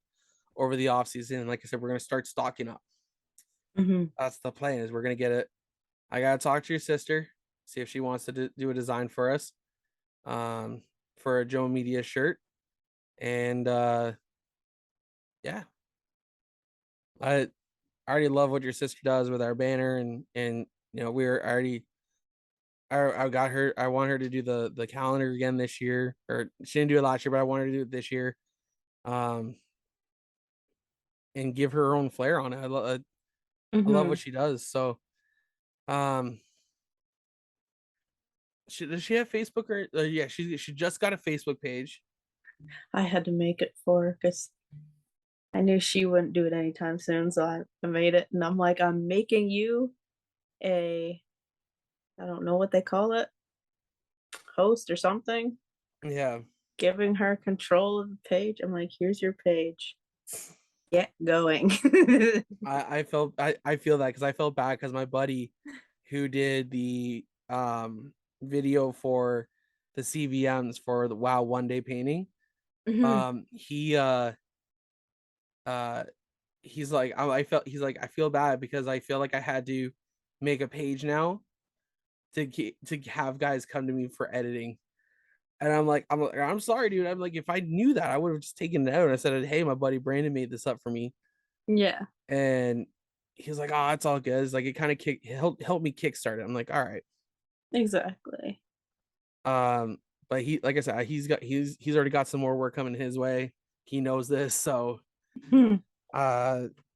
Speaker 2: over the off season. Like I said, we're gonna start stocking up.
Speaker 3: Mm-hmm.
Speaker 2: That's the plan. Is we're gonna get it. I gotta talk to your sister, see if she wants to do a design for us, for a Joe Media shirt, and yeah, I already love what your sister does with our banner, and you know we're already. I got her. I want her to do the calendar again this year, or she didn't do it last year, but I want her to do it this year, and give her own flair on it. I love what she does. So, does she have Facebook or yeah, she just got a Facebook page.
Speaker 3: I had to make it for her because I knew she wouldn't do it anytime soon, so I made it, and I'm like, I'm making you a, I don't know what they call it, host or something,
Speaker 2: Yeah,
Speaker 3: giving her control of the page. I'm like, here's your page. Get going.
Speaker 2: I feel that because I felt bad because my buddy who did the video for the CVMs for the Wow One Day Painting,
Speaker 3: Mhm.
Speaker 2: he's like I feel bad because I feel like I had to make a page now to have guys come to me for editing. And I'm sorry, dude. I'm like, if I knew that, I would have just taken it out. And I said, hey, my buddy Brandon made this up for me.
Speaker 3: Yeah,
Speaker 2: And he's like, oh, it's all good. It's like it kind of helped me kickstart it. I'm like, all right.
Speaker 3: exactly.
Speaker 2: But like I said, he's already got some more work coming his way. He knows this. So
Speaker 3: Mhm.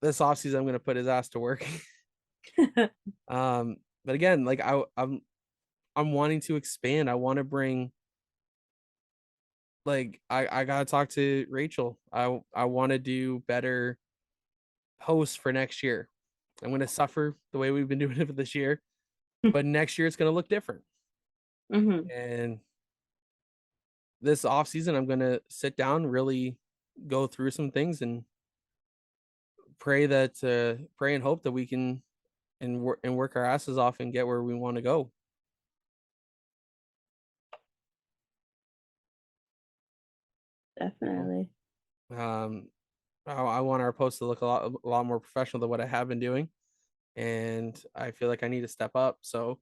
Speaker 2: this offseason I'm gonna put his ass to work. But again, like I'm wanting to expand. I want to bring, like I gotta talk to Rachel. I want to do better posts for next year. I'm gonna suffer the way we've been doing it for this year, but next year it's gonna look different.
Speaker 3: Mhm.
Speaker 2: And this off season, I'm gonna sit down, really go through some things, and pray and hope that we can work our asses off and get where we want to go. You
Speaker 3: Definitely.
Speaker 2: know, I want our posts to look a lot more professional than what I have been doing, and I feel like I need to step up. So,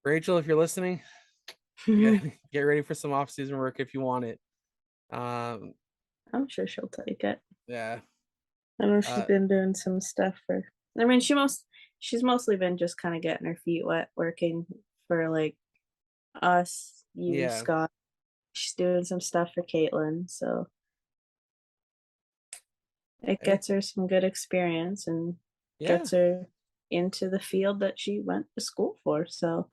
Speaker 2: Rachel, if you're listening, get ready for some off season work if you want it.
Speaker 3: I'm sure she'll take it.
Speaker 2: Yeah.
Speaker 3: I know she's
Speaker 2: Uh,
Speaker 3: been doing some stuff for, I mean, she's mostly been just kind of getting her feet wet working for like us, you,
Speaker 2: yeah.
Speaker 3: Scott. She's doing some stuff for Caitlin, so it
Speaker 2: Hey,
Speaker 3: gets her some good experience and
Speaker 2: yeah.
Speaker 3: gets her into the field that she went to school for. So,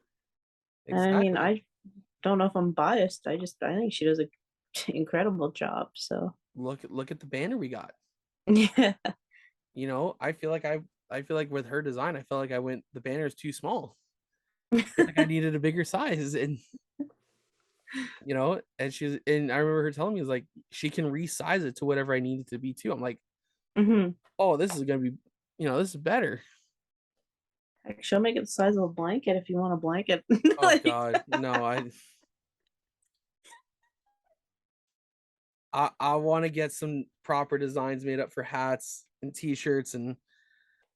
Speaker 3: and I mean,
Speaker 2: Exactly.
Speaker 3: I don't know if I'm biased. I think she does an incredible job. So,
Speaker 2: Look at the banner we got.
Speaker 3: yeah,
Speaker 2: You know, I feel like with her design, I felt like the banner is too small. I feel like I needed a bigger size, and you know, and I remember her telling me, is like, she can resize it to whatever I need it to be too. I'm like,
Speaker 3: hmm
Speaker 2: oh, this is gonna be, this is better.
Speaker 3: Actually, I'll make it the size of a blanket if you want a blanket.
Speaker 2: Oh God, no, I want to get some proper designs made up for hats and t-shirts, and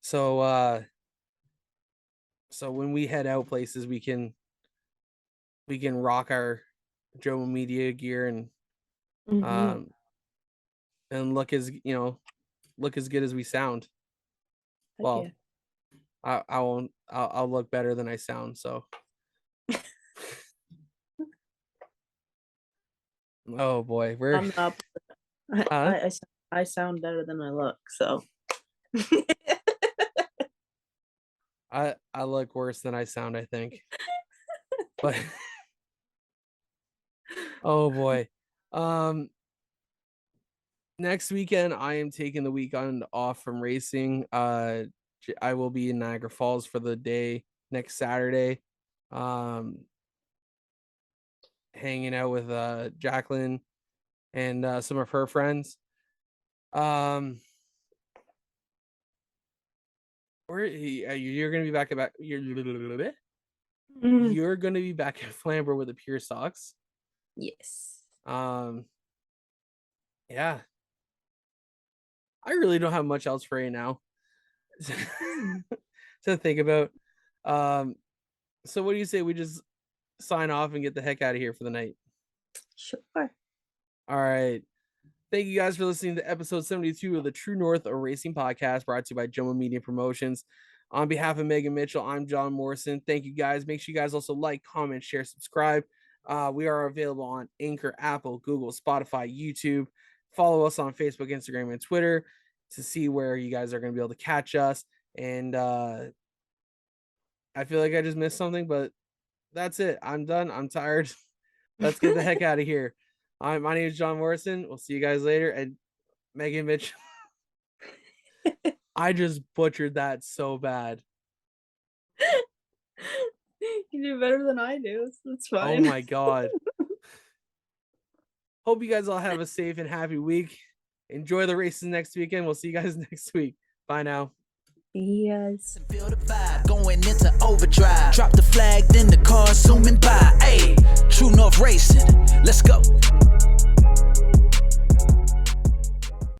Speaker 2: so when we head out places, we can rock our Joe Media gear and
Speaker 3: Mhm.
Speaker 2: and look as good as we sound.
Speaker 3: Heck
Speaker 2: Well,
Speaker 3: yeah.
Speaker 2: I won't. I'll look better than I sound. So. Oh boy, we're.
Speaker 3: I'm the opposite. I sound better than I look, so.
Speaker 2: I look worse than I sound, I think. But oh boy. Next weekend I am taking the weekend off from racing. I will be in Niagara Falls for the day next Saturday. Hanging out with Jacqueline and some of her friends. You're gonna be back at you're gonna be back at Flamborough with the Pure Socks.
Speaker 3: Yes.
Speaker 2: Yeah. I really don't have much else for you now to think about. So what do you say we just sign off and get the heck out of here for the night?
Speaker 3: Sure.
Speaker 2: All right. Thank you guys for listening to episode 72 of the True North Racing Podcast, brought to you by Joe Media Promotions. On behalf of Megan Mitchell, I'm John Morrison. Thank you guys. Make sure you guys also like, comment, share, subscribe. We are available on Anchor, Apple, Google, Spotify, YouTube. Follow us on Facebook, Instagram, and Twitter to see where you guys are going to be able to catch us. And I feel like I just missed something, but that's it. I'm done. I'm tired. Let's get the heck out of here. My name is John Morrison. We'll see you guys later. And Megan Mitchell. I just butchered that so bad.
Speaker 3: You do better than I do. It's fine.
Speaker 2: Oh my God. Hope you guys all have a safe and happy week. Enjoy the races next weekend. We'll see you guys next week. Bye now.
Speaker 3: Yes.
Speaker 1: Feel the vibe going into overdrive. Drop the flag, then the car zooming by. Hey, True North Racing. Let's go.